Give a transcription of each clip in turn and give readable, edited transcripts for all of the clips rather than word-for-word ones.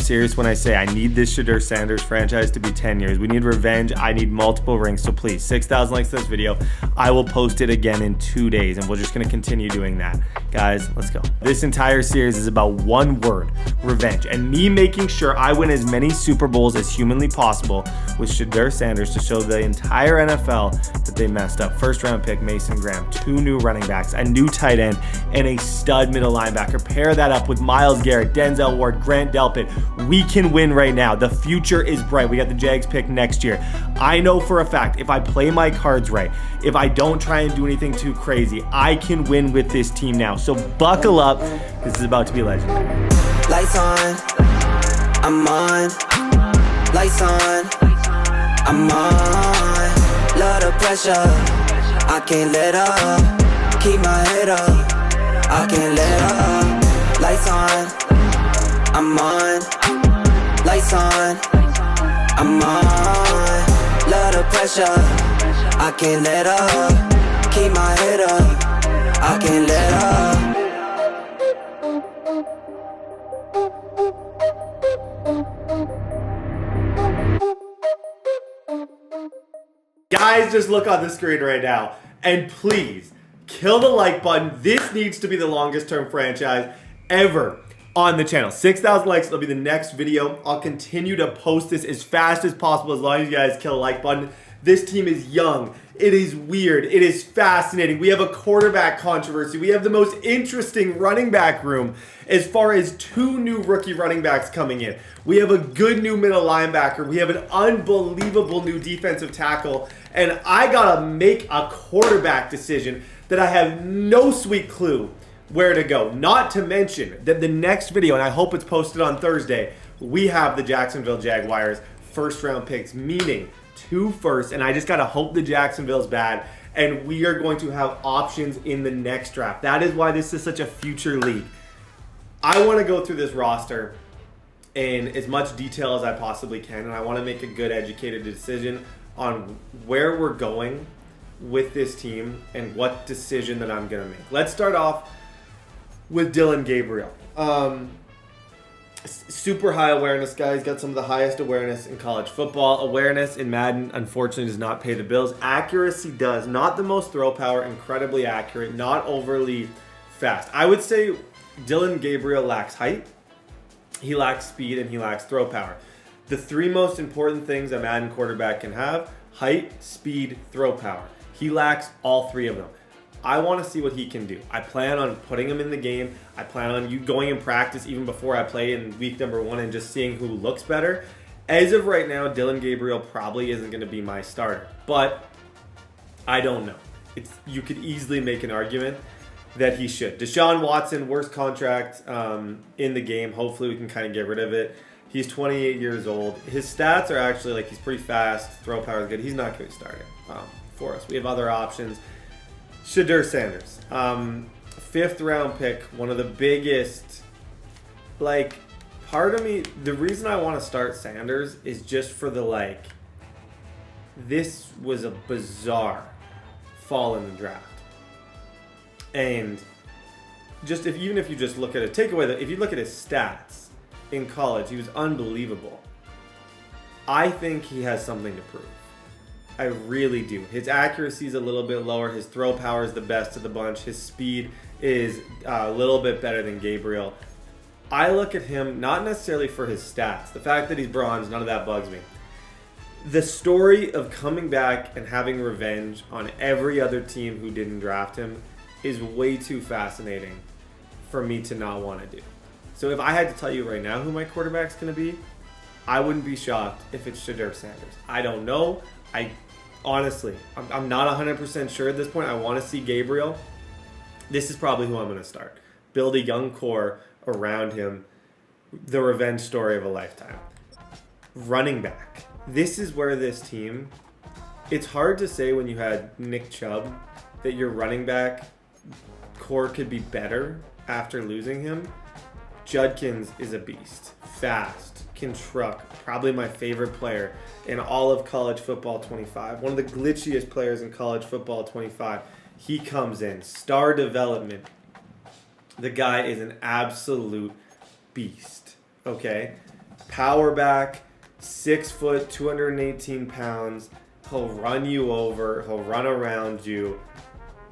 serious when I say I need this Shedeur Sanders franchise to be 10 years. We need revenge. I need multiple rings. So please, 6,000 likes to this video. I will post it again in 2 days, and we're just going to continue doing that. Guys, let's go. This entire series is about one word: revenge, and me making sure I win as many Super Bowls as humanly possible with Shedeur Sanders to show the entire NFL that they messed up. First round pick, Mason Graham, 2 new running backs, a new tight end, and a stud middle linebacker. Pair that up with Myles Garrett, Denzel Ward, Grant Delpit. We can win right now. The future is bright. We got the Jags pick next year. I know for a fact, if I play my cards right, if I don't try and do anything too crazy, I can win with this team now. So buckle up. This is about to be legendary. Lights on, I'm on. Lights on, I'm on. Love the pressure, I can't let up. Keep my head up, I can't let up. Lights on, I'm on. Lights on, I'm on. Love the pressure, I can't let up. Keep my head up, I can't let up. Guys, just look on the screen right now, and please kill the like button. This needs to be the longest term franchise ever on the channel. 6,000 likes, it'll be the next video. I'll continue to post this as fast as possible as long as you guys kill the like button. This team is young. It is weird. It is fascinating. We have a quarterback controversy. We have the most interesting running back room as far as 2 new rookie running backs coming in. We have a good new middle linebacker. We have an unbelievable new defensive tackle. And I got to make a quarterback decision that I have no sweet clue where to go. Not to mention that the next video, and I hope it's posted on Thursday, we have the Jacksonville Jaguars first round picks, meaning 2 firsts, and I just gotta hope the Jacksonville's bad, and we are going to have options in the next draft. That is why this is such a future league. I want to go through this roster in as much detail as I possibly can, and I want to make a good educated decision on where we're going with this team and what decision that I'm gonna make. Let's start off with Dillon Gabriel. Super high awareness guy. He's got some of the highest awareness in college football. Awareness in Madden, unfortunately, does not pay the bills. Accuracy does. Not the most throw power, incredibly accurate, not overly fast. I would say Dillon Gabriel lacks height, he lacks speed, and he lacks throw power. The 3 most important things a Madden quarterback can have: height, speed, throw power. He lacks all 3 of them. I want to see what he can do. I plan on putting him in the game. I plan on you going in practice even before I play in week number 1 and just seeing who looks better. As of right now, Dillon Gabriel probably isn't going to be my starter, but I don't know. You could easily make an argument that he should. Deshaun Watson, worst contract in the game. Hopefully we can kind of get rid of it. He's 28 years old. His stats are actually he's pretty fast. Throw power is good. He's not going to start it for us. We have other options. Shedeur Sanders, 5th round pick, one of the biggest, part of me, the reason I want to start Sanders is just for the, this was a bizarre fall in the draft. And just even if you just look at it, if you look at his stats in college, he was unbelievable. I think he has something to prove. I really do. His accuracy is a little bit lower. His throw power is the best of the bunch. His speed is a little bit better than Gabriel. I look at him not necessarily for his stats. The fact that he's bronze, none of that bugs me. The story of coming back and having revenge on every other team who didn't draft him is way too fascinating for me to not want to do. So if I had to tell you right now who my quarterback's going to be, I wouldn't be shocked if it's Shedeur Sanders. I don't know. Honestly, I'm not 100% sure at this point. I want to see Gabriel. This is probably who I'm going to start. Build a young core around him. The revenge story of a lifetime. Running back. This is where this team, it's hard to say when you had Nick Chubb that your running back core could be better after losing him. Judkins is a beast. Fast. Can truck. Probably my favorite player in all of college football 25. One of the glitchiest players in college football 25. He comes in. Star development. The guy is an absolute beast. Okay? power back, 6 foot, 218 pounds. He'll run you over. He'll run around you.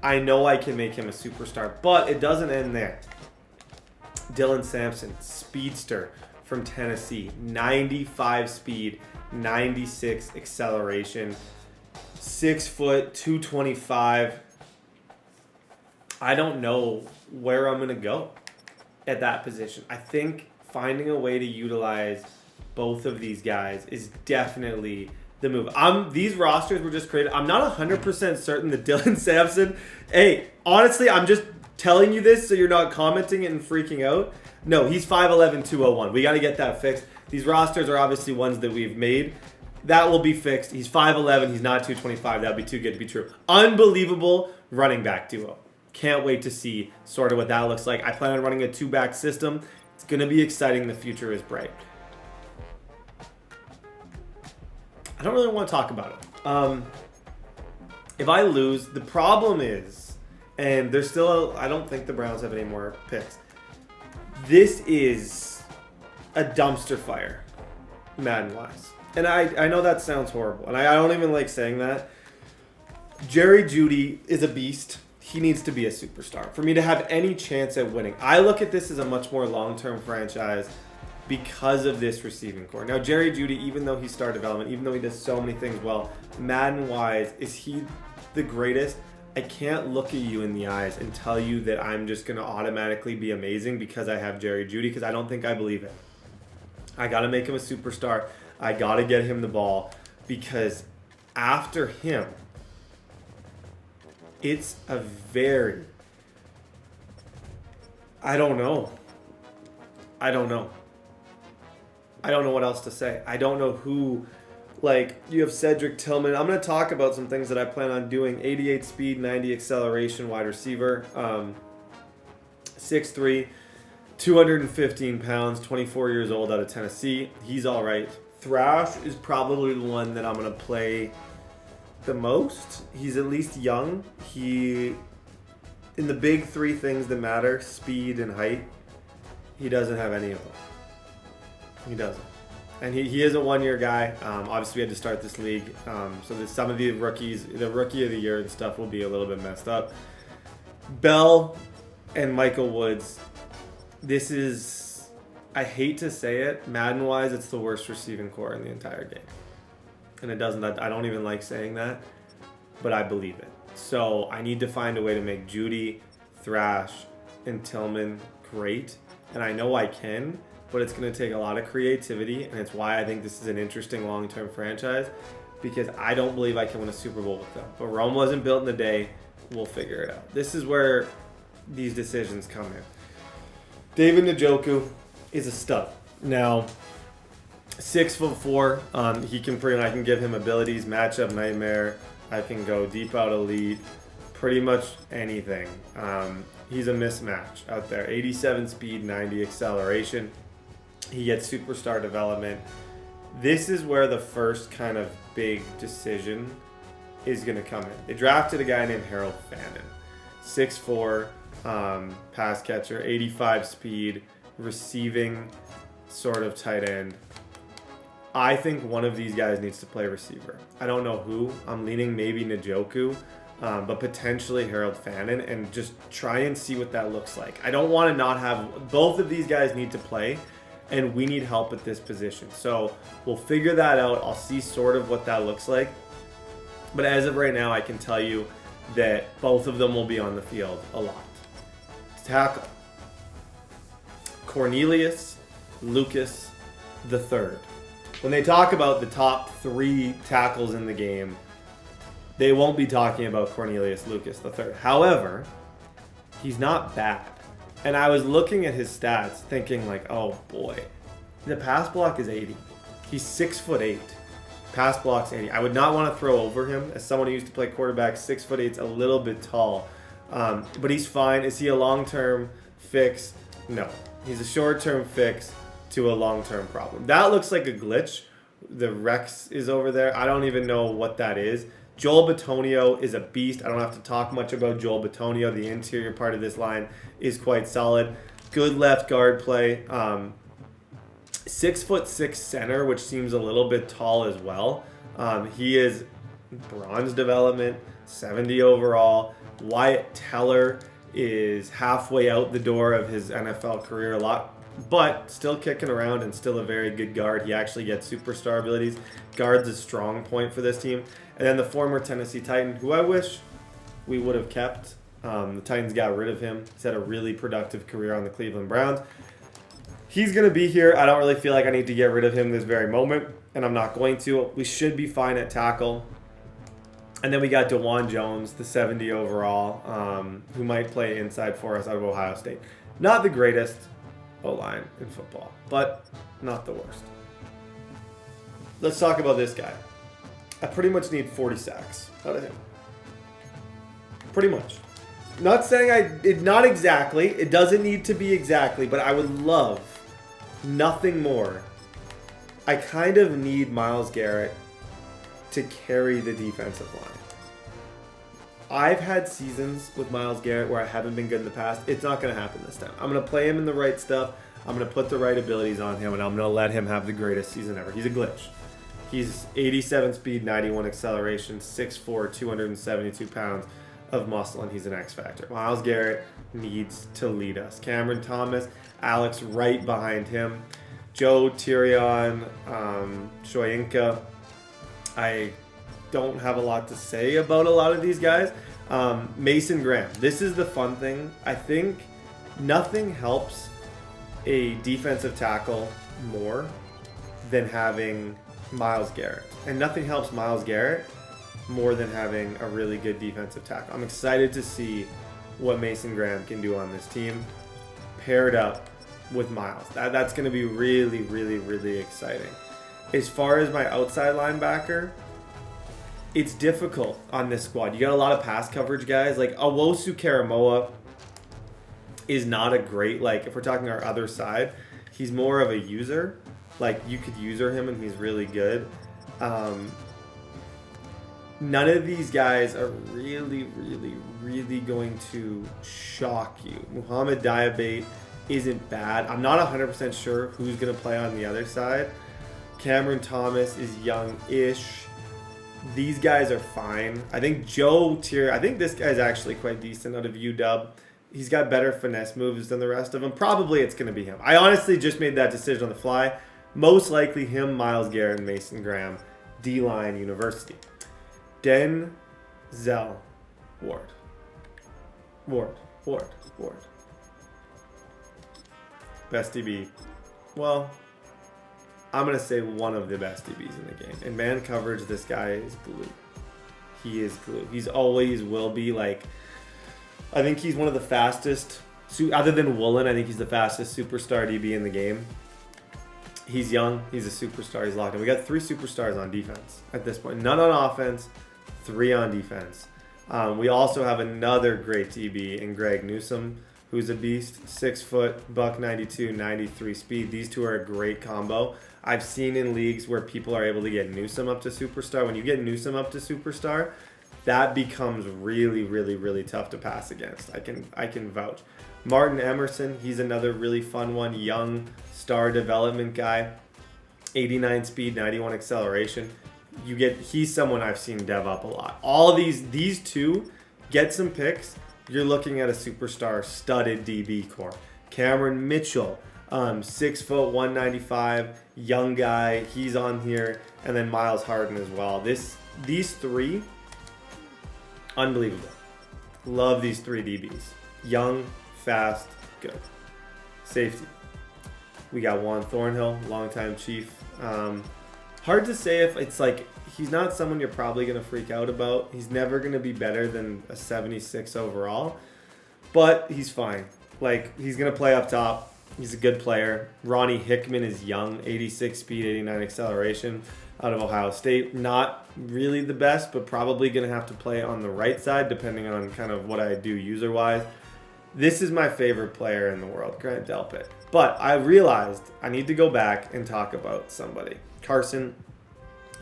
I know I can make him a superstar, but it doesn't end there. Dylan Sampson, speedster from Tennessee, 95 speed, 96 acceleration, 6 foot, 225. I don't know where I'm going to go at that position. I think finding a way to utilize both of these guys is definitely the move. These rosters were just created. I'm not 100% certain that Dylan Sampson... Hey, honestly, I'm just telling you this so you're not commenting and freaking out. No, he's 5'11", 201. We got to get that fixed. These rosters are obviously ones that we've made. That will be fixed. He's 5'11". He's not 225. That would be too good to be true. Unbelievable running back duo. Can't wait to see sort of what that looks like. I plan on running a 2-back system. It's going to be exciting. The future is bright. I don't really want to talk about it. If I lose, the problem is, and there's still, I don't think the Browns have any more picks. This is a dumpster fire, Madden-wise. And I know that sounds horrible, and I don't even like saying that. Jerry Jeudy is a beast. He needs to be a superstar for me to have any chance at winning. I look at this as a much more long-term franchise because of this receiving core. Now, Jerry Jeudy, even though he's star development, even though he does so many things well, Madden-wise, is he the greatest? I can't look at you in the eyes and tell you that I'm just going to automatically be amazing because I have Jerry Jeudy, because I don't think I believe it. I got to make him a superstar. I got to get him the ball, because after him, it's a very... I don't know what else to say. I don't know who... Like, you have Cedric Tillman. I'm going to talk about some things that I plan on doing. 88 speed, 90 acceleration, wide receiver. 6'3", 215 pounds, 24 years old, out of Tennessee. He's all right. Thrash is probably the one that I'm going to play the most. He's at least young. In the big three things that matter, speed and height, he doesn't have any of them. He doesn't. And he is a one-year guy. Obviously, we had to start this league. So that some of the rookies, the rookie of the year and stuff, will be a little bit messed up. Bell and Michael Woods. This is, I hate to say it, Madden-wise, it's the worst receiving core in the entire game. And it doesn't, I don't even like saying that, but I believe it. So I need to find a way to make Jeudy, Thrash, and Tillman great. And I know I can, but it's going to take a lot of creativity, and it's why I think this is an interesting long-term franchise, because I don't believe I can win a Super Bowl with them. But Rome wasn't built in a day. We'll figure it out. This is where these decisions come in. David Njoku is a stud. Now, 6'4", he can I can give him abilities, matchup nightmare. I can go deep out elite, pretty much anything. He's a mismatch out there. 87 speed, 90 acceleration. He gets superstar development. This is where the first kind of big decision is going to come in. They drafted a guy named Harold Fannin. 6'4", pass catcher, 85 speed, receiving sort of tight end. I think one of these guys needs to play receiver. I don't know who. I'm leaning maybe Njoku, but potentially Harold Fannin, and just try and see what that looks like. I don't want to not have... Both of these guys need to play, and we need help at this position. So we'll figure that out. I'll see sort of what that looks like. But as of right now, I can tell you that both of them will be on the field a lot. Tackle. Cornelius Lucas III. When they talk about the top 3 tackles in the game, they won't be talking about Cornelius Lucas III. However, he's not bad. And I was looking at his stats thinking like, oh boy, the pass block is 80. He's 6'8". Pass block's 80. I would not want to throw over him. As someone who used to play quarterback, 6'8's a little bit tall. But he's fine. Is he a long-term fix? No. He's a short-term fix to a long-term problem. That looks like a glitch. The Rex is over there. I don't even know what that is. Joel Bitonio is a beast. I don't have to talk much about Joel Bitonio. The interior part of this line is quite solid. Good left guard play. 6'6" center, which seems a little bit tall as well. He is bronze development, 70 overall. Wyatt Teller is halfway out the door of his NFL career, but still kicking around and still a very good guard. He actually gets superstar abilities. Guard's a strong point for this team. And then the former Tennessee Titan, who I wish we would have kept. The Titans got rid of him. He's had a really productive career on the Cleveland Browns. He's going to be here. I don't really feel like I need to get rid of him this very moment, and I'm not going to. We should be fine at tackle. And then we got DeJuan Jones, the 70 overall, who might play inside for us out of Ohio State. Not the greatest O-line in football, but not the worst. Let's talk about this guy. I pretty much need 40 sacks out of him. Pretty much. Not saying not exactly. It doesn't need to be exactly, but I would love nothing more. I kind of need Myles Garrett to carry the defensive line. I've had seasons with Myles Garrett where I haven't been good in the past. It's not going to happen this time. I'm going to play him in the right stuff. I'm going to put the right abilities on him, and I'm going to let him have the greatest season ever. He's a glitch. He's 87 speed, 91 acceleration, 6'4", 272 pounds of muscle, and he's an X factor. Myles Garrett needs to lead us. Cameron Thomas, Alex right behind him. Joe Tyrion, Shoyinka. I don't have a lot to say about a lot of these guys. Mason Graham. This is the fun thing. I think nothing helps a defensive tackle more than having Myles Garrett. And nothing helps Myles Garrett more than having a really good defensive tackle. I'm excited to see what Mason Graham can do on this team paired up with Myles. That's going to be really, really, really exciting. As far as my outside linebacker, it's difficult on this squad. You got a lot of pass coverage guys. Like Owosu Karamoa is not a great, if we're talking our other side, he's more of a user. You could user him and he's really good. None of these guys are really, really, really going to shock you. Muhammad Diabate isn't bad. I'm not 100% sure who's going to play on the other side. Cameron Thomas is young-ish. These guys are fine. I think Joe Tyrion, I think this guy's actually quite decent out of UW. He's got better finesse moves than the rest of them. Probably it's going to be him. I honestly just made that decision on the fly. Most likely him, Myles Garrett, and Mason Graham. D-line University. Denzel Ward. Ward. Best DB. Well, I'm going to say one of the best DBs in the game. In man coverage, this guy is glue. He is glue. He's always will be I think he's one of the fastest, other than Woolen, I think he's the fastest superstar DB in the game. He's young. He's a superstar. He's locked in. We got 3 superstars on defense at this point. None on offense, 3 on defense. We also have another great DB in Greg Newsome, who's a beast. 6 foot, buck 92, 93 speed. These two are a great combo. I've seen in leagues where people are able to get Newsome up to superstar. When you get Newsome up to superstar, that becomes really, really, really tough to pass against. I can vouch. Martin Emerson, he's another really fun one. Young star development guy. 89 speed, 91 acceleration. He's someone I've seen dev up a lot. All these two get some picks. You're looking at a superstar studded DB core. Cameron Mitchell, 6 foot, 195, young guy. He's on here, and then Miles Harden as well. These 3, unbelievable. Love these 3 DBs. Young, fast, good. Safety. We got Juan Thornhill, longtime Chief. Hard to say if it's he's not someone you're probably going to freak out about. He's never going to be better than a 76 overall, but he's fine. He's going to play up top. He's a good player. Ronnie Hickman is young, 86 speed, 89 acceleration out of Ohio State. Not really the best, but probably going to have to play on the right side depending on kind of what I do user-wise. This is my favorite player in the world, Grant Delpit. But I realized I need to go back and talk about somebody. Carson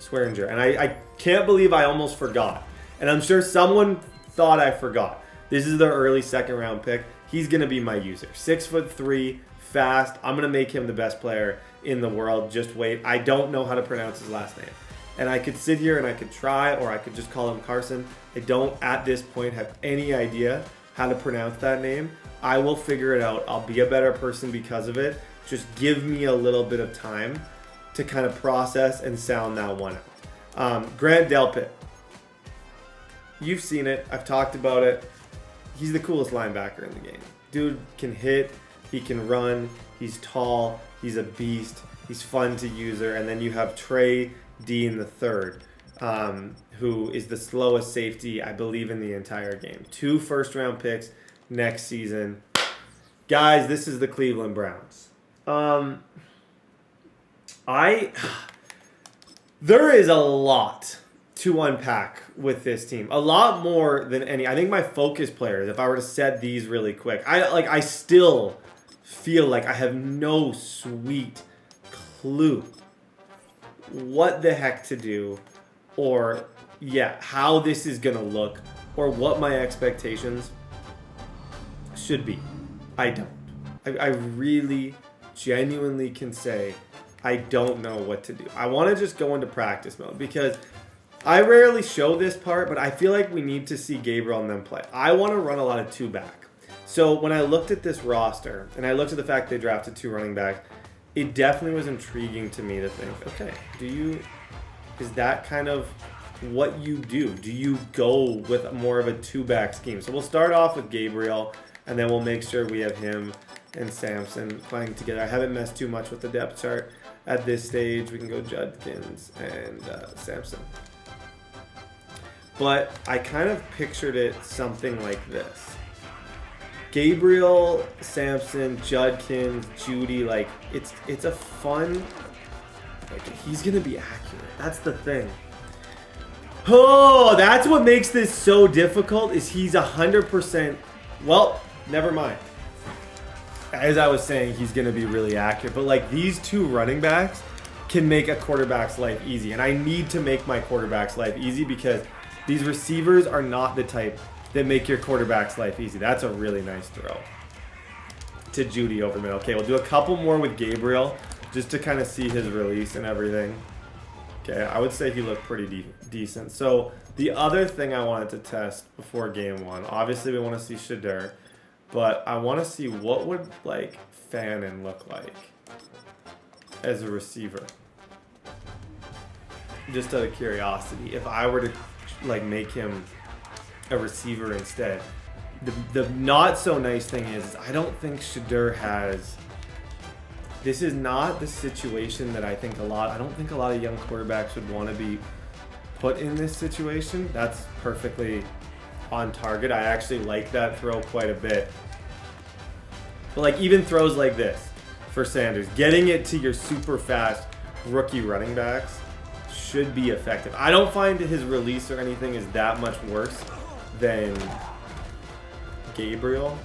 Schwesinger. And I can't believe I almost forgot. And I'm sure someone thought I forgot. This is their early 2nd round pick. He's going to be my user. 6'3", fast. I'm going to make him the best player in the world. Just wait. I don't know how to pronounce his last name. And I could sit here and I could try, or I could just call him Carson. I don't, at this point, have any idea how to pronounce that name. I will figure it out. I'll be a better person because of it. Just give me a little bit of time to kind of process and sound that one out. Grant Delpit. You've seen it. I've talked about it. He's the coolest linebacker in the game. Dude can hit. He can run. He's tall. He's a beast. He's fun to user. And then you have Trey Dean III, who is the slowest safety, I believe, in the entire game. 2 first-round picks next season. Guys, this is the Cleveland Browns. There is a lot to unpack with this team. A lot more than any. I think my focus players, if I were to set these really quick, I still feel like I have no sweet clue what the heck to do, or how this is gonna look, or what my expectations should be. I don't. I really genuinely can say I don't know what to do. I want to just go into practice mode because I rarely show this part, but I feel like we need to see Gabriel and them play. I want to run a lot of 2-back. So when I looked at this roster and I looked at the fact they drafted 2 running backs, it definitely was intriguing to me to think, okay, is that kind of what you do? Do you go with more of a 2-back scheme? So we'll start off with Gabriel, and then we'll make sure we have him and Sampson playing together. I haven't messed too much with the depth chart at this stage. We can go Judkins and Sampson. But I kind of pictured it something like this. Gabriel, Sampson, Judkins, Judy, like it's a fun, like he's gonna be accurate. That's the thing. Oh, that's what makes this so difficult is he's 100%, well, never mind. As I was saying, he's gonna be really accurate, but like these 2 running backs can make a quarterback's life easy. And I need to make my quarterback's life easy because these receivers are not the type that make your quarterback's life easy. That's a really nice throw to Judy over the middle. Okay, we'll do a couple more with Gabriel just to kind of see his release and everything. Okay, I would say he looked pretty decent. So the other thing I wanted to test before game 1, obviously we want to see Shedeur, but I want to see what would like Fannin look like as a receiver. Just out of curiosity, if I were to like make him a receiver instead. The not so nice thing is I don't think Shedeur has. This is not the situation that I don't think a lot of young quarterbacks would want to be put in this situation. That's perfectly on target. I actually like that throw quite a bit. But like even throws like this for Sanders, getting it to your super fast rookie running backs should be effective. I don't find his release or anything is that much worse than Gabriel.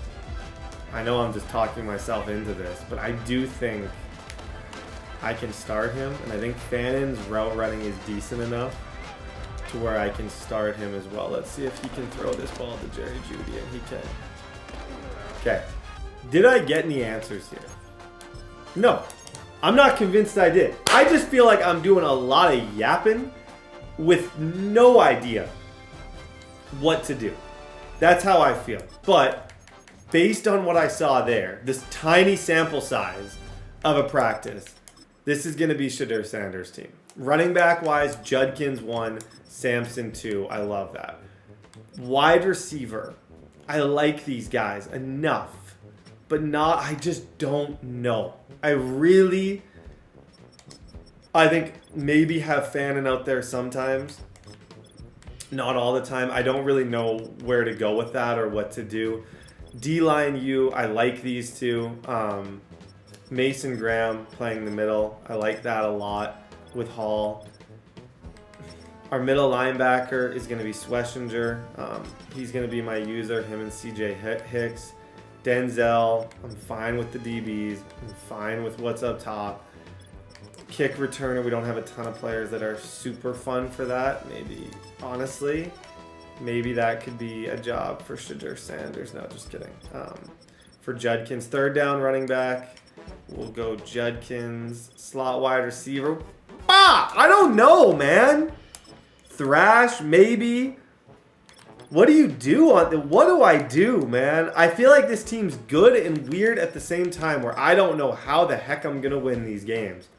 I know I'm just talking myself into this, but I do think I can start him, and I think Fannin's route running is decent enough to where I can start him as well. Let's see if he can throw this ball to Jerry Jeudy, and he can. Okay. Did I get any answers here? No. I'm not convinced I did. I just feel like I'm doing a lot of yapping with no idea what to do. That's how I feel. But based on what I saw there, this tiny sample size of a practice, this is going to be Shedeur Sanders' team. Running back wise, Judkins 1, Sampson 2. I love that. Wide receiver, I like these guys enough, but not, I just don't know. I think maybe have Fannin out there sometimes. Not all the time. I don't really know where to go with that or what to do. D-line U, I like these 2. Mason Graham playing the middle. I like that a lot with Hall. Our middle linebacker is going to be Schwesinger. He's going to be my user, him and CJ Hicks. Denzel, I'm fine with the DBs. I'm fine with what's up top. Kick returner, we don't have a ton of players that are super fun for that. Maybe, honestly, maybe that could be a job for Shedeur Sanders. No, just kidding. For Judkins, third down running back. We'll go Judkins, slot wide receiver. I don't know, man. Thrash, maybe. What do you do what do I do, man? I feel like this team's good and weird at the same time where I don't know how the heck I'm going to win these games.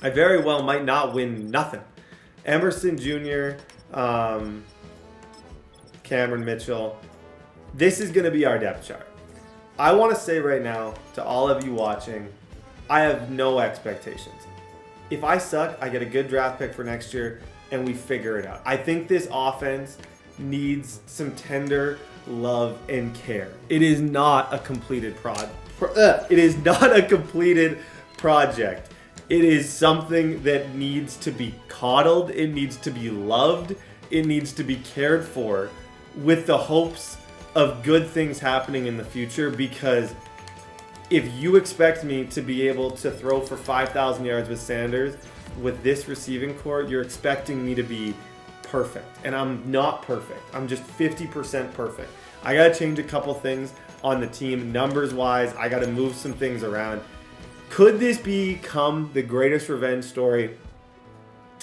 I very well might not win nothing. Emerson Jr., Cameron Mitchell. This is going to be our depth chart. I want to say right now to all of you watching, I have no expectations. If I suck, I get a good draft pick for next year and we figure it out. I think this offense needs some tender love and care. It is not a completed It is not a completed project. It is something that needs to be coddled. It needs to be loved. It needs to be cared for with the hopes of good things happening in the future, because if you expect me to be able to throw for 5,000 yards with Sanders with this receiving core, you're expecting me to be perfect. And I'm not perfect. I'm just 50% perfect. I got to change a couple things on the team numbers-wise. I got to move some things around. Could this become the greatest revenge story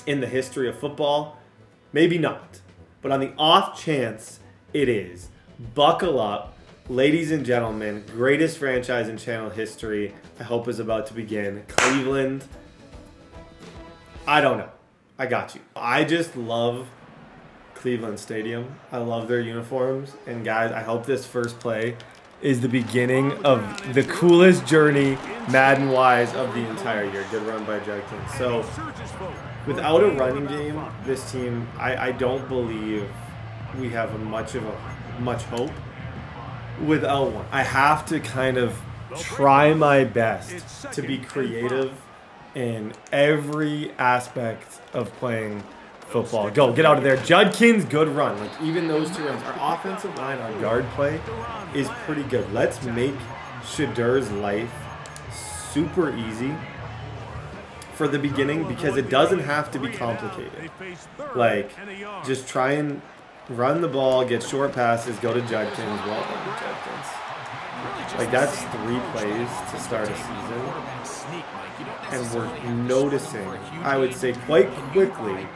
in the history of football? Maybe not. But on the off chance it is, buckle up. Ladies and gentlemen, greatest franchise in channel history, I hope, is about to begin. Cleveland. I don't know. I got you. I just love Cleveland Stadium. I love their uniforms. And guys, I hope this first play is the beginning of the coolest journey, Madden-wise, of the entire year. Good run by Judkins. So, without a running game, this team, I don't believe we have much hope. Without one, I have to kind of try my best to be creative in every aspect of playing football. Go, get out of there. Judkins, good run. Like, even those two runs. Our offensive line, our guard play is pretty good. Let's make Shedeur's life super easy for the beginning, because it doesn't have to be complicated. Like, just try and run the ball, get short passes, go to Judkins. Well done, Judkins. Like, that's 3 plays to start a season. And we're noticing, I would say quite quickly,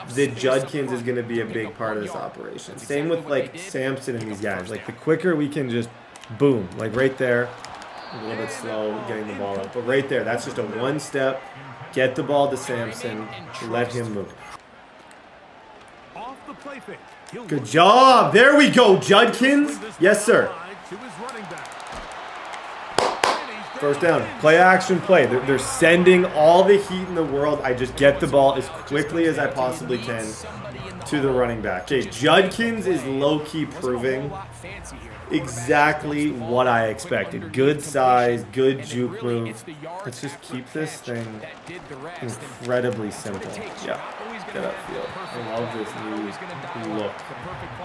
that Judkins is going to be a big part of this operation. Same with, like, Sampson and these guys. Like, the quicker we can just, boom, like right there, a little bit slow getting the ball up. But right there, that's just a one step. Get the ball to Sampson, let him move. Good job. There we go, Judkins. Yes, sir. First down. Play action play. They're sending all the heat in the world. I just get the ball as quickly as I possibly can to the running back. Okay, Judkins is low-key proving exactly what I expected. Good size, good juke move. Let's just keep this thing incredibly simple. Yeah, get upfield. I love this new look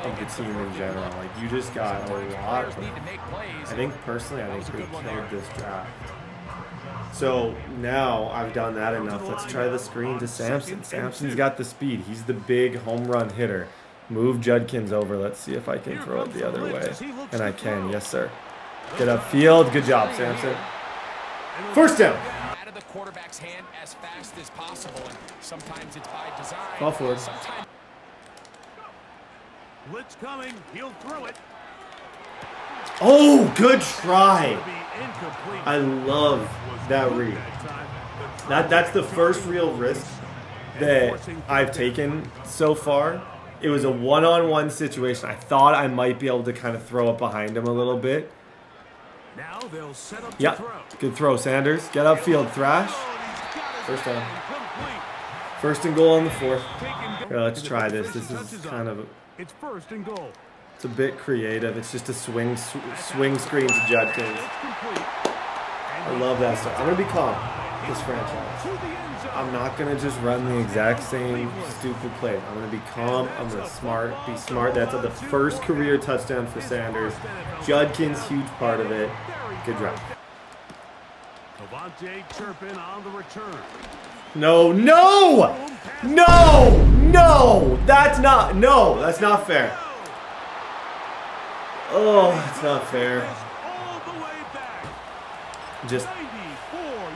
of the team in general. Like, you just got a lot of, I think personally, I think we killed this draft. So now I've done that enough. Let's try the screen to Sampson. Sampson's got the speed. He's the big home run hitter. Move Judkins over. Let's see if I can throw it the other way. And I can. Yes, sir. Get upfield. Good job, Sampson. First down. Out of the quarterback's hand as fast as possible. And sometimes it's by design. Ball forward. Blitz coming. He'll throw it. Oh, good try. I love that read. That's the first real risk that I've taken so far. It was a one-on-one situation. I thought I might be able to kind of throw it behind him a little bit. Now they'll set up Yeah, good throw, Sanders. Get upfield, Thrash. First down. First and goal on the 4th. Here, let's try this. This is kind of It's first and goal. It's a bit creative. It's just a swing screen to Judkins. I love that stuff. I'm going to be calm this franchise. I'm not going to just run the exact same stupid play. I'm going to be calm. I'm going to be smart. That's the first career touchdown for Sanders. Judkins, huge part of it. Good drive. Turpin on the return. No. That's not fair. Oh, that's not fair. just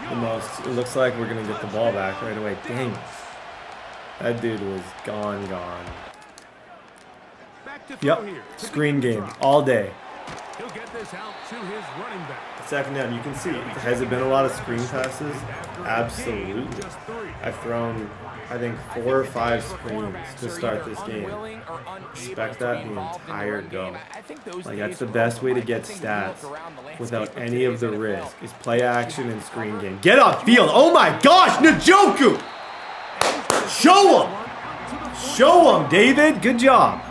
the most. It looks like we're going to get the ball back right away. Dang it. That dude was gone. Yep. Screen game all day. He'll get this out to his running back. Second down, you can see. Has it been a lot of screen passes? Absolutely. I've thrown, I think, 4 or 5 screens to start this game. Expect that the entire go. Like, that's the best way to get stats without any of the risk is play action and screen game. Get on field. Oh my gosh, Njoku! Show him! Show him, David. Good job.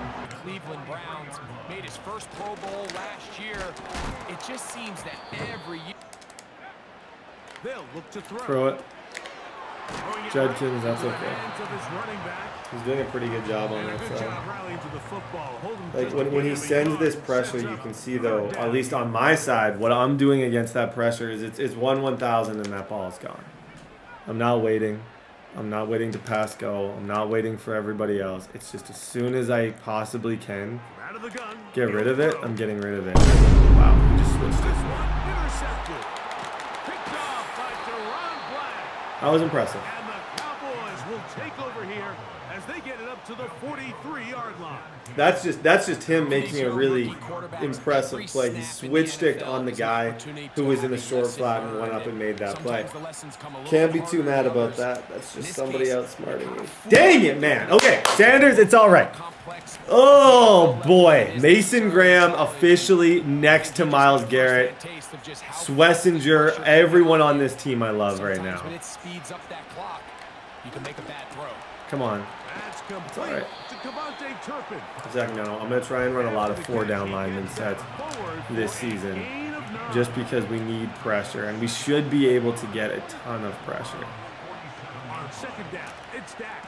Cleveland Browns made his first Pro Bowl last year. It just seems that every year They'll look to throw it. Judkins, that's okay. He's doing a pretty good job on that side. Like when he sends this pressure, you can see though, at least on my side, what I'm doing against that pressure is it's 1/1000 and that ball is gone. I'm not waiting. I'm not waiting to pass go. I'm not waiting for everybody else. It's just as soon as I possibly can get rid of it, I'm getting rid of it. Wow, he just switched it. That was impressive. And the Cowboys will take over here as they get it up to the 43-yard line. That's just him making a really impressive play. He switched it on the guy who was in the short flat and went up and made that play. Can't be too mad about that. That's just somebody outsmarting me. Dang it, man. Okay, Sanders, it's all right. Oh, boy. Mason Graham officially next to Myles Garrett. Schwesinger, everyone on this team I love right now. Come on. It's all right. Exactly. No, I'm going to try and run a lot of 4-down lineman sets this season just because we need pressure, and we should be able to get a ton of pressure.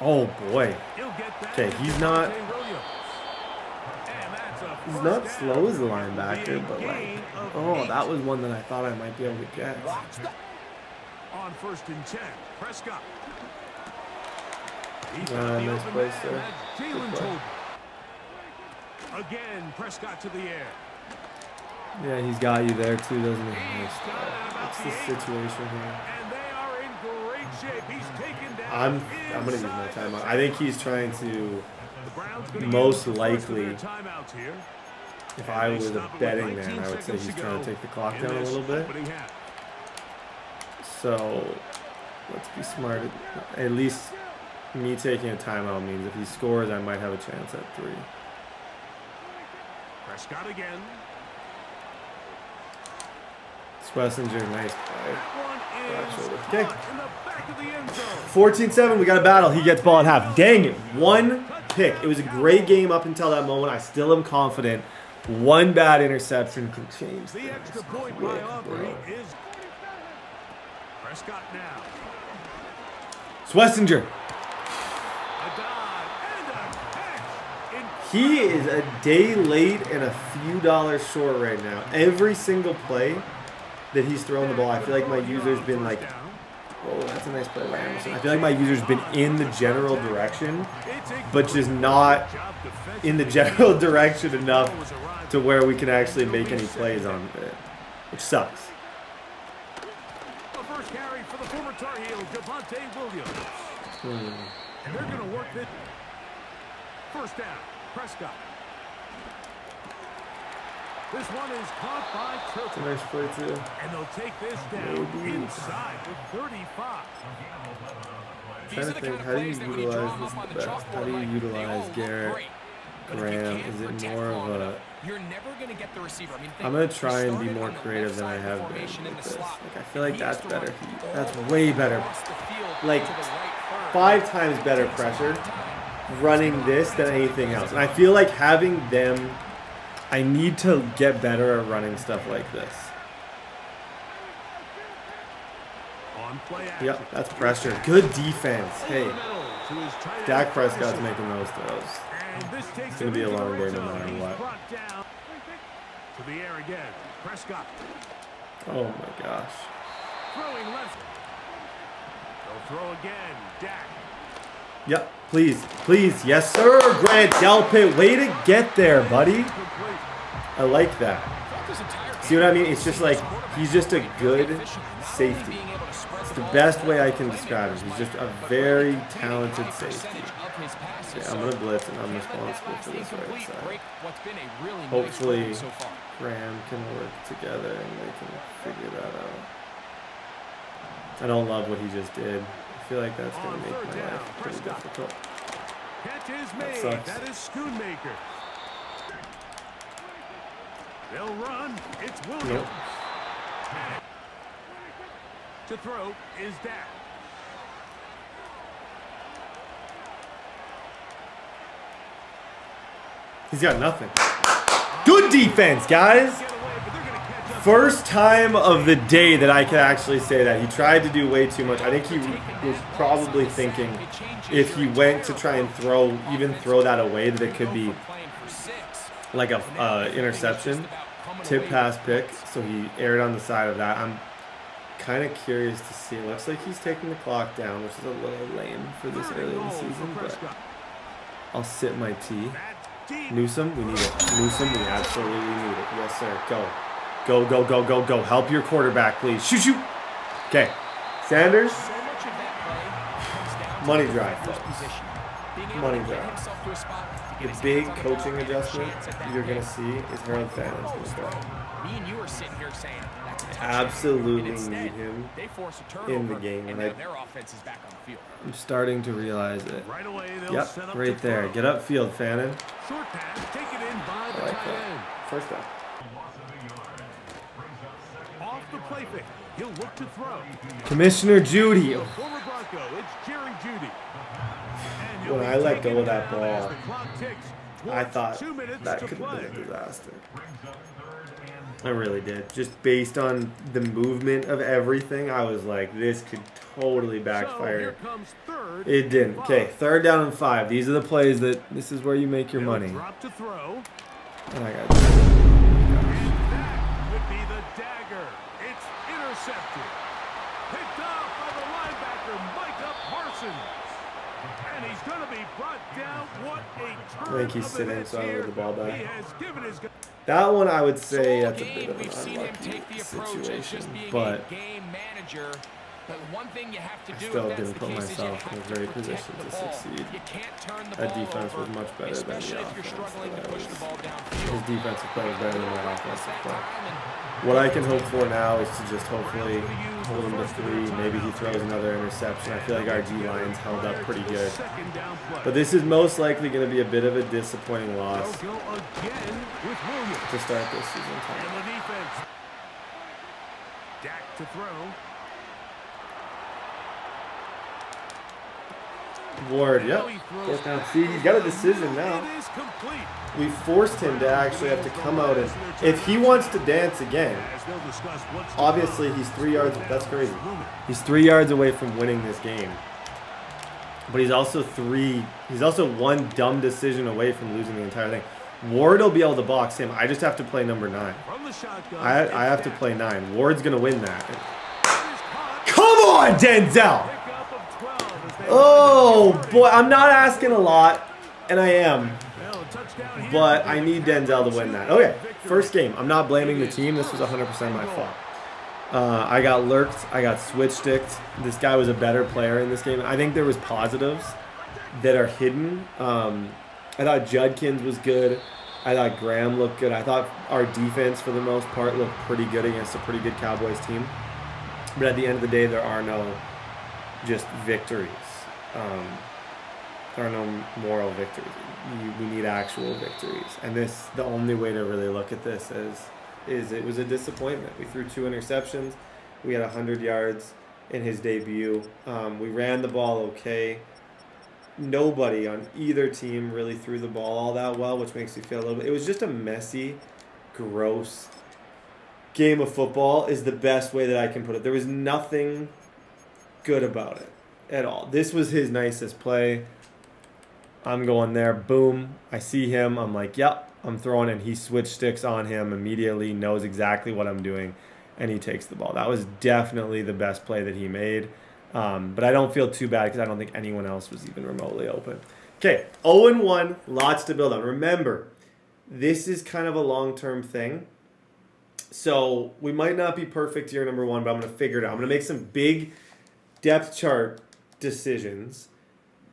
Oh, boy. Okay, he's not slow as a linebacker, but like, oh, that was one that I thought I might be able to get. On 1st and 10, Prescott. Nice play, sir. Again, Prescott to the air. Yeah, he's got you there too, doesn't he? What's the situation here? And they are in great shape. He's taken down. I'm gonna use my timeout. I think he's trying to most likely. If I was a betting man, I would say he's trying to take the clock down a little bit. So let's be smart. At least me taking a timeout means if he scores, I might have a chance at 3. Prescott again. Schwesinger, nice play. Okay. 14-7, we got a battle. He gets ball at half. Dang it. 1 pick. It was a great game up until that moment. I still am confident. 1 bad interception can change the things. extra point by Aubrey is Prescott now. Schwesinger. He is a day late and a few dollars short right now. Every single play that he's thrown the ball, I feel like my user's been like, oh, that's a nice play by Anderson. I feel like my user's been in the general direction, but just not in the general direction enough to where we can actually make any plays on it, which sucks. The first carry for the former Tar Heel, Javonte Williams. And they're going to work this. First down, Prescott. This one is caught by Turpin. Nice play too. And they'll take this down inside with 35. I'm trying to think, how do you utilize this the best? How do you utilize Garrett, Graham? Is it more of a... You're never going to get the receiver. I mean, I'm going to try and be more creative than I have been with this. Like, I feel like that's better. That's way better. Like, 5 times better pressure running this than anything else. And I feel like having them... I need to get better at running stuff like this. Yep, that's pressure. Good defense. Hey, Dak Prescott's making those throws. It's going to be a long day no matter what. To the air again. Prescott. Oh my gosh. Throwing left. They'll throw again. Dak. Yep, please. Yes, sir. Grant Delpit. Way to get there, buddy. I like that. See what I mean? It's just like He's just a good safety. It's the best way I can describe him. He's just a very talented safety. Okay, I'm going to blitz, and I'm responsible for this right side. Hopefully, Graham can work together, and they can figure that out. I don't love what he just did. I feel like that's going to make my life pretty difficult. That sucks. That is Schoonmaker. They'll run. It's Williams. Nope. To throw is Dak. He's got nothing. Good defense, guys. First time of the day that I can actually say that. He tried to do way too much. I think he was probably thinking if he went to try and throw that away, that it could be like a interception, tip pass pick. So he erred on the side of that. I'm kind of curious to see. It looks like he's taking the clock down, which is a little lame for this early in the season, but I'll sit my T. Newsom, we need it. Newsom, we absolutely need it. Yes, sir. Go. Go, go, go, go, go. Help your quarterback, please. Shoot, shoot. Okay. Sanders. Money drive, folks. Money drive. The big coaching adjustment you're going to see is Harold Fannon's going to start. Me and you are sitting here saying Absolutely need him in the game. And I'm starting to realize it. Right away, Yep, right there. Get upfield, Fannin. Short pass taken in by the I like tight end. that. First down. Off the play fake. He'll look to throw. Commissioner Judy. Former Bronco, it's Jerry Judy. And When he'll I be let go taken of that down as ball, the clock ticks. I thought 2 minutes that to could have play. been a disaster. I really did. Just based on the movement of everything, I was like, this could totally So backfire. here comes third. It didn't. Okay, 3rd down and 5. These are the plays this is where you make your He'll money. drop to throw. And I got That would be the dagger. It's intercepted. Picked off by the linebacker, Micah Parsons. And he's going to be brought down. What a turn I think he's of sitting, events so I here. let the ball back. He has given his... that one, I would say All that's a bit game, of an we've seen him unlucky take the approach as situation. just being But a game manager. But one thing you have to I do still if that's didn't the put case is you myself in a have to great protect position the to ball. succeed. You can't turn the Our ball defense over, was much better than the especially if you're offense struggling to that push was- the ball his downfield. defensive play was better than my offensive play. And What I can hope for now is to just hopefully hold him to 3. Maybe he throws another interception. I feel like our D-line's held up pretty good. Second down play. But this is most likely going to be a bit of a disappointing loss They'll go again with Williams. to start this season. And the defense. Dak to throw. Ward, yep. 4th down. See, he's got a decision now. It is complete. We forced him to actually have to come out and, if he wants to dance again, As they'll discuss what's to obviously he's 3 yards. That's crazy. He's 3 yards away from winning this game. But he's also one dumb decision away from losing the entire thing. Ward will be able to box him. I just have to play number 9. From the shotgun. I have to play 9. Ward's gonna win that. Come on, Denzel! Pickup of 12 as they Oh boy, I'm not asking a lot, and I am. Well, a touchdown here. But I need Denzel to win that. Okay, first game. I'm not blaming the team. This was 100% my fault. I got lurked. I got switch-sticked. This guy was a better player in this game. I think there was positives that are hidden. I thought Judkins was good. I thought Graham looked good. I thought our defense, for the most part, looked pretty good against a pretty good Cowboys team. But at the end of the day, there are no just victories. There are no moral victories. We need actual victories. And the only way to really look at this is it was a disappointment. We threw 2 interceptions. We had 100 yards in his debut. We ran the ball okay. Nobody on either team really threw the ball all that well, which makes me feel a little bit... It was just a messy, gross game of football is the best way that I can put it. There was nothing good about it at all. This was his nicest play. I'm going there. Boom. I see him. I'm like, yep, I'm throwing, and he switch sticks on him immediately, knows exactly what I'm doing, and he takes the ball. That was definitely the best play that he made. But I don't feel too bad because I don't think anyone else was even remotely open. Okay, 0-1, lots to build on. Remember, this is kind of a long-term thing. So we might not be perfect year number 1, but I'm going to figure it out. I'm going to make some big depth chart decisions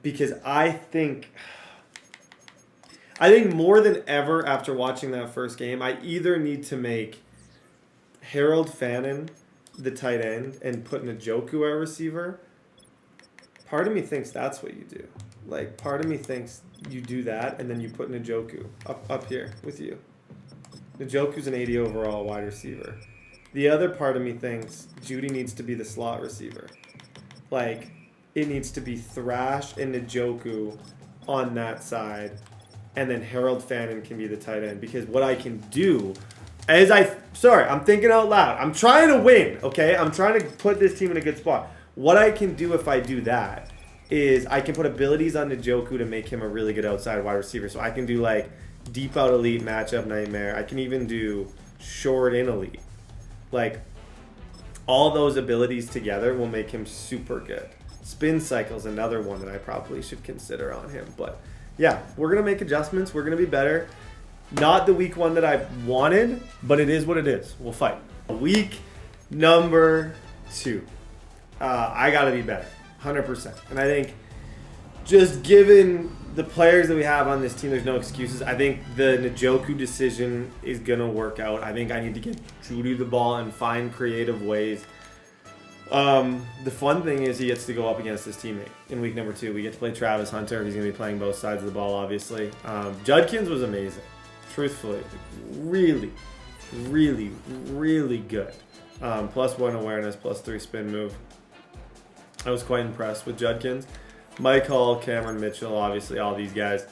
because I think more than ever after watching that first game, I either need to make Harold Fannin the tight end and put Njoku at receiver. Part of me thinks that's what you do. Like, part of me thinks you do that and then you put Njoku up here with you. Njoku's an 80 overall wide receiver. The other part of me thinks Judy needs to be the slot receiver. Like, it needs to be Thrash and Njoku on that side, and then Harold Fannin can be the tight end. Because what I can do, I'm thinking out loud. I'm trying to win, okay? I'm trying to put this team in a good spot. What I can do if I do that is I can put abilities on Njoku to make him a really good outside wide receiver. So I can do, like, deep out elite matchup nightmare. I can even do short in elite. Like, all those abilities together will make him super good. Spin cycle's another one that I probably should consider on him. But yeah, we're going to make adjustments. We're going to be better. Not the week 1 that I wanted, but it is what it is. We'll fight. Week number 2. I got to be better. 100%. And I think just given the players that we have on this team, there's no excuses. I think the Njoku decision is going to work out. I think I need to get Judy the ball and find creative ways. The fun thing is he gets to go up against his teammate in week number 2. We get to play Travis Hunter. He's going to be playing both sides of the ball, obviously. Judkins was amazing. Truthfully. Really, really, really good. +1 awareness, +3 spin move. I was quite impressed with Judkins. Mike Hall, Cameron Mitchell, obviously all these guys.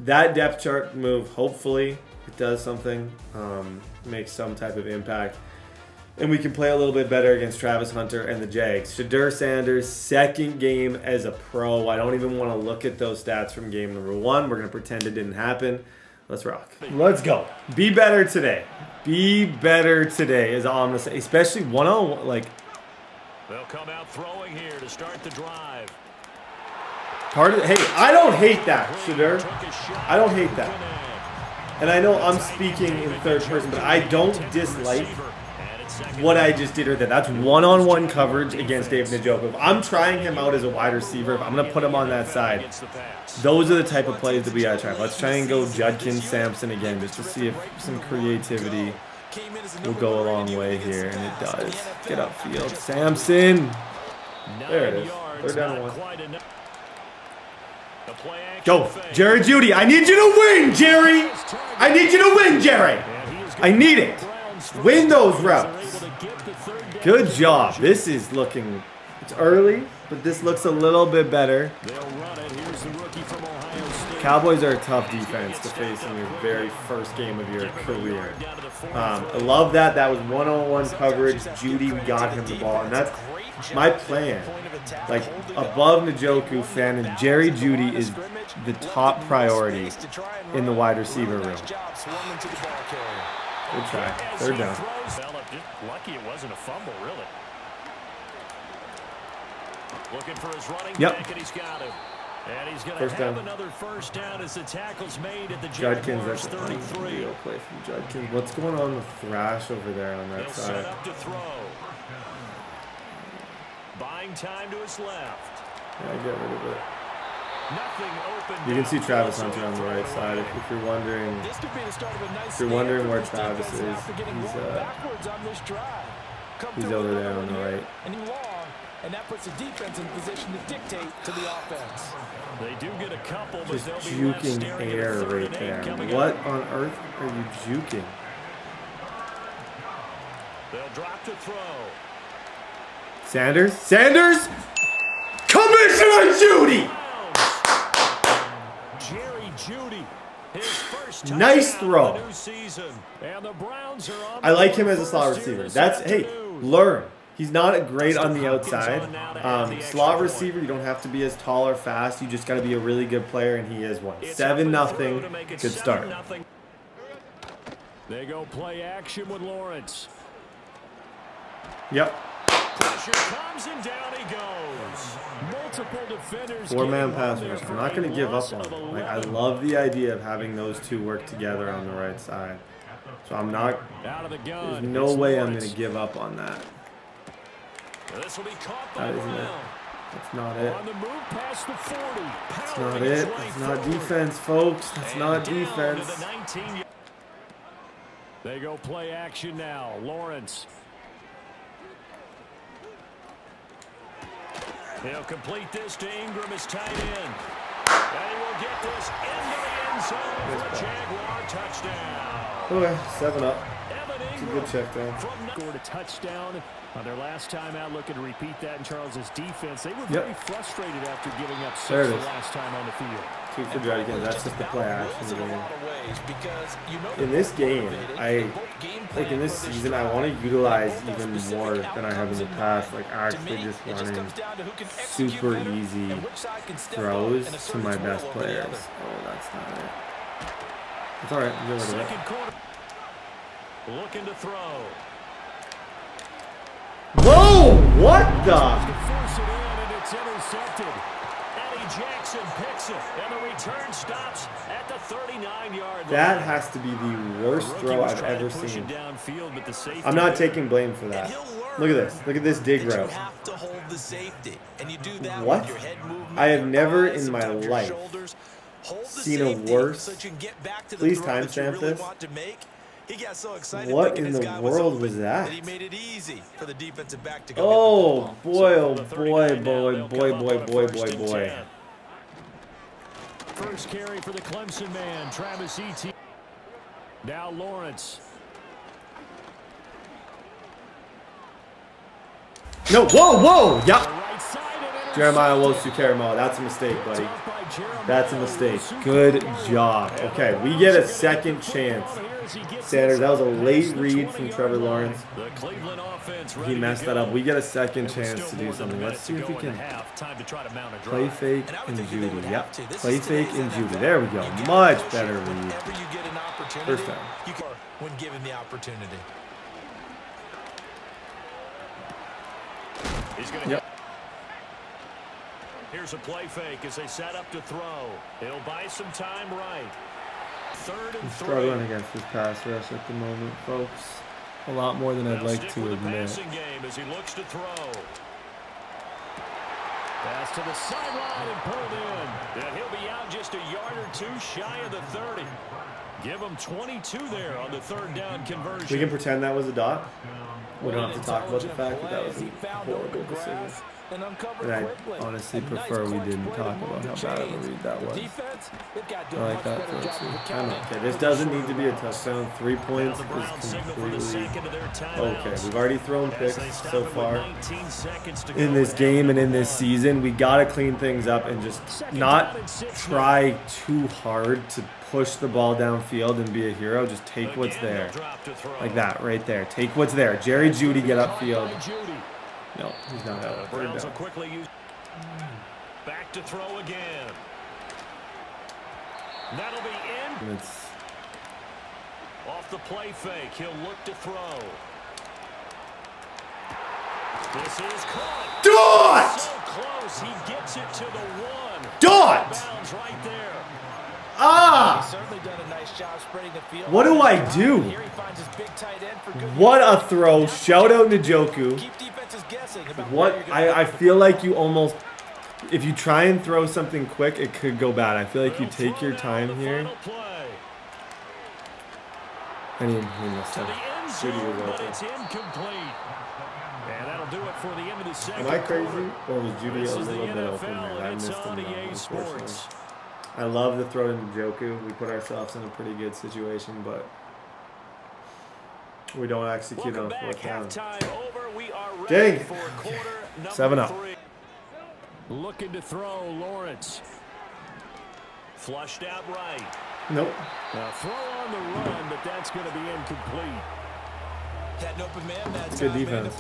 That depth chart move, hopefully it does something, makes some type of impact. And we can play a little bit better against Travis Hunter and the Jags. Shedeur Sanders, second game as a pro. I don't even want to look at those stats from game number 1. We're going to pretend it didn't happen. Let's rock. Let's go. Be better today. Be better today is all I'm going to say. Especially one-on-one, like. They'll come out throwing here to start the drive. Hey, I don't hate that, Shedeur. I don't hate that. And I know I'm speaking in third person, but I don't dislike what I just did right there. That's one-on-one coverage against David Njoku. If I'm trying him out as a wide receiver, if I'm going to put him on that side, those are the type of plays that we got to try. Let's try and go Judkins, Sampson again, just to see if some creativity will go a long way here, and it does. Get upfield. Sampson! There it is. They're down 1. Go, Jerry Judy. I need you to win, Jerry. I need you to win, Jerry. I need it. Win those routes. Good job. This is looking, it's early, but this looks a little bit better. Cowboys are a tough defense to face in your very first game of your career. I love that. That was one-on-one coverage. Judy, we got him the ball, and that's my plan. Like, above Njoku, Fannin, Jerry Judy is the top priority in the wide receiver room. Good try. Third down. Lucky it wasn't a fumble, really. Looking for his running back, and he's got him. And he's going to have another first down as the tackle's made at the Judkins, that's 33. Real play from Judkins. What's going on with Thrash over there on that side? Set up to throw. Buying time to his left. Yeah, get rid of it. Nothing open. You can see Travis Hunter on the right side. If you're wondering, where Travis is, he's over there on the right. And that puts the defense in position to dictate to the offense. They do get a couple, but just juking air right there. What on earth are you juking? They'll drop to throw. Sanders? Sanders? Commissioner Judy! Jerry Judy. His first nice throw. New season. And the Browns are on. I like him as a slot receiver. That's, hey, learn. He's not great on the outside. Slot receiver, you don't have to be as tall or fast. You just got to be a really good player, and he is one. 7-0. Good start. They go play action with Lawrence. Yep. Pressure comes and down he goes. Multiple defenders. 4-man pass rush. I'm not going to give up on him. Like, I love the idea of having those two work together on the right side. So I'm not. Out of the gun. There's no way I'm gonna give up on that. This will be caught by That isn't it. Brown. That's not it. On the move past the 40. That's not it. That's not defense, folks. That's not defense. They go play action now. Lawrence. He'll complete this to Ingram as tight end. And he will get this into the end zone for a Jaguar touchdown. Okay, 7 up. It's a good check down. Scored a touchdown on their last time out, looking to repeat that in Charles's defense. They were very frustrated after giving up 6 the last time on the field. 2 for Judkins. That's just the play action game. In this game, like in this season, I want to utilize even more than I have in the past. Like actually just running super easy throws to my best players. Oh, that's not it. It's all right. I'm good with it. Looking to throw. Whoa! What the? Force it in and it's intercepted. Eddie Jackson picks it, and the return stops at the 39-yard line. That has to be the worst throw I've ever seen. I'm not taking blame for that. Look at this. Look at this dig route. What? I have never in my life seen a worse. Please timestamp this. What in the world was that? Oh boy, oh boy, boy. First carry for the Clemson man, Travis Etienne. Now Lawrence. No, whoa, yep. Jeremiah Wosu-Karamo. That's a mistake, buddy. That's a mistake. Good job. Okay, we get a second chance. Sanders, that was a late read from Trevor Lawrence. He messed that up. We get a second chance to do something. Let's see if we can play fake and Judy. Yep, play fake and Judy. There we go. Much better read. First time. When given the opportunity. Yep. Here's a play fake as they set up to throw. He'll buy some time right. 3rd and 3. Struggling against this pass rush at the moment, folks. A lot more than I'd like to admit. Game as he looks to throw. Pass to the sideline and pulled in. And he'll be out just a yard or 2 shy of the 30. Give him 22 there on the 3rd down conversion. We can pretend that was a dot. We don't have to talk about the fact that that was a horrible decision. And I honestly prefer we didn't talk about how bad of a read that was. I like that throw too. I'm okay. This doesn't need to be a touchdown. 3 points is completely okay. We've already thrown picks so far in this game and in this season. We got to clean things up and just not try too hard to push the ball downfield and be a hero. Just take what's there. Like that right there. Take what's there. Jerry Jeudy, get upfield. No, he's not out. Browns will quickly use. Back to throw again. That'll be in. It's off the play fake. He'll look to throw. This is caught. Dot! So close. He gets it to the 1. Dot! Bounds right there. Ah! What do I do? What a throw. Shout out Njoku. What? I feel like you almost, if you try and throw something quick, it could go bad. I feel like you take your time here. I mean, he must have. Judy was open. And that'll do it for the end of the second. Am I crazy? Or was Judy a little bit open there? I missed him, unfortunately. I love the throw to Njoku. We put ourselves in a pretty good situation, but we don't execute on 4th down. Dang! 7 up. Looking to throw, Lawrence. Flushed out right. Nope. Now throw on the run, but that's going to be incomplete. It's good defense.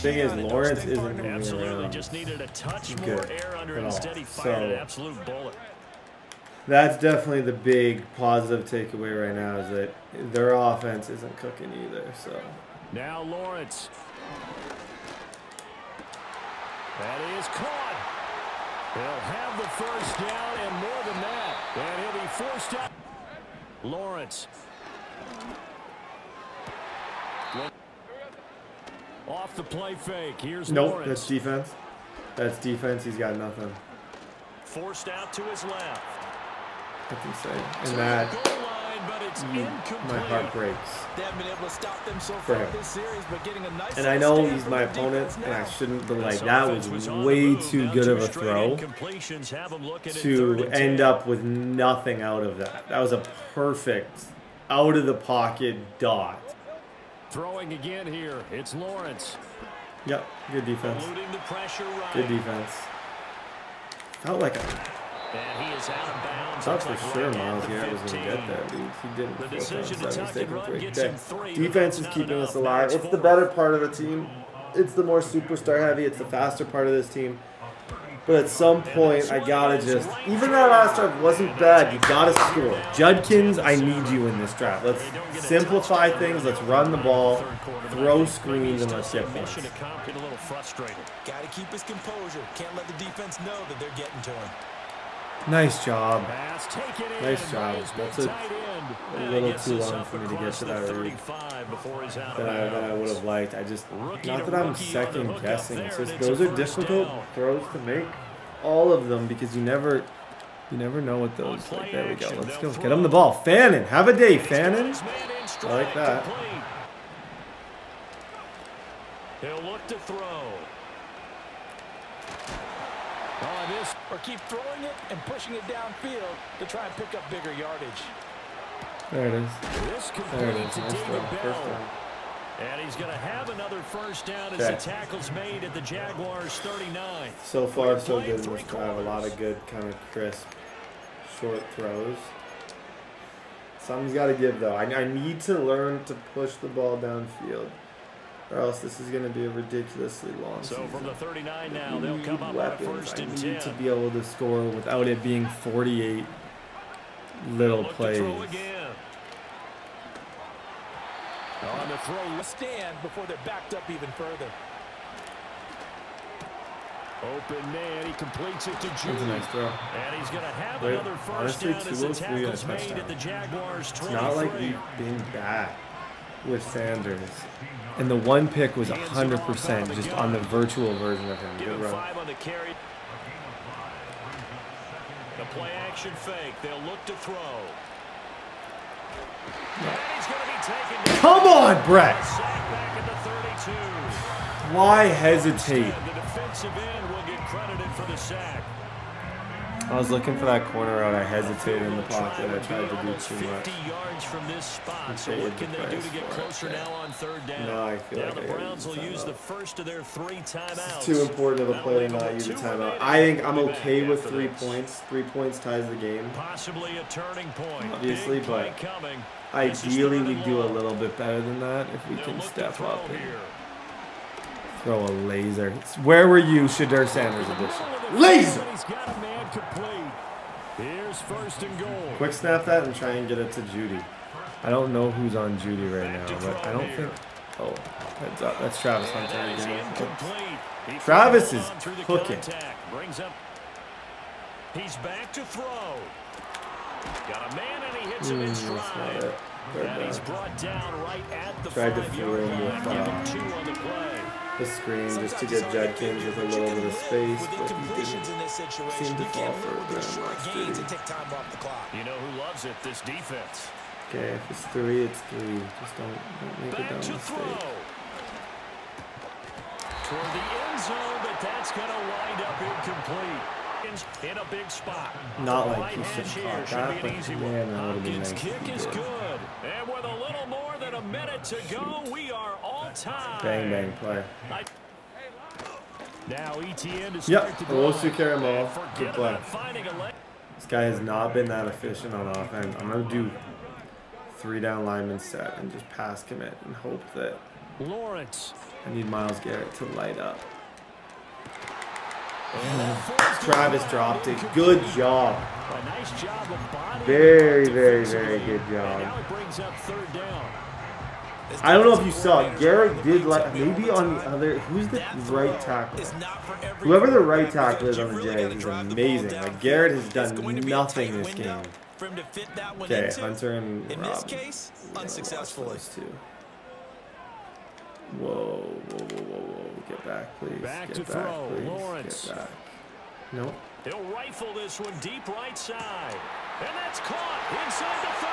Thing is, Lawrence isn't going Absolutely, just needed a touch more air under it. Instead he fired an absolute bullet. That's definitely the big positive takeaway right now, is that their offense isn't cooking either. So now Lawrence. That is caught. They'll have the first down and more than that. And he'll be forced out. Lawrence. Off the play fake. Here's Nope, Lawrence. that's defense. That's defense. He's got nothing. Forced out to his left. What's he say? To And the that, goal line, but it's incomplete. my heart breaks. They haven't been able to stop them so For far him. this series, but getting a nice And I know stand he's from my the opponent, defense and I now. shouldn't, but like This that offense was on the way move, too down good two of a straight throw incompletions, have them looking at to 3rd and 10. end up with nothing out of that. That was a perfect out of the pocket dot. Throwing again here. It's Lawrence. Yep, good defense. Eluding the pressure right. Good defense. Felt like a And he is out of bounds. thought Looks for like sure right at Miles the Garrett was going to 15. get there, dude. He didn't. The 4 decision to times, tuck 7's and taking run 3. gets Okay. him 3. Defense is Not keeping enough. us alive. Match It's the point. better part of the team. It's the more superstar heavy. It's the faster part of this team. But at some point, I gotta just, even that last drive wasn't bad. You gotta score. Judkins, I need you in this drive. Let's simplify things. Let's run the ball, throw screens, and let's get points. Mission accomplished. A little frustrated. Got to keep his composure. Can't let the defense know that they're getting to him. Nice job. Pass taken in Nice by job. his That big took tight end. a And he little gets too this long up for me to get across to the that read 35 before he's out of that I bounds. would have liked. I just, Rookie not to that I'm rookie on the second hook up guessing. there, It's and just it's a those are first difficult down. throws to make. All of them, because you never know what those. On play Like, there we go. action, Let's they'll go. throw. Get him the ball. Fannin, have a day, He's got Fannin. his man in I stride, like that. complete. He'll look to throw. On this, or keep throwing it and pushing it downfield to try and pick up bigger yardage. There it is. This There it complete is. to Nice David throw. First Bell. down. And he's going to have another first down as Okay. the tackle's made at the Jaguars' 39. So far, so Playing good in this drive. A lot of good, kind of crisp, short throws. Something's got to give, though. I need to learn to push the ball downfield, or else this is going to be a ridiculously long So season. from the 39 now, I they'll need come up on a weapons. first I and need 10. to be able to score without it being 48 little Look to plays. throw again. On the throw. Stand before they're backed up even further. Open man. He completes it to That's a Judy. nice throw. And he's going to have Wait, another first honestly, down as the 203 and a tackle's made touchdown. at the Jaguars' 23. It's not like we've been bad with Sanders. And the one pick was 100% just on the virtual version of him. Give Good him run. 5 on the carry. The play action fake. They'll look to throw. And he's going to be taken down. Come on, Brett! Sack back at the 32. Why hesitate? The defensive end will get credited for the sack. I was looking for that corner out. I hesitated in the pocket. I tried to do Almost too much. 50 yards from this spot. So Shaded what can the they do price to get for it, closer yeah. now on third down? No, I feel now like the I gotta Browns use will use timeout. the first of their 3 timeouts. It's too important of a play to not use a timeout. I think I'm okay with 3 points. points. 3 points ties the game. Possibly a turning point. Obviously, Big play but coming. Ideally, we do a little bit better than that if we They'll can look to step throw up and here. throw a laser. Where were you, Shedeur Sanders edition? Laser! He's got a man complete. Here's first and goal. Quick snap that and try and get it to Judy. I don't know who's on Judy right now, but I don't think. Oh, heads up. That's Travis Hunter That is again. incomplete. He Travis fumbled is on through the cooking. contact. Brings up. He's back to throw. Got a man and he hits him in That's not stride. it. Third And he's down. brought down right at the Tried to 5-yard throw him line. with, Give him 2 on the play. The screen just to Sometimes get it's hard to Judkins figure, with a but you little can bit of live space, with but he incompletions didn't in this situation. seem to You fall can't for live it with these very short much, gains did and he? take time off the clock. You know who loves it? This defense. Okay, if it's 3, it's 3. Just don't make a Back dumb to mistake. throw. Toward the end zone, but that's going to wind up incomplete. In a big spot. Not like Right he hash should here have should caught that, be an but easy man, one. that would have been Hopkins' nice kick if he is did. good. And with a little more than a minute to go, we are all tied. Bang, bang play. Now ETN to start Yep, the Owusu drive. carry ball. And Good forget play. about finding a leg. This guy has not been that efficient on offense. I'm going to do 3 down lineman set and just pass commit and hope that Lawrence. I need Miles Garrett to light up. Forced Travis it dropped it. down. Good job. A nice job of bodying Very, it very, defensively. very good And job. now it brings up third down. I don't know if you saw it. Garrett did like maybe on the other. Who's the right tackle? Whoever the right tackle is on the Jags is amazing. Like Garrett has done nothing this game. Okay, Hunter and In Rob. this case, Yeah, unsuccessfully. lost those two. Whoa. Get back, please. Back Get to back, throw. please. Lawrence. Get back. Nope. He'll rifle this one deep right side. And that's caught inside the 30.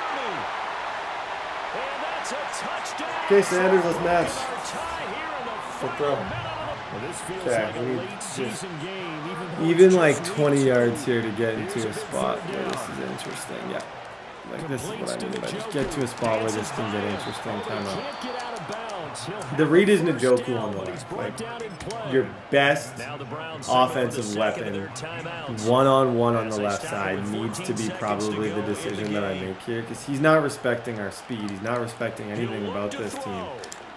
And that's a touchdown. Okay, Sanders, let's match. Tie here in the Good final throw. minute. Well, this feels Okay, like a we need late season game. Even like 20 yards here to get into a spot where this is interesting. Yeah. Like this is what I mean by just get to a spot where this can get interesting. Timeout. The read is Njoku on the left. Like your best offensive weapon, one-on-one on the left side, needs to be probably the decision that I make here because he's not respecting our speed. He's not respecting anything about this team.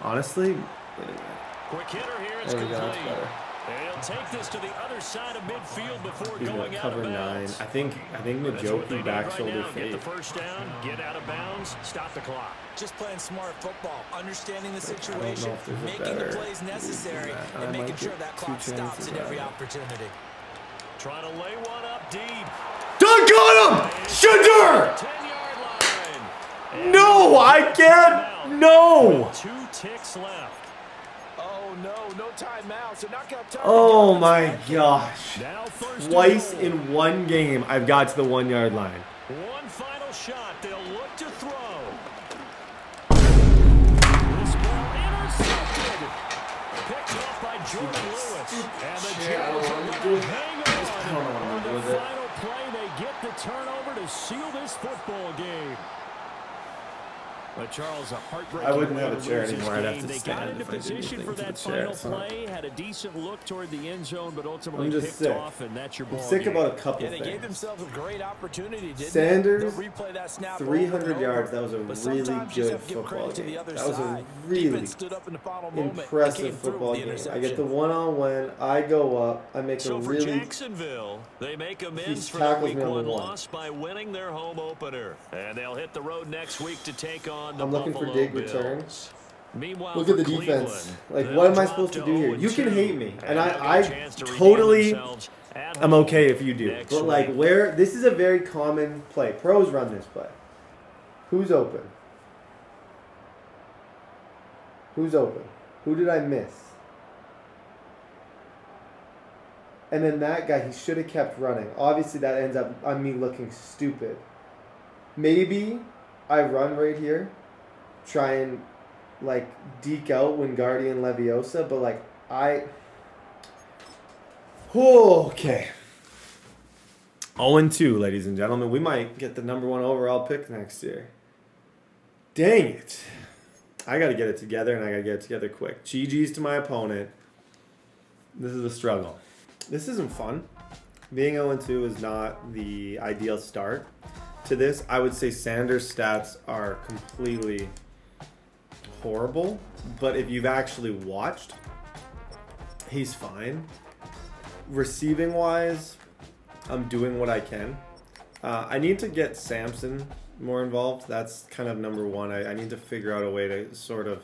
Honestly, quick hitter here. It's there we go. That's complete. better. He'll take this to the other side of midfield before He's going gonna out cover of 9. bounds. I think Njoku back shoulder Get fade. the first down, get out of bounds, stop the clock. Just playing smart football, understanding the I don't know situation, if there's a making the better plays necessary, read than that. I and making might sure get that two clock stops chances at every at it. opportunity. Trying to lay one up deep. Dunk on him! Shedeur! 10-yard line. No, I can't. No. 2 ticks left. Oh, no timeout. So knockout time. Oh my gosh. Now first and Twice goal. in one game, I've got to the 1 yard line. One final shot. They'll look to throw. This ball intercepted. Picked off by Jordan Lewis. And the Jags are going to hang on. On the final play, they get the turnover to seal this football game. But Charles, a heartbreaking I wouldn't way have a to chair lose this anymore. I'd have game. to They stand got into if I did position anything for to that the chair, final so. play, had a decent look toward the end zone, but ultimately I'm just picked sick. off, and that's your ball I'm sick game. about a couple Yeah, they gave things. themselves a great opportunity, didn't Sanders, they? They'll replay that snap 300 over and yards. over. That was a But really sometimes you just good have to give football credit to game. the other That was a side. really Defense stood up in the final moment. They impressive came through football with the game. I get interception. the one-on-one. I go up. I make So a for really. Jacksonville, they make amends He for their tackles week me on the 1 one. loss by winning their home opener. And they'll hit the road next week to take on the I'm looking for Buffalo dig return. Bills. Meanwhile, Look at the for defense. Cleveland, Like, they'll what am I drop supposed to to do here? You can 0-2, hate me, and they'll get a I chance to redeem totally themselves at I'm home okay if you do. next But like, week. where this is a very common play. Pros run this play. Who's open? Who's open? Who did I miss? And then that guy, he should have kept running. Obviously, that ends up on me looking stupid. Maybe I run right here, try and like deke out Wingardium Leviosa, but like okay. 0-2, ladies and gentlemen. We might get the number 1 overall pick next year. Dang it. I got to get it together, and I got to get it together quick. GG's to my opponent. This is a struggle. This isn't fun. Being 0-2 is not the ideal start to this. I would say Sanders' stats are completely horrible, but if you've actually watched, he's fine. Receiving wise, I'm doing what I can. I need to get Sampson more involved. That's kind of number 1. I need to figure out a way to sort of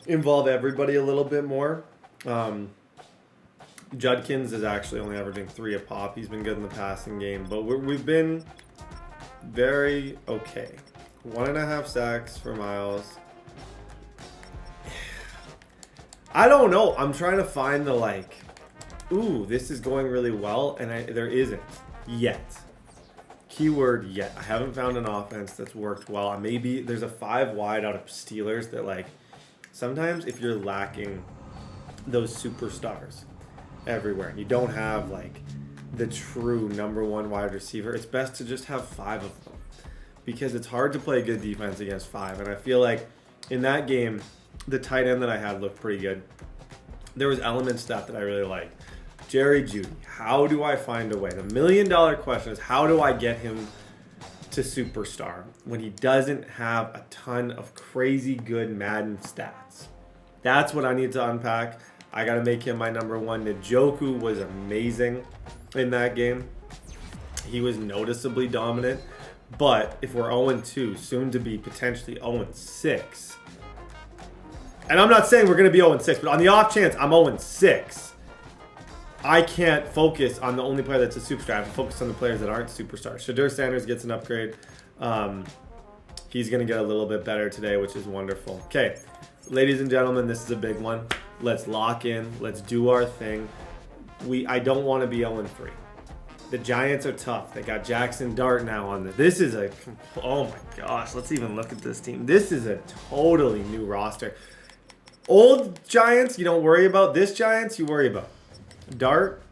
involve everybody a little bit more. Judkins is actually only averaging 3 a pop. He's been good in the passing game, but we've been very okay. 1.5 sacks for Miles. I don't know. I'm trying to find the like, ooh, this is going really well, and there isn't yet. Keyword yet. I haven't found an offense that's worked well. Maybe there's a 5 wide out of Steelers that like, sometimes if you're lacking those superstars everywhere and you don't have like the true number 1 wide receiver, it's best to just have 5 of them because it's hard to play good defense against 5. And I feel like in that game, the tight end that I had looked pretty good. There was elements that I really liked. Jerry Jeudy, how do I find a way? The $1 million question is, how do I get him to superstar when he doesn't have a ton of crazy good Madden stats? That's what I need to unpack. I got to make him my number 1. Njoku was amazing in that game. He was noticeably dominant. But if we're 0-2, soon to be potentially 0-6, and I'm not saying we're going to be 0-6, but on the off chance I'm 0-6, I can't focus on the only player that's a superstar. I have to focus on the players that aren't superstars. Shedeur Sanders gets an upgrade. He's going to get a little bit better today, which is wonderful. Okay, ladies and gentlemen, this is a big one. Let's lock in. Let's do our thing. I don't want to be 0-3. The Giants are tough. They got Jackson Dart now on this. This is a, oh my gosh, let's even look at this team. This is a totally new roster. Old Giants, you don't worry about. This Giants, you worry about. Dart,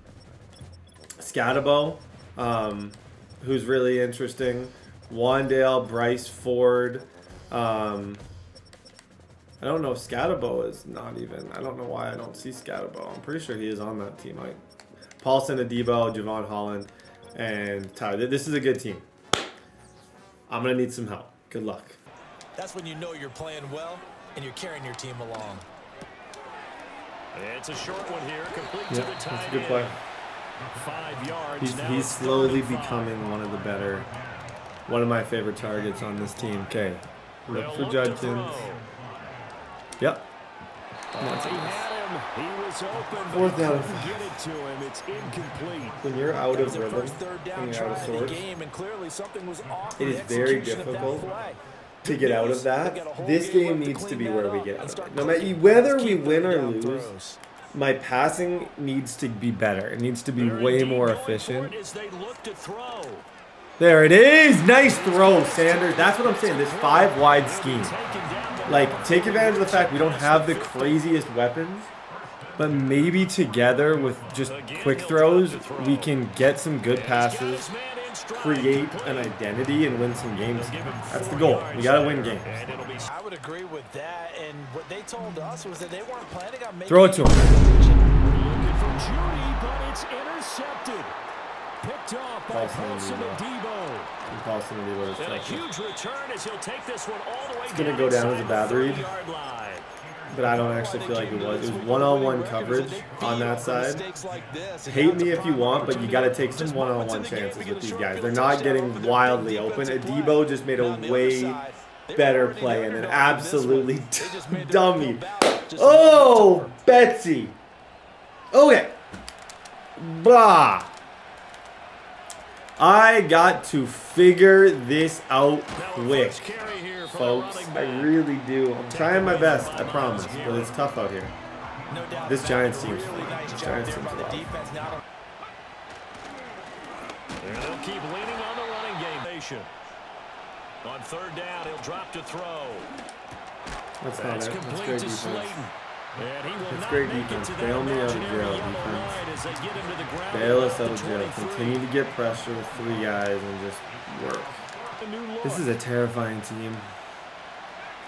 Scatabo, who's really interesting. Wandale, Bryce Ford. I don't know if Scatabo is not even. I don't know why I don't see Scatabo. I'm pretty sure he is on that team. Paulson, Adebo, Javon Holland, and Tyler. This is a good team. I'm going to need some help. Good luck. That's when you know you're playing well and you're carrying your team along. It's a short one here, complete to Yeah, the that's a tight good play. end. 5 yards. Now He's it's slowly 35. becoming one of my favorite targets on this team. Okay, look for Judkins. Yep. He had him. He was open, Fourth but down. couldn't get it to him. It's incomplete. When you're out of It was the rhythm, first third down when you're out of try of the sorts, game, and clearly something was off it in is the very execution of that difficult play. to get out of They got a that. whole This game game left to needs to clean be that where we up get and out of start it. No matter cooking. whether Let's we keep win or third down lose, throws. my passing needs to be better. It needs to be They're way indeed more going for efficient. it as they look to throw. There it is. Nice throw, Sanders. That's what I'm saying. This 5-wide scheme. Like, take advantage of the fact we don't have the craziest weapons, but maybe together with just quick throws, we can get some good passes, create an identity, and win some games. That's the goal. We got to win games. I would agree with that, and what they told us was that they weren't planning on making Throw it to him. Looking for Judy, but it's intercepted. Picked off by Carson Adebo. And a huge return as he'll take this one all the way It's gonna go down as a bad read. 30-yard line. But I don't actually feel like it was. It was one-on-one coverage on that side. Hate me if you want, but you got to take some one-on-one chances with these guys. They're not getting wildly open. Adebo just made a way better play and then absolutely dummy. Oh, Betsy. Okay. Blah. I got to figure this out quick, folks. I really do. I'm trying my best, I promise, but it's tough out here. This Giants team's This Giants team's rough. And they'll keep leaning on the running game. On third down, he'll drop to throw. That's not it. That's Complete great to defense. Slayton. And he will That's not great make it defense. to that Bail me out of imaginary jail, yellow defense. line as they get him to the ground Bail at us out of the jail. 23. Continue to get pressure with 3 guys and just work. A new look. This is a terrifying team.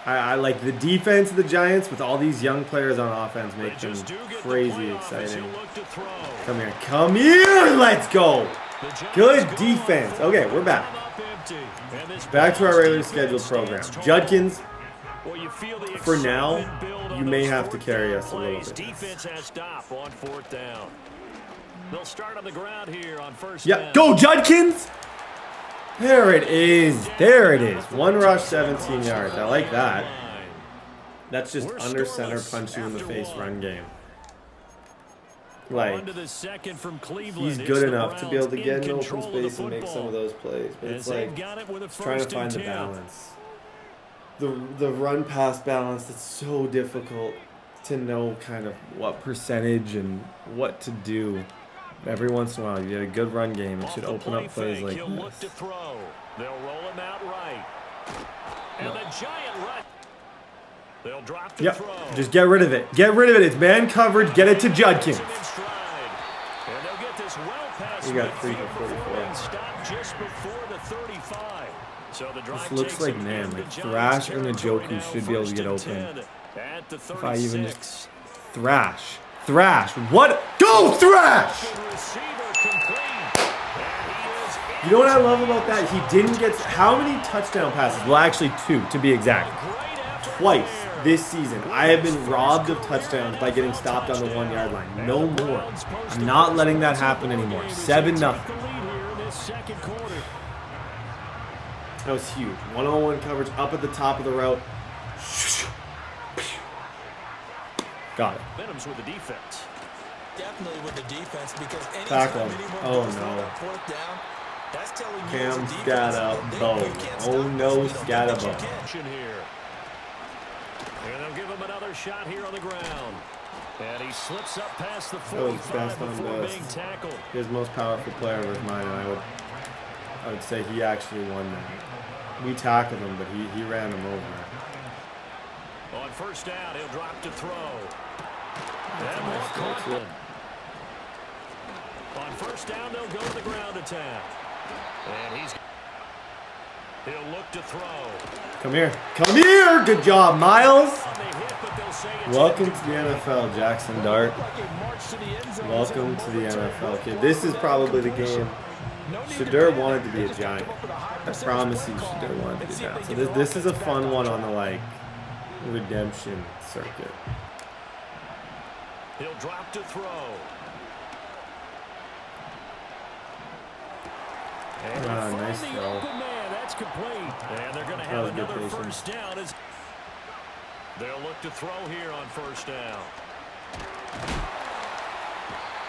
I like the defense of the Giants with all these young players on offense They make them just do get the crazy playoff as exciting. he'll look to throw. Come here. Come here. Let's go. The Giants Good go defense. on Okay, we're back. up empty. And this Back to our Browns regular defense scheduled program. stands tall. Judkins, Well, you feel the for now, excitement build on you may those have to fourth carry down us a little plays. bit. Defense has stop on fourth down. They'll start on the ground here on first yeah, down. go Judkins. There it is. There it is. 1 rush, 17 yards. I like that. That's just We're under center scoreless punch you in the after face one. run game. On Like, to the second from Cleveland. he's It's good the enough to be able to Browns get in in open control of the space and make some football. of those plays. But As it's they've like got it with a trying to first find and the 10. balance. The run pass balance, it's so difficult to know kind of what percentage and what to do. Every once in a while, you get a good run game. It Off should the open play up plays fake, like he'll look to this. throw. They'll roll him out right. And the giant run. They'll drop to Yep, throw. just get rid of it. Get rid of it. It's man coverage. Get it to Judkins. Him in stride. And they'll get this well past We got 3 midfield for before 44. being stopped just before the 35. So the drive This looks takes like, them man, into like Giants Thrash and territory Njoku now, should be able to first get and open. 10 at the If I even 36. Thrash. What? Go Thrash! Receiver complete. And he is in. You know what I love about that? He didn't get how many touchdown passes? Well, actually 2 to be exact. Great effort Twice there. this season, I have been robbed of touchdowns by getting stopped on the 1 yard line. No more. I'm not letting that happen anymore. 7-0. The lead here in this second quarter. That was huge. 1-on-1 coverage up at the top of the route. Got it. Venom's with the defense. Definitely with the defense because Tackle anytime him. anyone Oh, goes no. for that fourth down, that's telling you Cam as a defense that Scatabo. you can't Oh stop no, this. You don't get what you Scatabo. can. Action here. And they'll give him another shot here on the ground. And he slips up past the That was 45 best on before best. being tackled. His most powerful player was mine, and I would say he actually won that. We tackled him, but he ran him over. On first down, he'll drop to throw. That's a nice throw, too. On first down, they'll go to the ground attack. And he'll look to throw. Come here. Come here! Good job, Miles! Welcome to the NFL, Jackson Dart. Welcome to the NFL, kid. This is probably the game. Shedeur wanted to be a Giant. I promise you, Shedeur wanted to be a Giant. So this is a fun one on the, like, redemption circuit. He'll drop to throw. Nice throw. That's complete. And they're going to have another first down. They'll look to throw here on first down.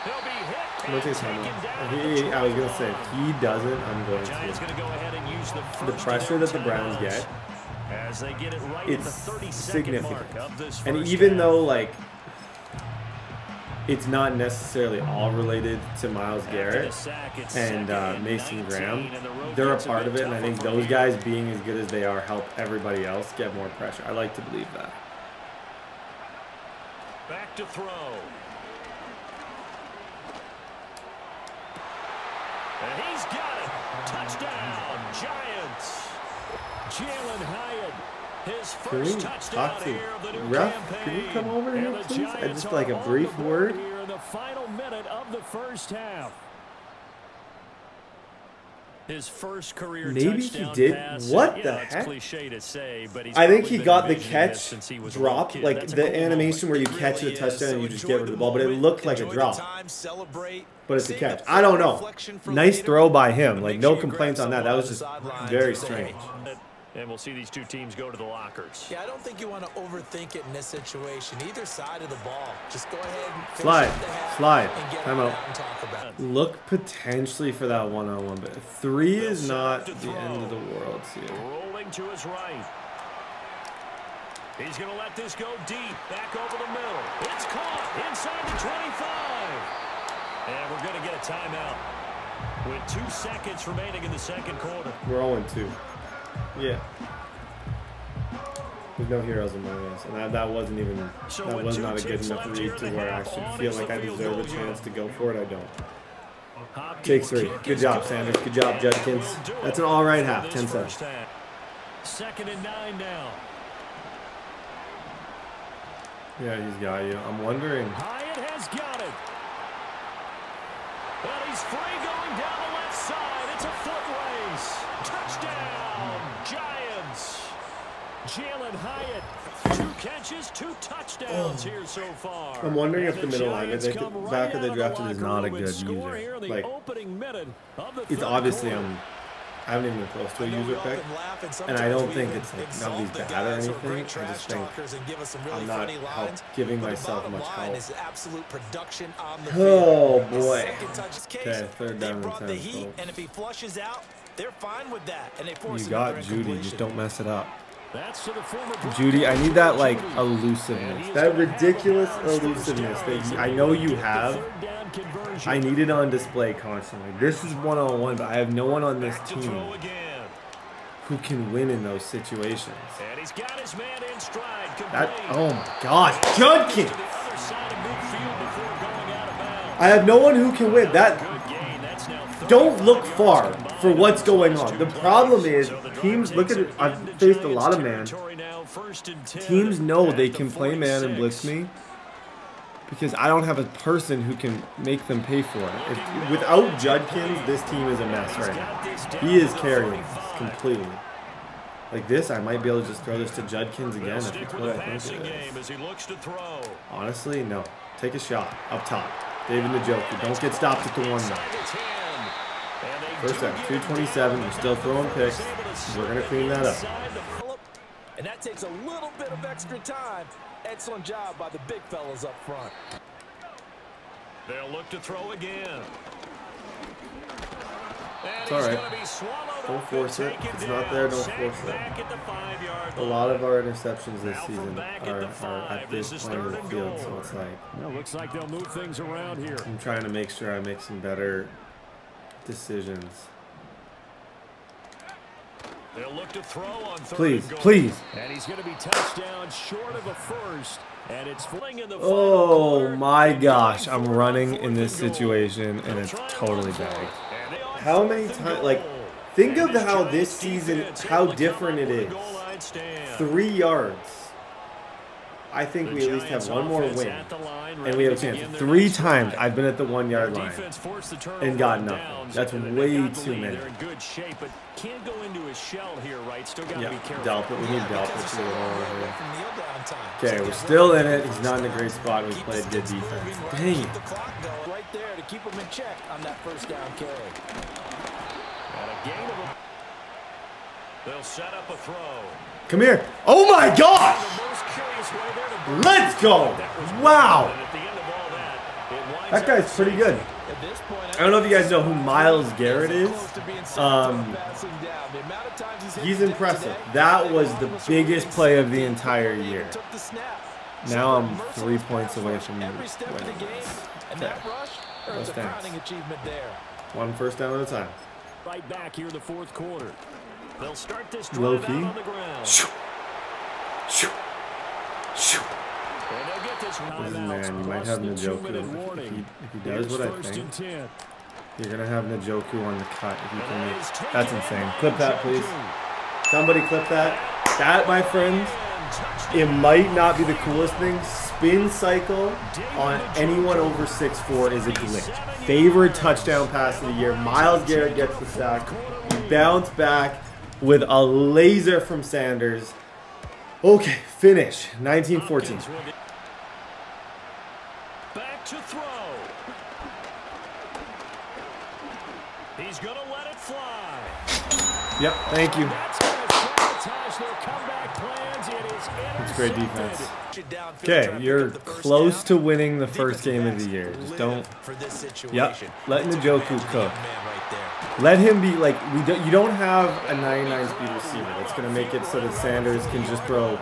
He'll be hit. I was going to say, if he doesn't, I'm going to. The pressure that the Browns get, as they get it right it's at the 32nd significant. mark of this And first even half. though, like, it's not necessarily all related to Myles Garrett and Mason Graham, they're a part of it, and I think those guys being as good as they are help everybody else get more pressure. I like to believe that. Back to throw. And he's got it. Touchdown, Giants. Jalen Hyatt, his first touchdown here of the new Ref, campaign. can you come over here, And the please? I Giants just like a are brief on the word. board here in the final minute of the first half. His first career Maybe he touchdown did. pass. What the It's heck? cliche to say, but he's I think probably he been got the envisioning this catch since he was a drop, little kid. like That's a the cool animation moment. where you catch the touchdown and you just get rid of the ball, but it moment, looked like a enjoy the drop. time, celebrate, But it's a save catch. the I don't know. reflection for Nice later, throw by him. but Like, make no sure you complaints grab on that. That someone was just on the sidelines very and say, strange. And we'll see these two teams go to the lockers. Yeah, I don't think you want to overthink it in this situation. Either side of the ball. Just go ahead and finish Slide. up the half Slide. and get Time it out. out and talk about it. Look potentially for that one-on-one, but 3 is not the end of the world here. Rolling to his right. He's going to let this go deep. Back over the middle. It's caught inside the 25. And we're going to get a timeout with 2 seconds remaining in the second quarter. We're 0-2. Yeah. There's no heroes in my eyes, and that wasn't even, that was not a good enough read to where I should feel like I deserve a chance to go for it. I don't. Take 3. Good job, Sanders. Good job, Judkins. That's an all-right half. 10-7. 2nd and 9 now. Yeah, he's got you. I'm wondering. Hyatt has got it. Well, he's free going down the left side. It's a foot race. Touchdown, Giants. Jalen Hyatt, 2 catches, 2 touchdowns here so far. I'm wondering And if the middle Giants lineman, come the right back that they out of the drafted is locker not a room good and score here user. in the Like, opening minute of the it's third obviously quarter. I haven't even been close to a user pick, and I don't think it's like none of these bad or anything. I just think I'm not giving myself much help. Oh boy. Okay, 3rd down and 10. Folks. And if he flushes out, they're fine with that. And they force You got another Judy, just incompletion. don't mess it up. That's to the former Judy, I need that like elusiveness, that ridiculous elusiveness that I know you have. I need it on display constantly. This is one-on-one, but I have no one on this team who can win in those situations. And he's got his man in stride. That, oh my gosh, Judkins! I have no one who can win. That, don't look far for what's going on. The problem is teams, look at it, I've faced a lot of man. Teams know they can play man and blitz me because I don't have a person who can make them pay for it. Without Judkins, this team is a mess right now. He is carrying completely. Like this, I might be able to just throw this to Judkins again if it's what I think it is. Honestly, no. Take a shot up top. David Njoku. Don't get stopped at the 1 though. First down, 2:27. We're still throwing picks. We're going to clean that up. And that takes a little bit of extra time. Excellent job by the big fellas up front. They'll look to throw again. It's all right. Don't force it. If it's not there, don't force it. A lot of our interceptions this season are at this point of the field, so it's like, Well, looks like they'll move things around here. I'm trying to make sure I make some better decisions. They'll look to throw on third Please, and goal. please. And he's going to be touchdown short of a first. And it's fling in the Oh my gosh, I'm running in this situation and it's totally bagged. How many times, like, think of how this season, how different it is. 3 yards. I think we at least have one more win. And we have a chance. 3 times I've been at the 1 yard line and got nothing. That's way too many. They're in good shape, but can't go into his shell here, right? Still got to be careful. Delpit. We need Delpit to go over here. Okay, we're still in it. He's not in a great spot. We played good defense. Dang it. Right there to keep him in check on that first down carry. And a gain of a... They'll set up a throw. Come here. Oh my gosh! Let's go! Wow! That guy's pretty good. I don't know if you guys know who Myles Garrett is. He's impressive. That was the biggest play of the entire year. Now I'm 3 points away from winning this. Okay. Those thanks. 1 first down at a time. Right back here in the fourth quarter. They'll start this Low drive key. out on the ground. And they'll get this Man, you might have Njoku. If he does what I think, you're going to have Njoku on the cut if you can make. That's insane. Clip that, please. Somebody clip that. That, my friends, it might not be the coolest thing. Spin cycle on anyone over 6'4" is a glitch. Favorite touchdown pass of the year. Myles Garrett gets the sack. Bounce back with a laser from Sanders. Okay, finish. 19-14. Back to throw. He's going to let it fly. Yep, thank you. That's going to sabotage their comeback plans. It is That's great defense. Okay, you're close to winning the first game of the year. Just don't. Yep, let Njoku cook. Let him be like you don't have a 99 speed receiver that's going to make it so that Sanders can just throw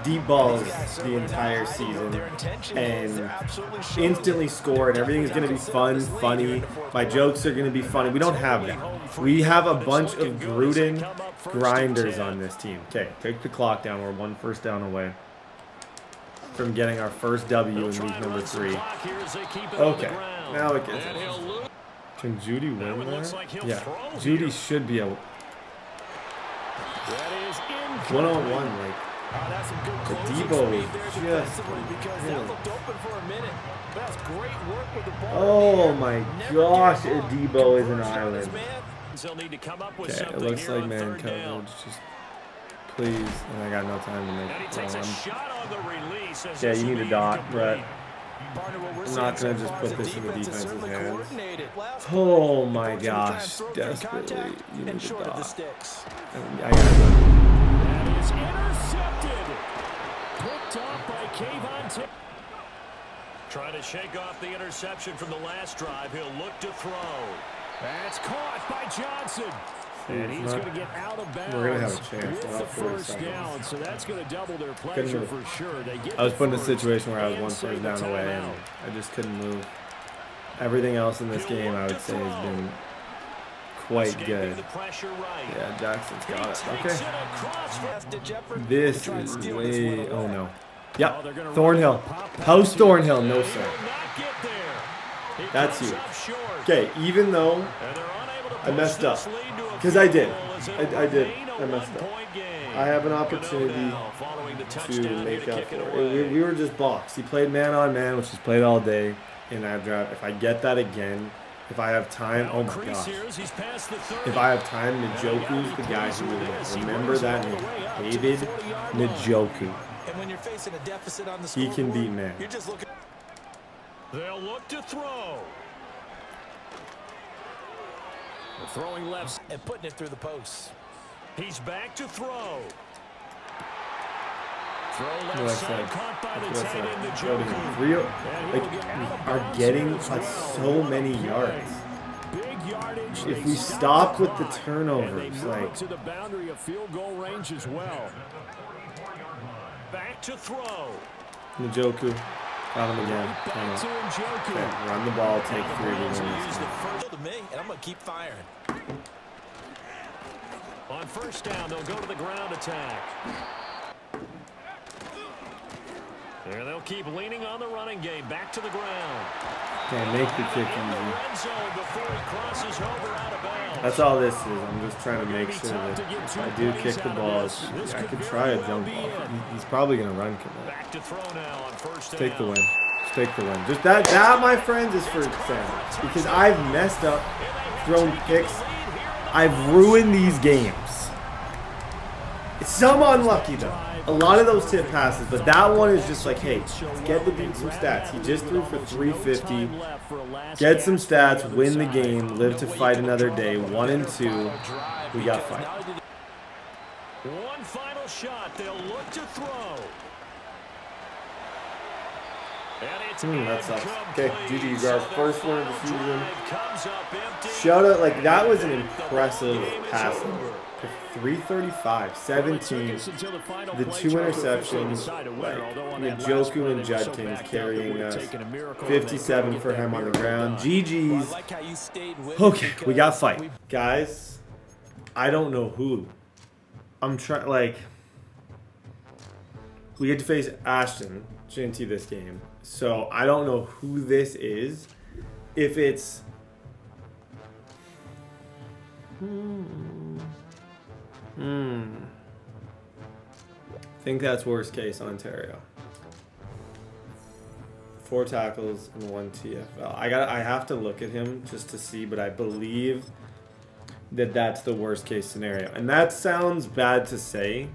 deep balls the entire season and instantly score, and everything's going to be fun, funny. My jokes are going to be funny. We don't have that. We have a bunch of brooding grinders on this team. Okay, take the clock down. We're 1 first down away from getting our first W in week number 3. Okay, now it gets interesting. Can Judy win that? Yeah, Judy should be able. 1-on-1, like. The Debo is just. Oh my gosh, Debo is an island. Okay, it looks like man coverage. Just please, and I got no time to make it. Yeah, you need a dot, Brett. I'm not going to just put this in the defense's hands. Oh my gosh, desperately. You need a dot. I got it. That is intercepted. Picked up by Kayvon. Trying to shake off the interception from the last drive. He'll look to throw. That's caught by Johnson. And he's going to get out of bounds. We're going to have a chance. With the first down, so that's going to double their Couldn't pleasure move. for sure. They get I was put in a the situation where I was 1 first first down away, and I just couldn't move. Everything else in this game, I would say, has been quite good. Yeah, Jackson's got it. Okay. This is way. Oh no. Yep. Thornhill. House Thornhill. No sir. That's you. Okay. Even though I messed up, because I did. I messed up. I have an opportunity to make up for it. We were just boxed. He played man on man, which he's played all day in that draft. If I get that again, if I have time, oh my gosh. If I have time, Njoku's the guy who will win. Remember that name. David Njoku. He can beat man. They'll look to throw. Throwing left and putting it through the posts. He's back to throw. Throw Like left I side said, caught by the that's tight what I end said. Njoku. Real, like, we are getting so many yards. Big yardage. if we stop with the turnovers, like to the boundary of field goal range as well. Back to throw. Njoku. Got him again. Back to Njoku. Okay, run the ball, take 3. Use the first to me, and I'm going to keep firing. On first down, they'll go to the ground attack. There they'll keep leaning on the running game. Back to the ground. Okay, make the kick In the easy. red zone before he crosses over out of bounds. That's all this is. I'm just trying to make sure that if I do kick the ball, I could try a jump ball. He's probably going to run commit. Back to throw now on first down. Take the win. Just take the win. Just that, my friends, is for Sanders. Because I've messed up, thrown picks. I've ruined these games. It's some unlucky, though. A lot of those tip passes, but that one is just like, hey, get the dude some stats. He just threw for 350. Get some stats, win the game, live to fight another day. 1-2. We got fight. One final shot. They'll look to throw. That sucks. Okay, GG, guys. First one of the season. Shout out, like, that was an impressive passing. 335, 17, the 2 interceptions, like Njoku and Judkins carrying us, 57 for him on the ground. GG's. Okay, we got fight. Guys, I don't know who. I'm trying, like, we get to face Ashton, Shinty, this game. So I don't know who this is. If it's... I think that's worst case Ontario. 4 tackles and 1 TFL. I have to look at him just to see, but I believe that that's the worst case scenario. And that sounds bad to say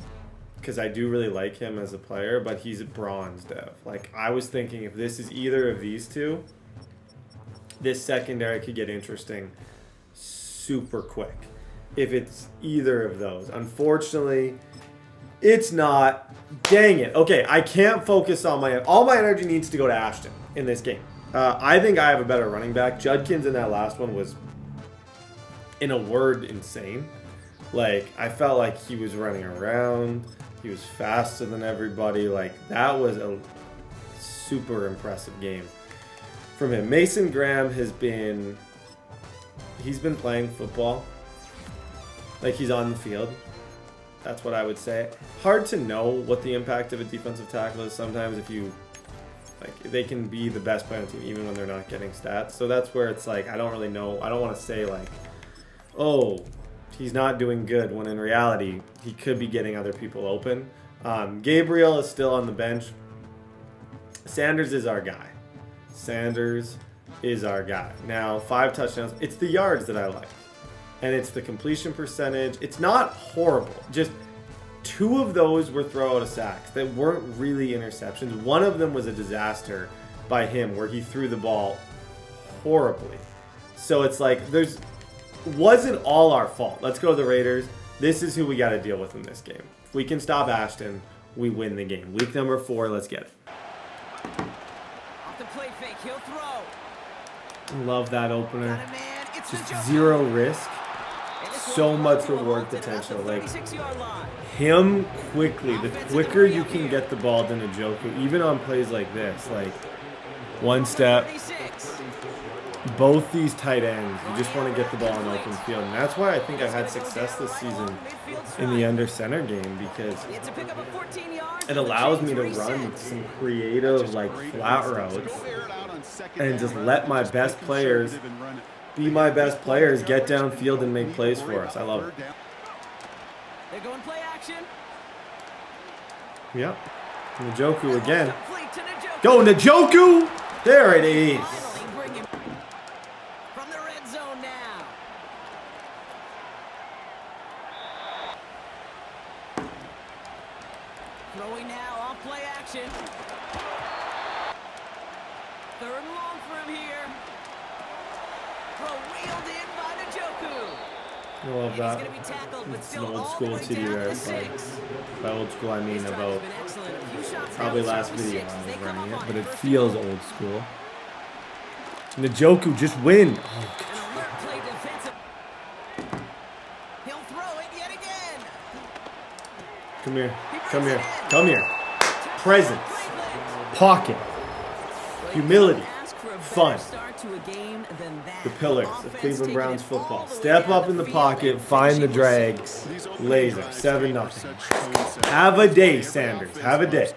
because I do really like him as a player, but he's a bronze dev. Like, I was thinking if this is either of these two, this secondary could get interesting super quick. If it's either of those. Unfortunately, it's not. Dang it. Okay, I can't focus on all my energy needs to go to Ashton in this game. I think I have a better running back. Judkins in that last one was, in a word, insane. Like, I felt like he was running around. He was faster than everybody. Like, that was a super impressive game from him. Mason Graham he's been playing football. Like, he's on the field. That's what I would say. Hard to know what the impact of a defensive tackle is sometimes if you, like, they can be the best player on the team even when they're not getting stats. So that's where it's like, I don't really know. I don't want to say, like, oh, he's not doing good, when in reality, he could be getting other people open. Gabriel is still on the bench. Sanders is our guy. Sanders is our guy. Now, 5 touchdowns. It's the yards that I like. And it's the completion percentage. It's not horrible. Just 2 of those were throw out of sacks that weren't really interceptions. One of them was a disaster by him where he threw the ball horribly. So it's like, wasn't all our fault. Let's go to the Raiders. This is who we got to deal with in this game. If we can stop Ashton, we win the game. Week number 4, let's get it. Off the play fake, he'll throw. Love that opener. Got it, man. It's Just Njoku. 0 risk. So much reward potential. Like, him quickly, the quicker you can get the ball to Njoku, even on plays like this, like, one step, both these tight ends, you just want to get the ball in open field. And that's why I think I've had success this season in the under center game, because it allows me to run some creative, like, flat routes and just let my best players be my best players, get downfield and make plays for us. I love it. They're going play action. Yep. Njoku again. Go Njoku! There it is. From the red zone now. Throwing now, off play action. 3rd and long for him here. Wheeled in by Njoku. I love that. He's gonna be tackled, but It's an still old all school the way down TDBarrett to play. 6. By old school, I mean This drive about has been excellent. A few shots probably down, last so video 6 I as they was come running up it, on but it first feels and goal. old school. Njoku, just win. Oh, An alert play He'll throw it yet again. Come here. Come here. Come here. Presence. Pocket. Humility. Fun. The pillars of Cleveland Browns football. Step up in the pocket, find the drag, laser, 7-0. Have a day, Sanders. Have a day.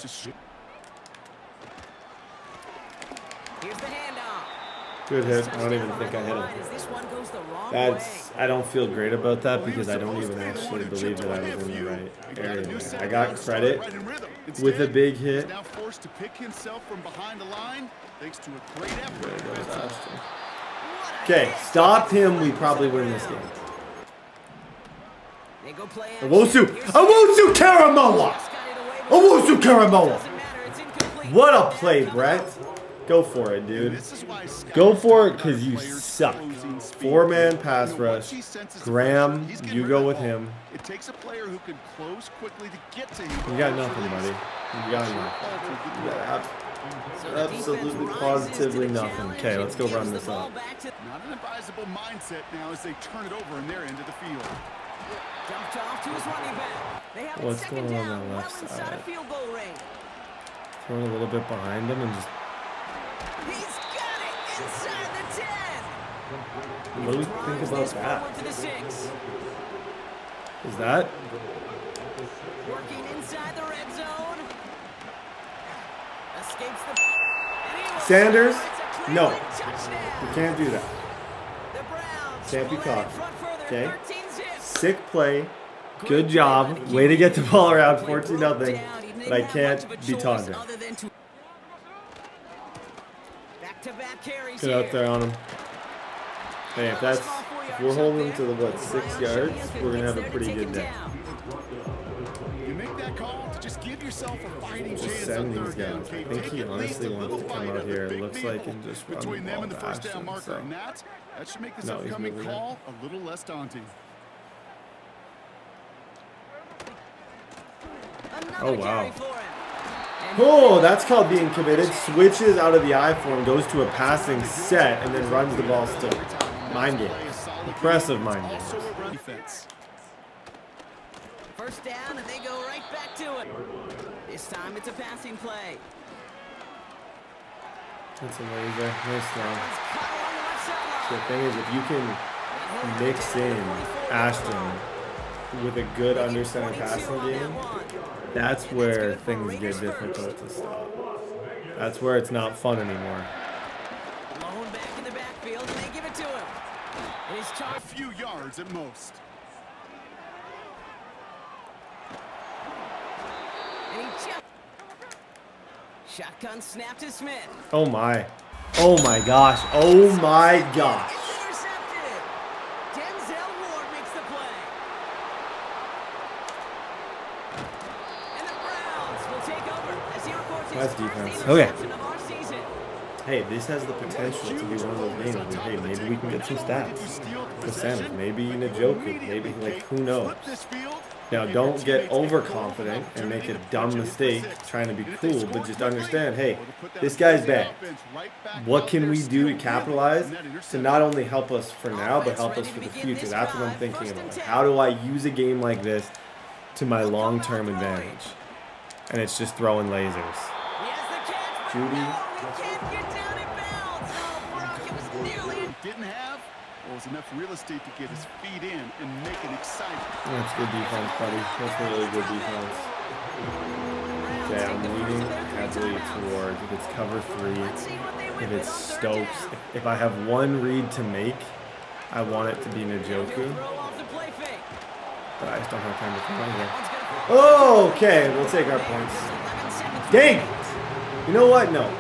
Good hit. I don't even think I hit him. I don't feel great about that because I don't even actually believe that I was in the right area. I got credit with a big hit. Now forced to pick himself from behind the line thanks to a great effort. Okay, stop him. We probably win this game. Owusu Karamoa! Owusu Karamoa! What a play, Brett. Go for it, dude. Go for it because you suck. 4-man pass rush. Graham, you go with him. It takes a player who can close quickly to get to him. You got nothing, buddy. You got nothing. You got absolutely, positively nothing. Okay, let's go run this up. Not an advisable mindset now as they turn it over in their end of the field. What's going on the left side? Throw it a little bit behind him and just... He's got it inside the 10. What do we think about that? Is that? Working inside the red zone. Escapes the... Sanders? No. You can't do that. Can't be caught. Okay? Sick play. Good job. Way to get the ball around 14-0. But I can't be taunted. Get out there on him. Hey, if we're holding to the 6 yards, we're gonna have a pretty good day. You make that call to just give yourself a fighting Just send these guys. I think he honestly wants to come out here. It looks like and just run between the them ball and the first down marker. so. And that should make this No, he's upcoming moving call a little less daunting. Oh, wow. Oh, that's called being committed. Switches out of the I form, goes to a passing set, and then runs the ball still. Mind games. Impressive mind games. First down, and they go right back to it. This time it's a passing play. That's a laser. Nice throw. The thing is, if you can mix in Ashton with a good under-center passing game, that's where things get difficult to stop. That's where it's not fun anymore. Blown back in the backfield, and they give it to him. It is A few yards at most. And he just... Shotgun snap to Smith. Oh my. Oh my gosh. Oh my gosh. Intercepted. Denzel Ward makes the play. And the Browns will take over as he records his That's first defense. interception of our season. Hey, this has the potential to be one of those games where, hey, maybe we can get some stats with Sanders. Maybe Njoku. Maybe, like, who knows? Now, don't get overconfident and make a dumb mistake trying to be cool, but just understand, hey, this guy's bad. What can we do to capitalize to not only help us for now, but help us for the future? That's what I'm thinking about. Like, how do I use a game like this to my long-term advantage? And it's just throwing lasers. Judy. Didn't have was enough real estate to get his feet in and make it exciting. That's good defense, buddy. That's really good defense. Okay, I'm leaning heavily towards if it's cover 3, if it's Stokes. If I have one read to make, I want it to be Njoku. But I just don't have time to come out here. Oh, okay, we'll take our points. Dang it! You know what? No.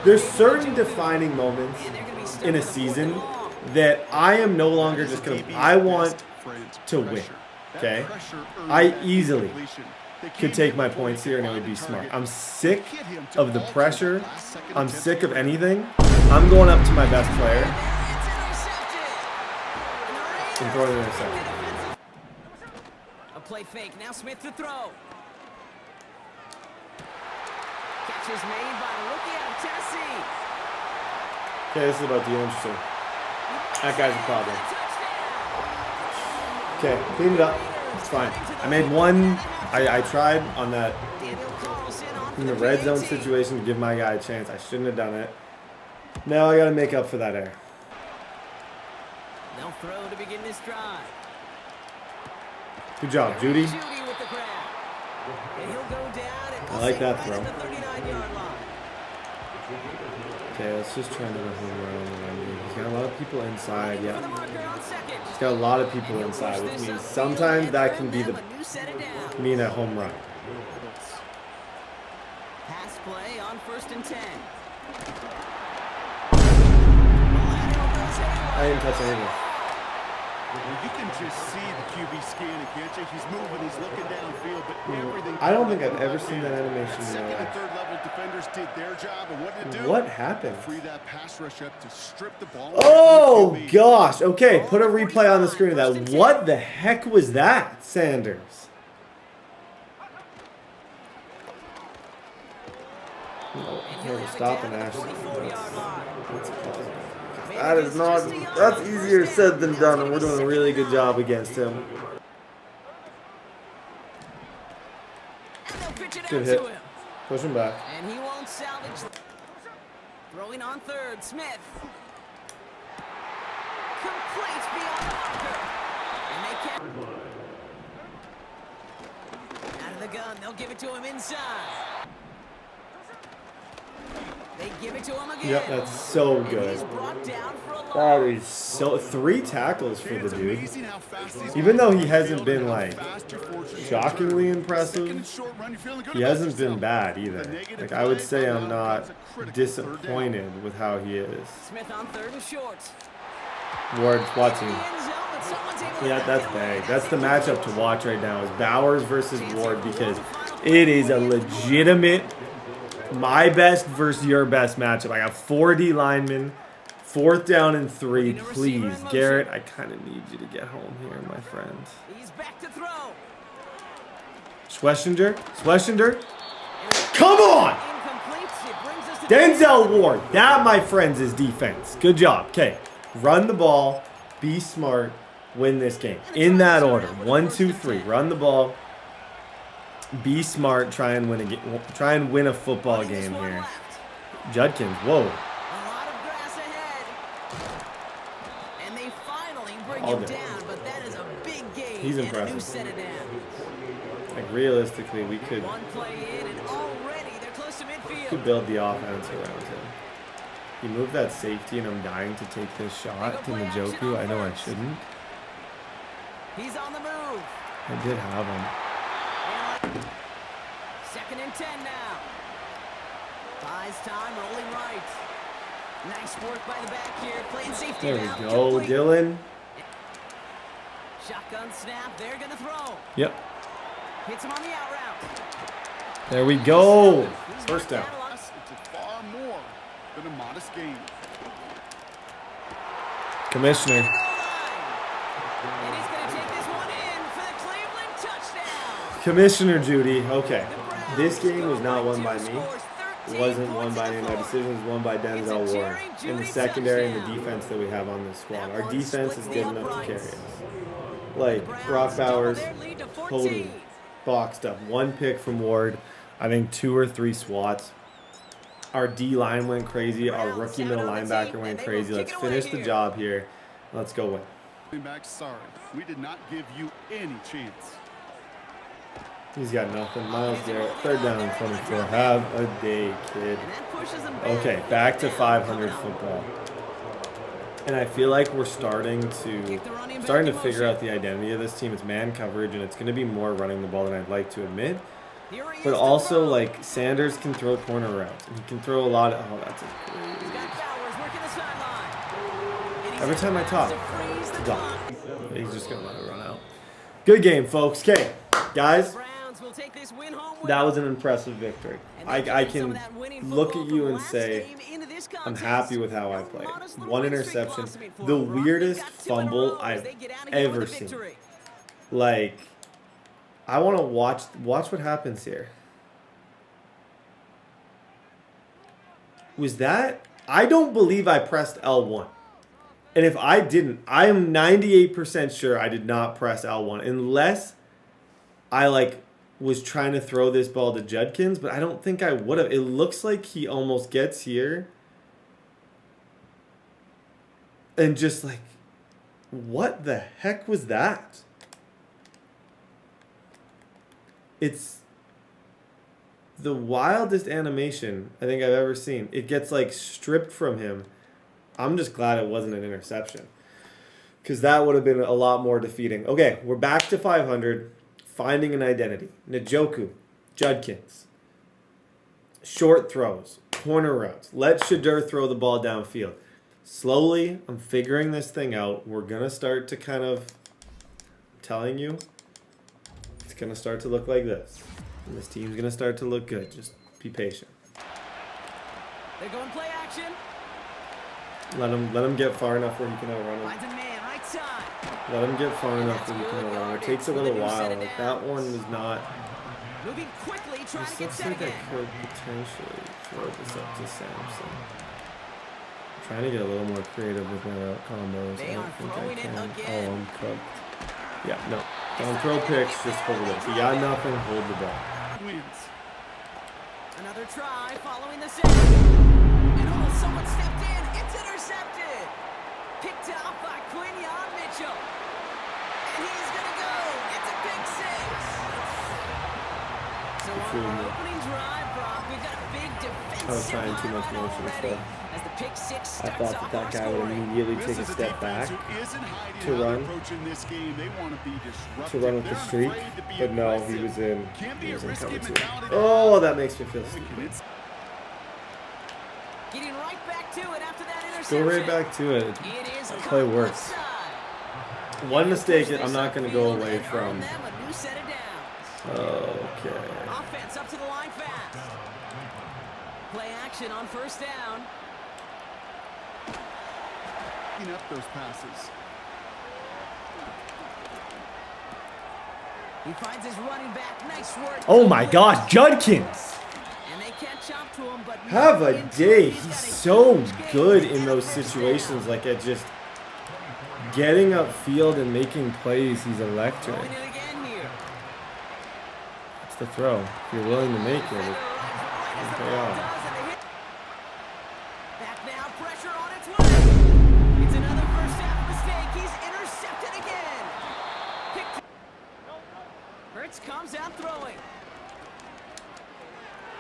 There's certain defining moments in a season that I am no longer just going to... I want to win, okay? I easily could take my points here and it would be smart. I'm sick of the pressure. I'm sick of anything. I'm going up to my best player and throwing an interception. A play fake. Now Smith to throw. Catch is made by a rookie out of Tennessee. Okay, this is about Dylan Sampson. That guy's a problem. Okay, clean it up. It's fine. I made one. I tried on that in the red zone situation to give my guy a chance. I shouldn't have done it. Now I got to make up for that error. They'll throw to begin this drive. Good job, Judy. Judy with the grab. And he'll go down and I like that right throw. at the 39-yard line. Okay, let's just try to go home run. He's got a lot of people inside. For the Yeah, marker on second. he's got a lot of people inside, which means sometimes that can be the A new set it down. mean a home run. Pass play on 1st and 10. I didn't touch anything. Well, you can just see the QB scanning, can't you? He's moving, he's looking downfield, but everything. I don't think I've ever seen that animation. Second and third level defenders did their job, and what did it do? What happened? Free that pass rush up to strip the ball. Oh away from the QB. gosh. Okay, put a replay on the screen of that. What the heck was that, Sanders? Stop and ask. That is not. That's easier said than done, and we're doing a really good job against him. Good hit. Push him back. And he won't salvage. Throwing on 3rd, Smith. Completes beyond the marker. And they can't. Out of the gun, they'll give it to him inside. They give it to him again. Yep, that's so And good. he's brought down for a That loss. is so 3 tackles for the It's dude. amazing how fast these Even though guys he are hasn't fielding, been how like fast you're forcing shockingly them to turn. Second and impressive, short run, you're feeling good he about hasn't been yourself. bad either. The negative Like I would play, say I'm that's not a critical third down. disappointed with how he is. Smith on 3rd and short. Ward, SWAT In team. the end zone, but someone's able to Yeah, knock that's it away. big. That's the matchup to watch right now is Bowers versus Ward because it is a legitimate my best versus your best matchup. I got 4 D linemen, 4th down and 3. Please, Garrett, I kind of need you to get home here, my friend. He's back to throw. Schwesinger. Come on! Incomplete. It brings us to Denzel Ward. That, my friends, is defense. Good job. Okay. Run the ball. Be smart. Win this game. In that order. 1, 2, 3. Run the ball. Be smart. Try and win a football game here. Judkins. Whoa. a lot of grass ahead. And they finally bring All him day. down, but that is a big gain. He's and a new impressive. set it down. Like, realistically, we could One play in, and already they're close to midfield. build the offense around him. He moved that safety, and I'm dying to take this shot to Njoku. I know I shouldn't. He's on the move. I did have him. 2nd and 10 now. Buys time, rolling right. Nice work by the back here. Playing safety There now. we go, Complete. Dylan. Shotgun snap. They're going to throw. Yep. Hits him on the out route. There we go. He's First down. knocked out a lot. It's far more than a modest game. Commissioner. And he's going to take this one in for the Cleveland touchdown. Commissioner Judy. Okay. This game was not won by me. It wasn't won by any of my decisions. It was won by Denzel Ward. In the secondary and the defense that we have on this squad. Our defense is good enough to carry us. Like, Brock Bowers, totally boxed up. 1 pick from Ward. I think 2 or 3 swats. Our D-line went crazy. Our rookie middle linebacker went crazy. Let's finish the job here. Let's go win. Back, sorry, we did not give you any chance. He's got nothing. Miles Garrett, 3rd down and 24. Have a day, kid. And that pushes him back. Okay, back to 500 football. And I feel like we're starting to figure out the identity of this team. It's man coverage, and it's going to be more running the ball than I'd like to admit. Here he is But to also, throw. like, Sanders can throw corner routes. And he can throw a lot of... Oh, that's He's got Bowers working the sideline. And he's Every time I able talk, to freeze the done. clock. He's just going to let it run out. Good game, folks. Okay, guys, Browns will take this win home with that them. was an impressive victory. And I they carried some can of that winning look football at you from and last say, game into this I'm contest. happy with how I played. Modest little 1 win streak interception. blossoming for The them. They've weirdest got 2 in a fumble row as I've they get out of here with ever a seen. victory. Like, I want to watch what happens here. Was that? I don't believe I pressed L1. And if I didn't, I am 98% sure I did not press L1 unless I like was trying to throw this ball to Judkins, but I don't think I would have. It looks like he almost gets here and just like, what the heck was that? It's the wildest animation I think I've ever seen. It gets like stripped from him. I'm just glad it wasn't an interception, because that would have been a lot more defeating. Okay, we're back to 500, finding an identity. Njoku, Judkins, short throws, corner routes. Let Shedeur throw the ball downfield. Slowly, I'm figuring this thing out. We're going to start to kind of, I'm telling you, it's going to start to look like this. And this team's going to start to look good. Just be patient. They're going play action. Let him get far enough where he can outrun him. Finds a man, right side. Let him get far enough where he can outrun him. It takes a little while. Like, that one was not... Moving quickly, trying to This get looks set like I again. could potentially throw this up to Sampson. I'm trying to get a little more creative with my route combos. They I don't are think I throwing it can. again. Oh, I'm cooked. Yeah, no. Don't throw picks, just hold it. If you got nothing, hold the ball. Wins. Another try following the second. And oh, someone stepped in. It's intercepted. Picked off by Quinshon Mitchell. And he's going to go. It's a big six. So on our opening drive, Brock, we've got a big defensive I was trying too much line motion already. stuff. As the pick six I starts thought off that our guy would scoring. immediately This take a is step defense back who isn't hiding to how they're run. approaching this game. They want to be disruptive. to run with the They're streak, afraid to be but no, he aggressive. was in. Can't be He a was in risky cover two. mentality. Oh, that makes me feel stupid. It's Getting right back to it after that Go interception. right back to it. It is That play works. offside. One mistake, I'm not going to go Upfield away and from. earn them a new set of downs. Okay. Offense up to the line fast. Play action on first down. picking up those passes. He finds his running back. Nice work. Oh my God, Judkins! And they can't chop to him, but Have a day. He's got He's a so huge game. good He's in got a those first situations, down. like at just getting upfield and making plays. He's electric. Throwing it again here. It's the throw. If you're willing to make it, Defender it right as the pay ball off. does, and they hit. Back now, pressure on its way. It's another first half mistake. He's intercepted again. Picked. Hurts comes out throwing.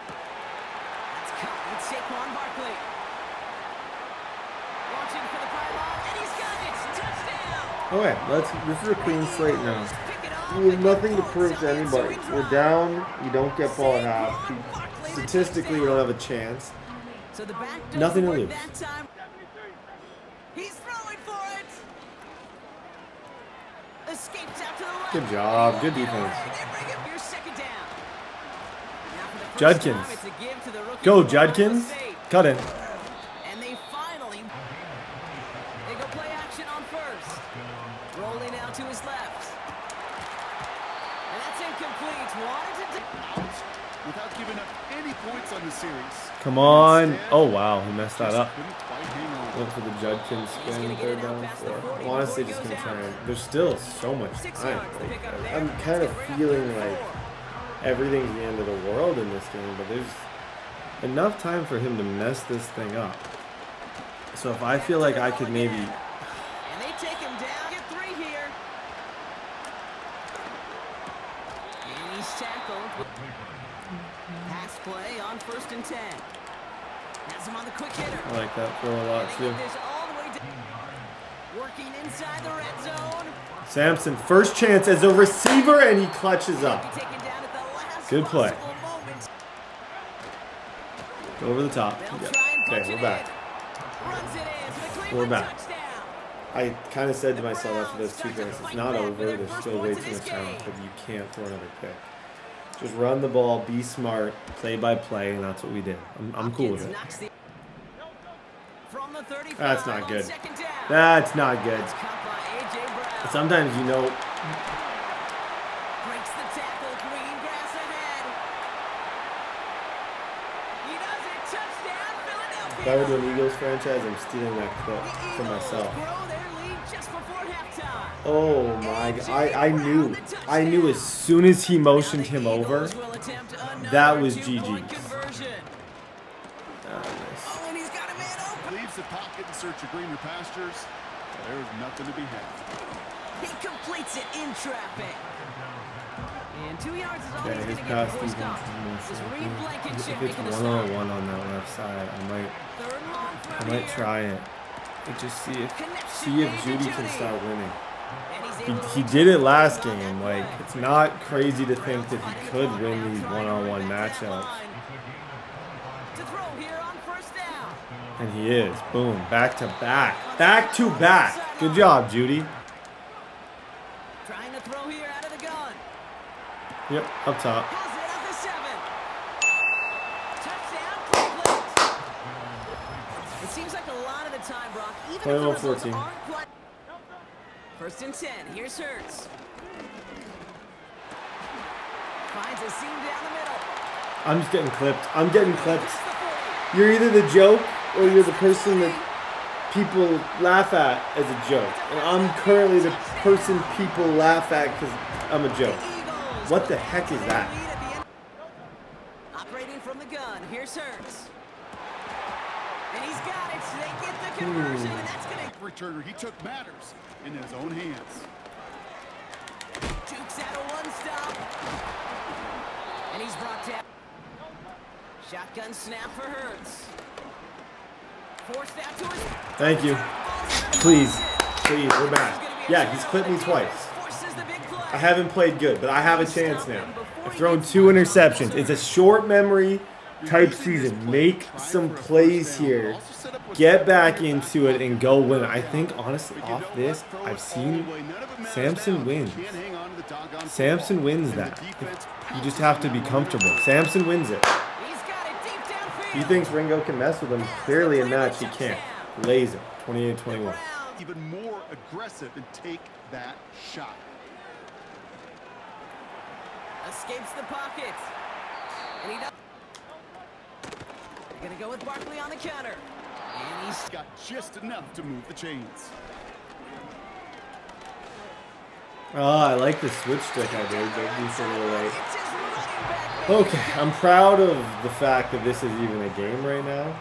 That's caught with Saquon Barkley. Launching for the pylon, and he's got it. Touchdown. Okay, this is a clean slate now. Pick it up, We have and nothing to the prove to ball anybody. answering We're drive. down. You don't get ball at half. Saquon Barkley, the Statistically, we don't have a chance. So the back doesn't Nothing to work lose. that time. He's throwing for it. Escapes out to the left. Good job. Good defense. They bring him your second down. Now for the first Judkins. time, it's a give to the rookie Go, from Ohio Judkins. State. Cut in. And they finally they go play action on first. Rolling out to his left. And that's incomplete. Wanted to Out without giving up any points on the series. Come on. Instead, Oh, wow. He messed that just up. couldn't quite hang on. Went for the Judkins He's spin, gonna get third it out down, past the 4. 40 Honestly, before just he going to goes try out. and... There's still so much 6 time. yards to Like, pick up there. I'm kind of Right up feeling to like 34. everything's the end of the world in this game, but there's enough time for him to mess this thing up. So if I feel like I could maybe... And they take him down. Get 3 here. And he's tackled. Pass play on 1st and 10. Has him on the quick hitter. I like that throw a lot, And they too. get this all the way down. Working inside the red zone. Sampson, first chance as a receiver, and he clutches up. Be taken down at the last Good play. possible moment. Go over the top. They'll Yeah. try and punch Okay, it we're back. in. Runs it in for the We're Cleveland back. touchdown. I kind of said to myself after those 2 games, it's not over. There's still way too much time, but you can't throw another pick. Just run the ball, be smart, play by play, and that's what we did. I'm cool with it. Knocks the- From the 35 That's not on good. 2nd down. That's not good. It's caught by A.J. Brown. Sometimes, you know, Breaks the tackle. Green grass ahead. He does it. Touchdown, Philadelphia. If I were to an Eagles franchise, I'm stealing that clip for myself. Oh my God. I knew as soon as he motioned him over, that was GG's. Leaves the pocket in search of greener pastures. There's nothing to be had. He completes it in traffic. And 2 yards is all Yeah, he's his going to get pass before he defense stops. is This Reed Blankenship if it's making the start. one-on-one on that left side, Third and long I from might here. try it. And just see if Connection Judy made to can Judy. start winning. And he's able to He reach did it the last field on game. that Like, play. it's not crazy to think that he could win these one-on-one matchups. To throw here on first down. And he is. Boom. Back to back. Back to back. Good job, Judy. Trying to throw here out of the gun. Yep, up top. Has it at the 7. Touchdown, Cleveland. It seems like a lot of the time, Brock, even Play if the on results 14. aren't quite. First and 10. Here's Hurts. Finds a seam down the middle. I'm just getting clipped. I'm getting clipped. It's the 40. You're either the joke or you're the person that people laugh at as a joke. And I'm currently the person people laugh at because I'm a joke. Eagles What the heck is that? lead at the end. Operating from the gun. Here's Hurts. And he's got it. So they get the conversion, and that's going to Returner, he took matters in his own hands. Jukes out a one-stop. And he's brought down. Shotgun snap for Hurts. Forced out to his... Thank you. Please. Please, we're back. Yeah, he's clipped me twice. Forces the big play. I haven't played good, but I have a chance now. I've thrown 2 interceptions. It's a short memory type season. Make some plays here. Get back into it and go win. I think, honestly, off this, I've seen Sampson wins. Sampson wins that. You just have to be comfortable. Sampson wins it. He's got it deep downfield. He thinks Ringo can mess with him. Clearly in match, he can't. Lays it. 28-21. Even more aggressive and take that shot. Escapes the pocket. And he does. They're going to go with Barkley on the counter. And he's Got just enough to move the chains. Oh, I like the switch stick I did, but he's a little late. It's his running back. Okay, I'm proud of the fact that this is even a game right now.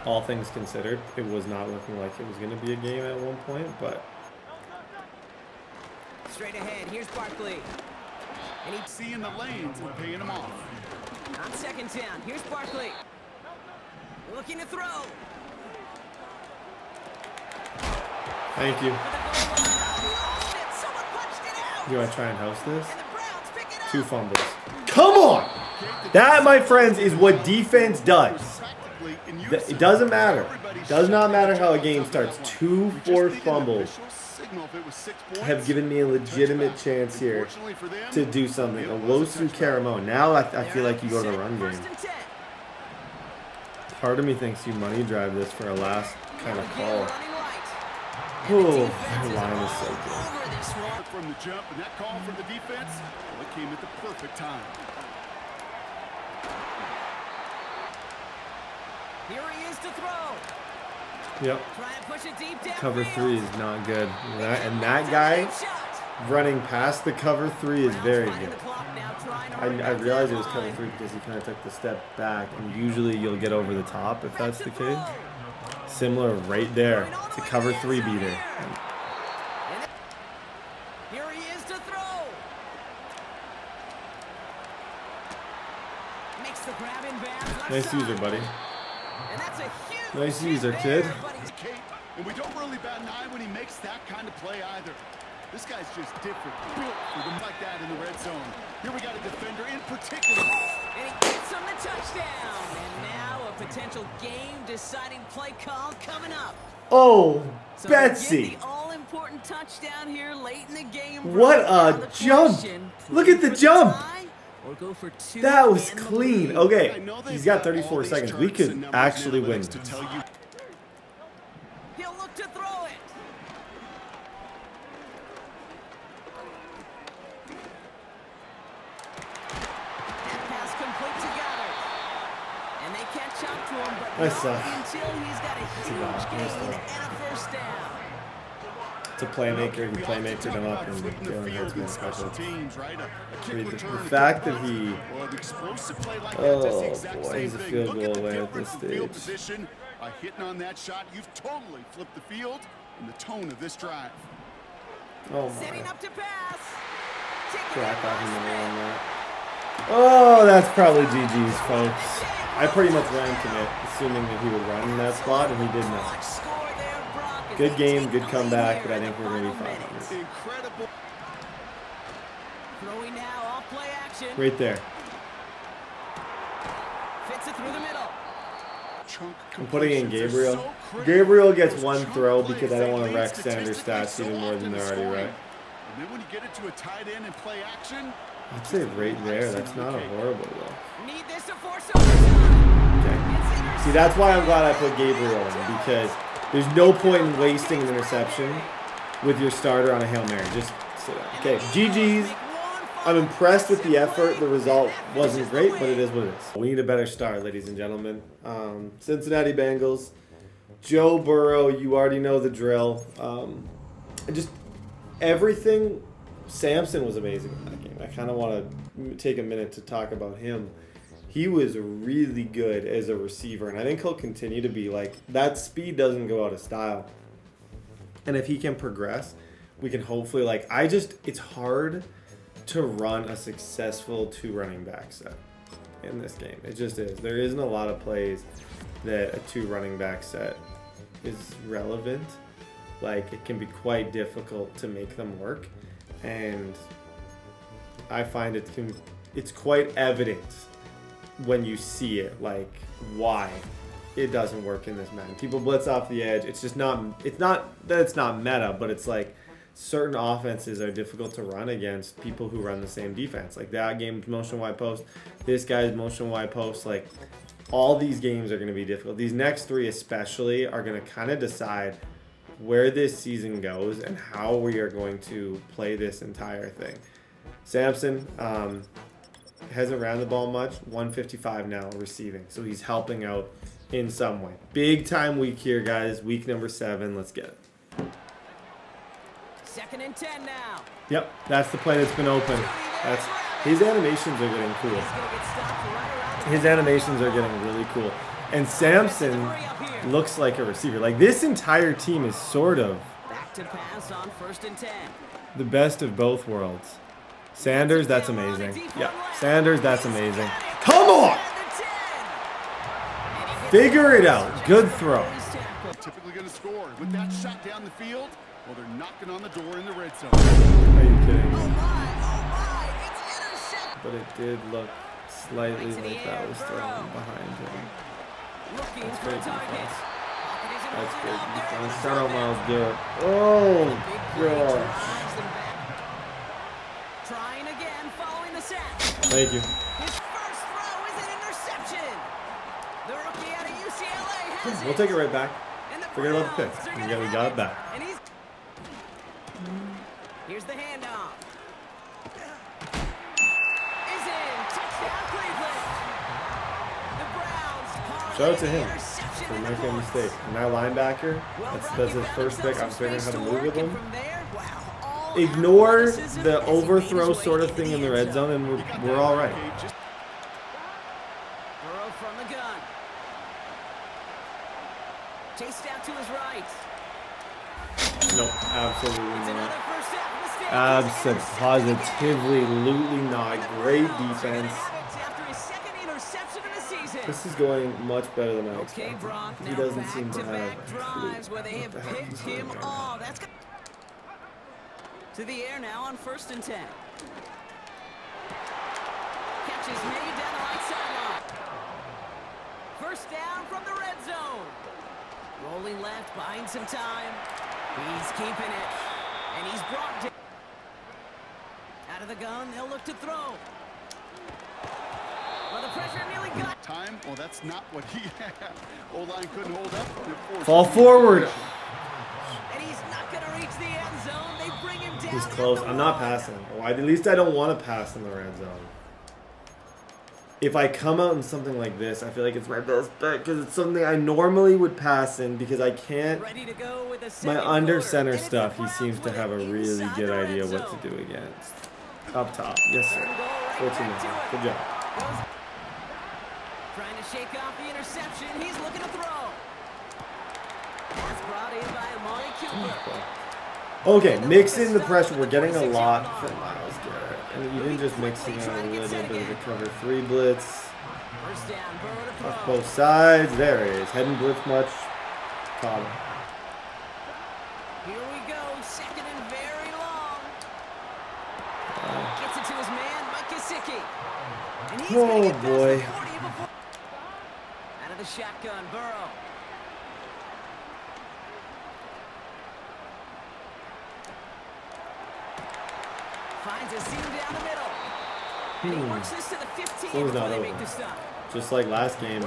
All things considered, it was not looking like it was going to be a game at one point, but Straight ahead. Here's Barkley. And he's Seeing the lanes and paying them off. on second down. Here's Barkley. Looking to throw. thank you. For the goal line. He lost it. Someone punched it out. Do I try and host this? And the Browns pick it up. 2 fumbles. Come on! That, my friends, is what defense does. It doesn't matter. Does not matter how a game starts. 2 forced fumbles have given me a legitimate chance here to do something. A Wosu Karamo. Now I feel like you go to the run game. First and 10. Part of me thinks you money drive this for a last kind of call. Running right. Oh, the line is so good. Over this one. From the jump, and that call from the defense, well, it came at the perfect time. Here he is to throw. Yep. Try and push it deep down. Cover 3 is not good. And that guy running past the cover 3 is very good. I realized it was cover 3 because he kind of took the step back, and usually you'll get over the top if that's the case. Similar right there to cover 3 beater. Here he is to throw. Makes the grab in bounds. Left Nice side. user, buddy. And that's a huge Nice hit user, there, kid. but he's- Kate, and we don't really bat an eye when he makes that kind of play either. This guy's just different. Built for them like that in the red zone. Here we got a defender in particular. And he gets him the touchdown. And now a potential game-deciding play call coming up. Oh, So Betsy. get the all-important touchdown here late in the game. What Now a the jump. question, Look play at the for jump. tie or go for 2 That was and the clean. lead. Okay, I know they've he's got all 34 these seconds. We charts and could numbers and actually win analytics to this. tell you. He'll look to throw it. That pass complete to Goddard. And they catch up to him, but I suck. Until he's got a huge gain and a first down. It's a playmaker. He playmaker him up and Dillon hits me special. The fact that he... Oh boy, he's a field goal away at this stage. By hitting on that shot, you've totally flipped the field and the tone of this drive. Oh Setting my. up to pass. Crack off him on that. Oh, that's probably GG's, folks. I pretty much ranked him it, assuming that he would run in that spot, and he did not. Good game, good comeback, but I think we're going to be fine on this. Incredible. Throwing now, off play action. Right there. Fits it through the middle. I'm putting in Gabriel. Gabriel gets one throw because I don't want to wreck Sanders' stats even more than they're already wrecked. And then when you get it to a tight end and play action, I'd say right there. That's not a horrible though. Need this to force overtime. Okay. See, that's why I'm glad I put Gabriel in, because there's no point in wasting an interception with your starter on a Hail Mary. Just sit down. Okay, GG's. I'm impressed with the effort. The result wasn't great, but it is what it is. We need a better start, ladies and gentlemen. Cincinnati Bengals. Joe Burrow, you already know the drill. Just everything. Sampson was amazing in that game. I kind of want to take a minute to talk about him. He was really good as a receiver, and I think he'll continue to be. Like, that speed doesn't go out of style. And if he can progress, we can hopefully, like, it's hard to run a successful two running back set in this game. It just is. There isn't a lot of plays that a two running back set is relevant. Like, it can be quite difficult to make them work. And I find it's quite evident when you see it, like, why it doesn't work in this man. People blitz off the edge. It's not that it's not meta, but it's like certain offenses are difficult to run against people who run the same defense. Like that game's motion wide post, this guy's motion wide post. Like, all these games are going to be difficult. These next three especially are going to kind of decide where this season goes and how we are going to play this entire thing. Sampson hasn't ran the ball much. 155 now receiving, so he's helping out in some way. Big time week here, guys. Week number 7. Let's get it. 2nd and 10 now. Yep, that's the play that's been open. His animations are getting cool. His animations are getting really cool. And Sampson looks like a receiver. Like, this entire team is sort of Back to pass on 1st and 10. the best of both worlds. Sanders, that's amazing. Yeah, Sanders, that's amazing. Come on! Figure it out. Good throw. typically going to score. With that shot down the field, well, they're knocking on the door in the red zone. Are you kidding me? Oh my, it's intercepted. But it did look slightly like that was thrown behind him. That's great defense. That's great defense. Shout out Miles Garrett. Oh, gosh. Trying again following the sack. Thank you. His first throw is an interception. The rookie out of UCLA has We'll take it right back. And the Forget about the pick. Browns are We gonna got have it back. And here's the handoff. Is in. Touchdown Cleveland. The Browns. Shout out to him Interception for in the making a points. mistake. And that linebacker, that's his first pick. I'm figuring out how to move with him. Ignore the overthrow sort of thing in the red zone, and we're all right. Burrow from the gun. Chased out to his right. No, absolutely It's not. another first half mistake. Positively not. Great defense. After his second interception of the season. This is going much better than I Okay, expected. Brock. He Now doesn't seem to have back-to-back a drives clue where they have what the heck picked he's doing him right now. off. That's to the air now on 1st and 10. Catch is made down the right sideline. First down from the red zone. Rolling left, buying some time. He's keeping it, and he's brought down. Out of the gun, they'll look to throw. Well, the pressure nearly got. Time? Well, that's not what he had. O-line couldn't hold up. Fall forward. And he's not going to reach the end zone. They bring him down. He's at close. the I'm not one. passing. Or at least I don't want to pass in the red zone. if I come out in something like this, I feel like it's my best bet because it's something I normally would pass in because I can't. My under center stuff, he seems to have a really good idea what to do against. Up top. Yes, sir. 14-9. Good job. Trying to shake off the interception. He's looking to throw. That's brought in by Amari Cooper. Okay, mixing the pressure. We're getting a lot from Myles Garrett. And even just mixing out a little bit of the cover 3 blitz. Off both sides. There it is. Hadn't blitzed much. Caught him. Here we go. Second and very long. Gets it to his man, Mike Gesicki. And he's gonna get boy. past the 40 before. Out of the shotgun, Burrow. Finds a seam down the middle. And he works this to the 15 It was before not they over. make the stop. Just like last game.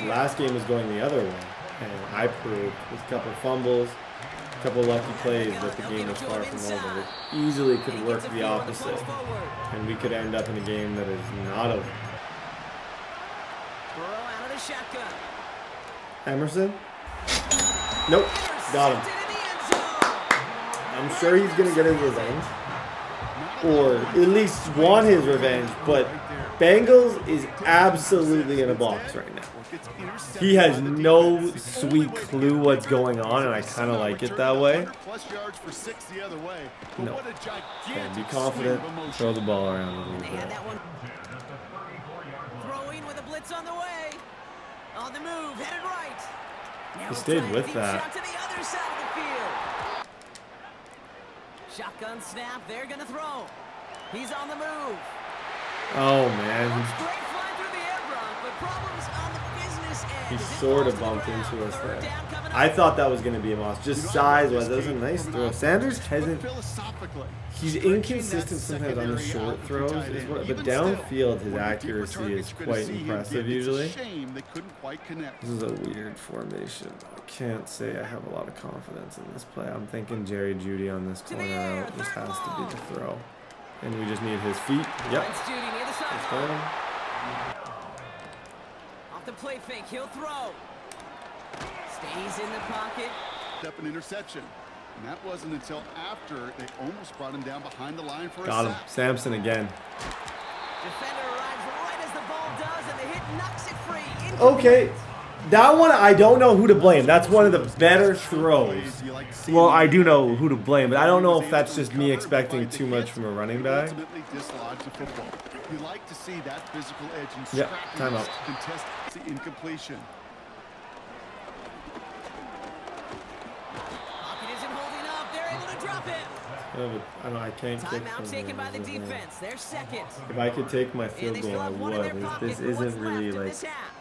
Last game was going the other way. And I proved with a couple fumbles, a couple lucky plays that the game was far from over. It easily could work the opposite. And we could end up in a game that is not over. Burrow out of the shotgun. Emerson? Nope. Got him. I'm sure he's going to get his revenge. Or at least want his revenge. But Bengals is absolutely in a box right now. He has no sweet clue what's going on, and I kind of like it that way. No. Okay, be confident. Throw the ball around a little bit. Throwing with a blitz on the way. On the move, headed right. He stayed with that. Shot to the other side of the field. Shotgun snap, they're gonna throw. He's on the move. Oh man, Great fly through the air block, but problems on the business end. he sort of bumped into us there. I thought that was going to be a loss, just size-wise. That was a nice throw. Sanders hasn't. He's inconsistent sometimes on the short throws, but downfield his accuracy is quite impressive usually. This is a weird formation. I can't say I have a lot of confidence in this play. I'm thinking Jerry Jeudy on this corner out just has to be the throw. And we just need his feet. Yep. Let's go. Off the play fake, he'll throw. Stays in the pocket. Step an interception. And that wasn't until after they almost brought him down behind the line for Got a him. sack. Sampson again. Defender arrives right as the ball does, and the hit knocks it free. Okay. That one, I don't know who to blame. That's one of the better throws. Well, I do know who to blame, but I don't know if that's just me expecting too much from a running back. You like to see that physical edge and Yeah, timeout. contest the incompletion. Pocket isn't holding up. They're able to drop it. I don't know, I can't kick Timeout from taken by the here. defense. They're second. If I could take my And field they goal, still I have one in their would. pocket. This What's isn't left really in like this half?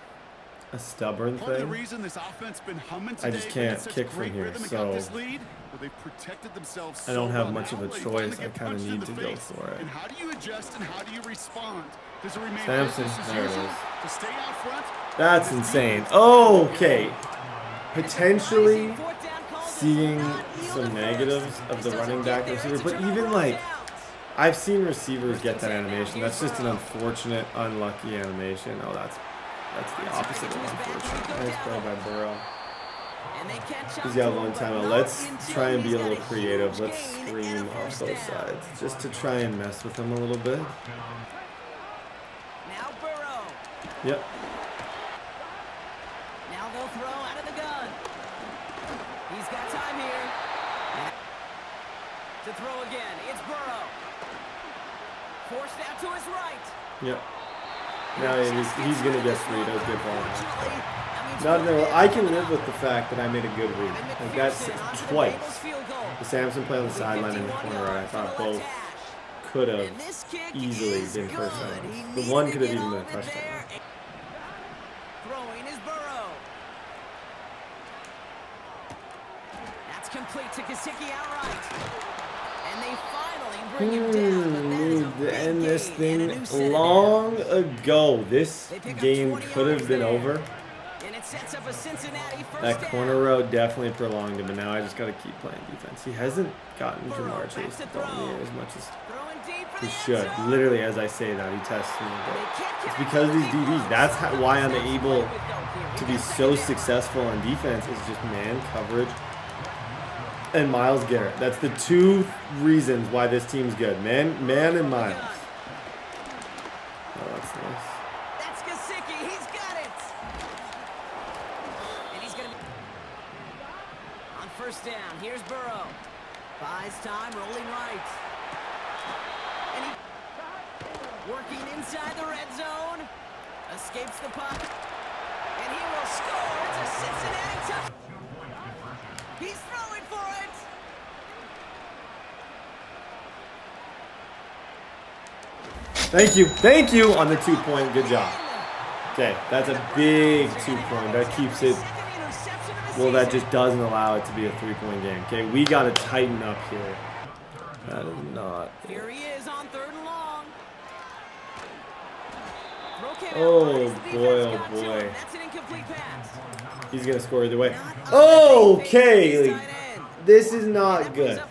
a stubborn Part of the thing. reason this offense been humming I just today, can't such kick great from here, rhythm and so got this lead, but they've protected themselves I don't so have well. much of a Now they finally choice. I get kind of punched in need the to go face. for it. And how do you adjust and how do you respond? Does it remain Sampson, business as there it usual is. to stay out front? That's insane. Okay. Potentially seeing some negatives of the running back receiver, but even like I've seen receivers get that animation. That's just an unfortunate, unlucky animation. Oh, that's the opposite of unfortunate. Nice play by Burrow. He's got one timeout. Let's try and be a little creative. Let's scream off both sides just to try and mess with him a little bit. Now Burrow. Yep. Now they'll throw out of the gun. He's got time here. To throw again. It's Burrow. Forced out to his right. Yep. Now he's going to get 3. That was good ball. I can live with the fact that I made a good read. Like that's twice. The Sampson play on the sideline in the corner, I thought both could have easily been first downs. The one could have even been a touchdown. Throwing is Burrow. That's complete to Gesicki outright. And they finally bring him down. But that is a To big end this gain and a thing new set of long ago. This game could have been over. And it sets up a Cincinnati first That down. corner route definitely prolonged it, but now I just got to keep playing defense. He hasn't gotten Jamar Chase the ball near as much as He should. Literally, as I say that, he tests me. But it's because of these DBs. That's why I'm able to be so successful on defense. Is just man coverage and Myles Garrett. That's the two reasons why this team's good. Man and Myles. Oh, that's nice. That's Gesicki. He's got it. And he's going to be on first down. Here's Burrow. Buys time, rolling right. And he working inside the red zone. Escapes the pocket. And he will score. It's a Cincinnati touchdown. He's throwing for it. Thank you on the 2-point. Good job. Okay, that's a big 2-point. That keeps it. Well, that just doesn't allow it to be a 3-point game. Okay, we got to tighten up here. That is not. Here he is on 3rd and long. Oh boy. That's an incomplete pass. He's gonna score either way. Okay, this is not good.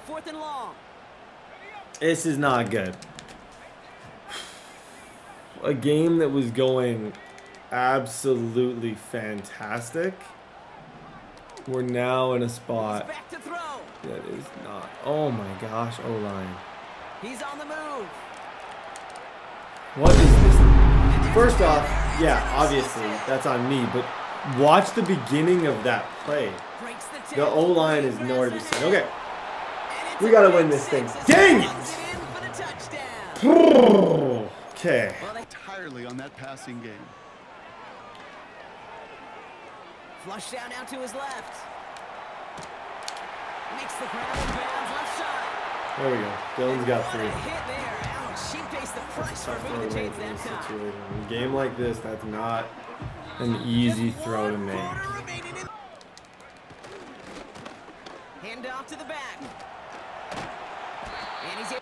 This is not good. A game that was going absolutely fantastic. We're now in a spot that is not. Oh my gosh, O-line. He's on the move. What is this? First off, yeah, obviously that's on me, but watch the beginning of that play. The O-line is nowhere to be seen. Okay, we gotta win this thing. Dang it! Okay. Entirely on that passing game. Flush down now to his left. Makes the grab and bounds left side. There we go. Dylan's got 3. Hit there. Ouch. She pays the price for moving the chains that time. In a game like this, that's not an easy throw to make. Hand off to the back. And he's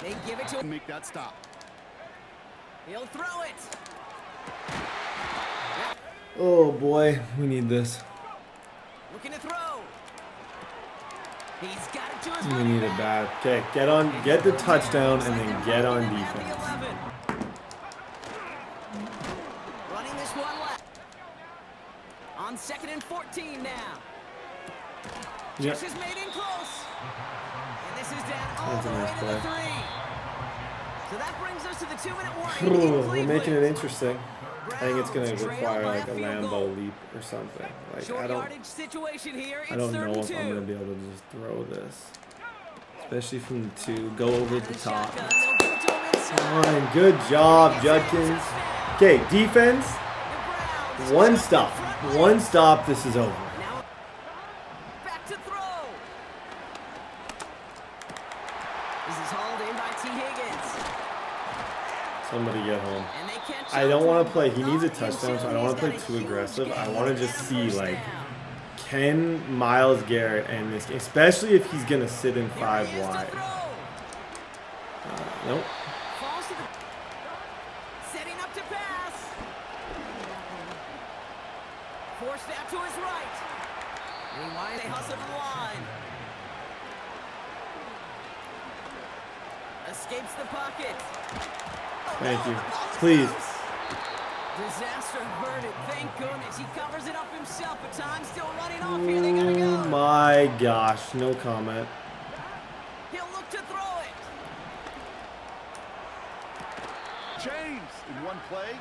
they give it to him. Make that stop. He'll throw it. Oh boy, we need this. Looking to throw. He's got it to his We need it bad. Okay, get the touchdown and then get on defense. Running this one left. On 2nd and 14 now. Yep. Just is made in close. And this is down all That's a the way nice to play. the 3. So that brings us to the 2-minute We're warning. making it interesting. I think it's going to require like a Lambo leap or something. Like I don't know if I'm going to be able to just throw this, especially from the 2. Go over the top. Fine, good job, Judkins. Okay, defense. One stop. This is over. Back to throw. This is hauled in by T. Higgins. Somebody get home. And they catch I don't want to play. He needs a touchdown, so I don't want to play too aggressive. I want to just see, like, can Myles Garrett end this game, especially if he's going to sit in 5 wide. Nope. Setting up to pass. Forced out to his right. Meanwhile, they hustle to the line. Escapes the pocket. Thank you. Please. Disaster averted. Thank goodness. He covers it up himself, but time's still running off here. They gotta Oh go. my gosh. No comment. He'll look to throw it. James in one play.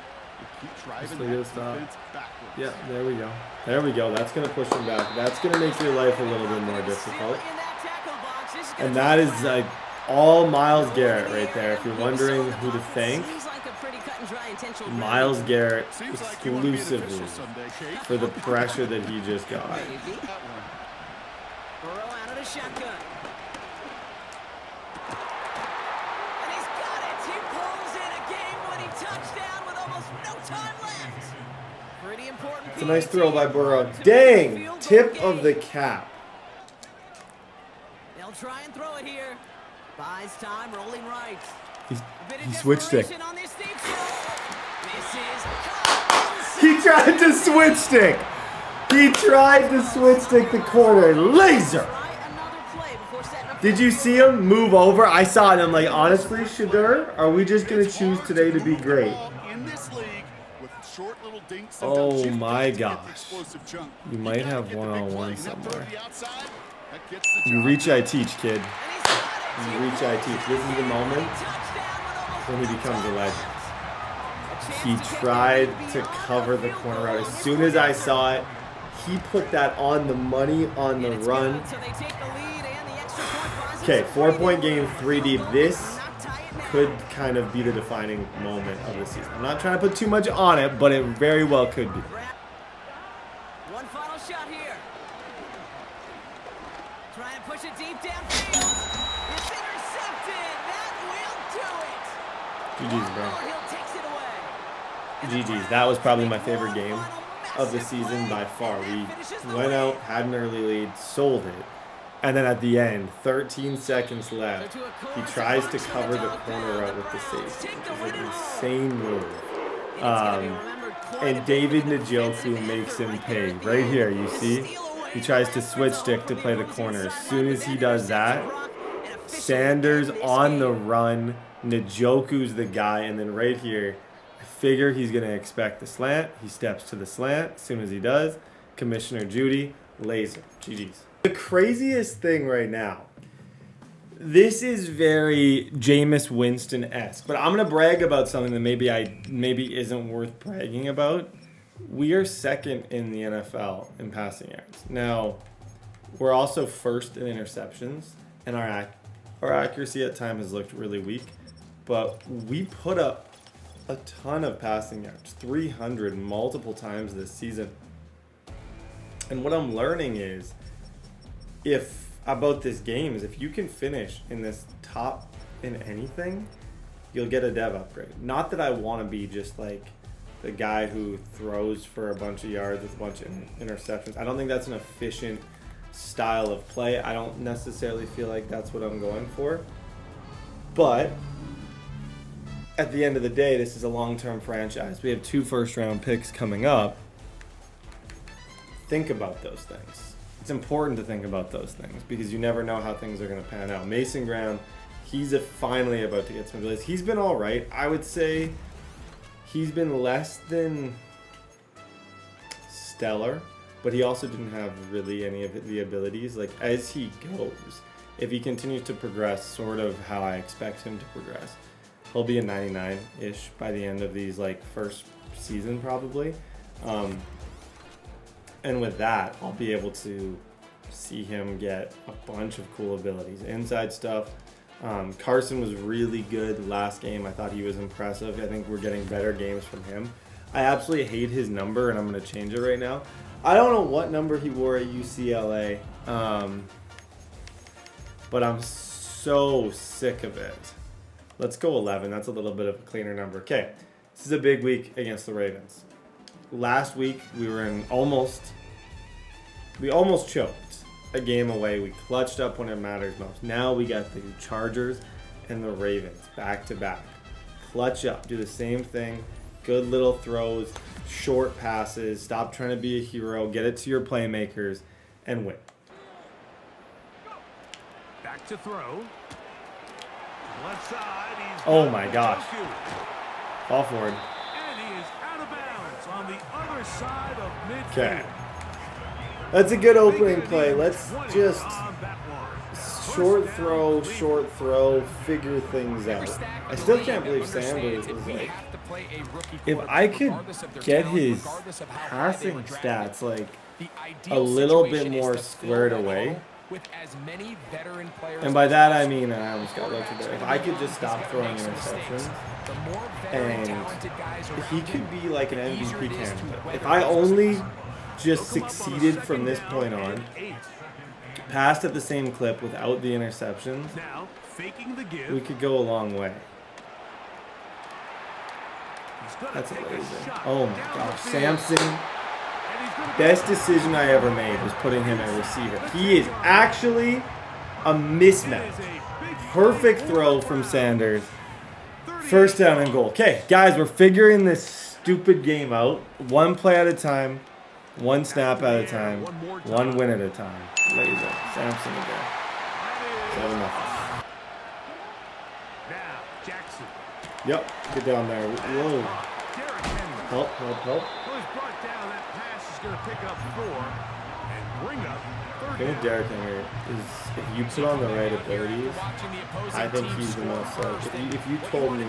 Keep driving Just that look at the stop. defense backwards. Yeah, there we go. There we go. That's going to push him back. That's going to make your life a little bit more difficult. In that tackle box. This is And gonna that is like all Myles Garrett right there. If you're wondering who to thank, Seems like a pretty cut and dry intentional Myles Garrett Seems like you want to be an exclusively official someday, Kate. for the pressure that he just got. That one. Burrow out of the shotgun. And he's got it. He pulls in a game-winning touchdown with almost no time left. Pretty important. It's a nice throw by Burrow. Dang! Tip of the cap. They'll try and throw it here. Buys time, rolling right. He switched it. On this deep shot. Misses. He tried to switch stick. He tried to switch stick the corner. Laser. Try another play before Did you see him move over? I saw it and I'm like, honestly, Shedeur, are we just going to choose today to be great? Oh my gosh. You might have one-on-one somewhere. You reach, I teach, kid. You reach, I teach. This is the moment when he becomes a legend. He tried to cover the corner out. As soon as I saw it, he put that on the money on the run. Okay, 4-point game, 3 deep. This could kind of be the defining moment of the season. I'm not trying to put too much on it, but it very well could be. One final shot here. Try and push it deep downfield. It's intercepted. That will do it. GG's, bro. Hill takes it away. GG's. That was probably my favorite game of the season by far. We went out, had an early lead, sold it. And then at the end, 13 seconds left, he tries to cover the corner out with the safety. It's an insane move. And David Njoku makes him pay. Right here, you see? He tries to switch stick to play the corner. As soon as he does that, Sanders on the run, Njoku's the guy, and then right here, I figure he's going to expect the slant. He steps to the slant. As soon as he does, Commissioner Judy, laser. GG's. The craziest thing right now, this is very Jameis Winston-esque, but I'm going to brag about something that maybe isn't worth bragging about. We are second in the NFL in passing yards. Now, we're also first in interceptions, and our accuracy at times has looked really weak, but we put up a ton of passing yards, 300 multiple times this season. And what I'm learning is, about this game is if you can finish in this top in anything, you'll get a dev upgrade. Not that I want to be just like the guy who throws for a bunch of yards with a bunch of interceptions. I don't think that's an efficient style of play. I don't necessarily feel like that's what I'm going for. But at the end of the day, this is a long-term franchise. We have 2 first-round picks coming up. Think about those things. It's important to think about those things because you never know how things are going to pan out. Mason Graham, he's finally about to get some abilities. He's been all right. I would say he's been less than stellar, but he also didn't have really any of the abilities. Like, as he goes, if he continues to progress sort of how I expect him to progress, he'll be a 99-ish by the end of these, like, first season probably. And with that, I'll be able to see him get a bunch of cool abilities. Inside stuff. Carson was really good last game. I thought he was impressive. I think we're getting better games from him. I absolutely hate his number, and I'm going to change it right now. I don't know what number he wore at UCLA, but I'm so sick of it. Let's go 11. That's a little bit of a cleaner number. Okay, this is a big week against the Ravens. Last week, we almost choked a game away. We clutched up when it matters most. Now we got the Chargers and the Ravens back to back. Clutch up, do the same thing. Good little throws, short passes. Stop trying to be a hero. Get it to your playmakers and win. Back to throw. Left side. Oh my gosh. Ball forward. On the other side of midfield. Okay. That's a good opening play. Let's just short throw, figure things out. I still can't believe Sanders is like, if I could get his passing stats like a little bit more squared away, and by that I mean, I almost got lucky there. If I could just stop throwing interceptions, and he could be like an MVP candidate. If I only just succeeded from this point on, passed at the same clip without the interceptions, we could go a long way. That's amazing. Oh my gosh. Sampson, best decision I ever made was putting him at receiver. He is actually a mismatch. Perfect throw from Sanders. First down and goal. Okay, guys, we're figuring this stupid game out. One play at a time, one snap at a time, one win at a time. Laser. Sampson again. Yep. Get down there. Whoa. Derrick Henry. Help, help, help. Well, he's brought down. That pass is going to pick up 4 and bring up I 3rd think down. Derrick Henry is, if you put on the right abilities, I think he's the most like, if you told me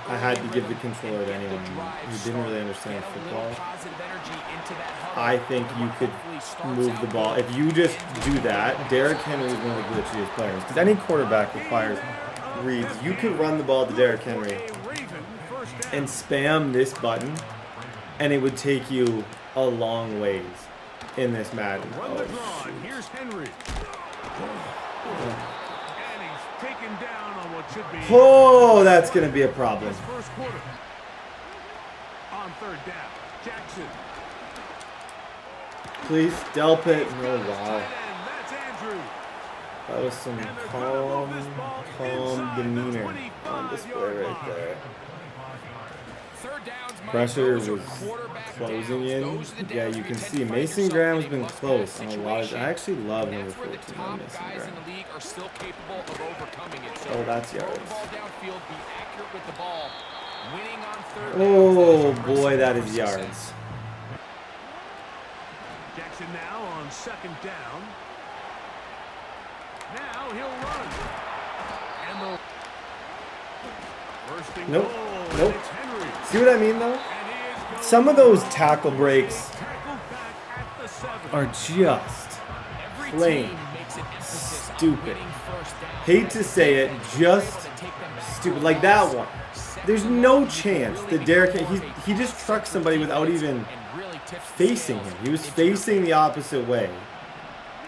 I had to give the controller to anyone who didn't really understand football, I think you could move the ball. If you just do that, Derrick Henry is one of the glitchiest players. Because any quarterback requires reads. You could run the ball to Derrick Henry and spam this button, and it would take you a long ways in this Madden. Run the draw, and here's Henry. And he's taken down on what should be. Oh, that's going to be a problem. This first quarter. On 3rd down, Jackson. Please, Delpit. Oh, wow. And that's Andrews. That was some calm demeanor on display right there. Pressure was closing in. Yeah, you can see Mason Graham's been close on a lot of. I actually love number 14 on Mason Graham. Oh, that's yards. Oh boy, that is yards. Jackson now on 2nd down. Now he'll run. And the first and Nope. goal, Nope. it's Henry. See what I mean though? Some of those tackle breaks Tackled back at the 7. are just plain stupid. Hate to say it, just stupid. Like that one. There's no chance that Derrick, he just trucked somebody without even facing him. He was facing the opposite way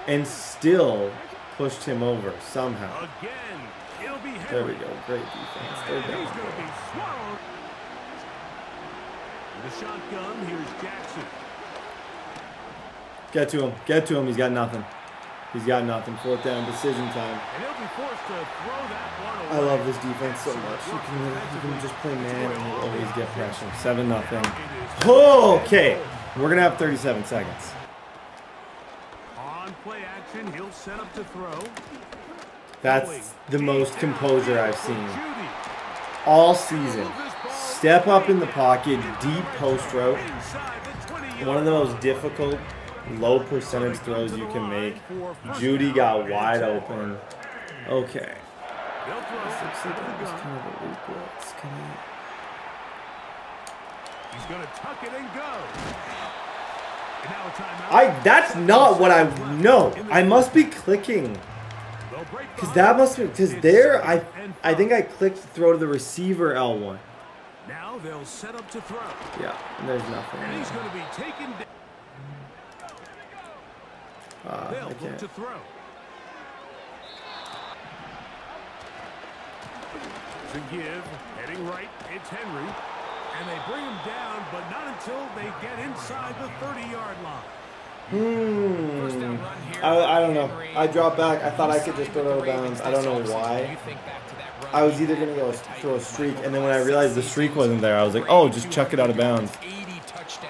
and still pushed him over somehow. Again, it'll be Henry. There we go. Great defense. Third He's down. going to be swallowed. The shotgun, here's Jackson. Get to him. Get to him. He's got nothing. He's got nothing. 4th down. Decision time. And he'll be forced to throw that one I away. love this defense so much. You can just play man and you'll always get pressure. 7-0. Okay. We're going to have 37 seconds. On play action, he'll set up to throw. That's the most composure I've seen Judy. all season. Step up in the pocket, deep post route. Inside the 20-yard One of the most difficult, low percentage throws you can make. Judy got wide open. Okay. They'll throw This looks like to the it was gun. kind of a weak blitz. He's going to tuck it and go. And now a timeout. That's not what I know. I must be clicking. They'll break Because the that must be, because there, It's I 2nd and think 5. I clicked throw to the receiver L1. Now they'll set up to throw. Yeah, and there's nothing. And he's there. going to be taken down. They'll I look can't. to throw. To give, heading right, it's Henry. And they bring him down, but not until they get inside the 30-yard line. I don't know. I dropped back. I thought I could just throw it out of bounds. I don't know why. I was either going to go throw a streak, and then when I realized the streak wasn't there, I was like, oh, just chuck it out of bounds.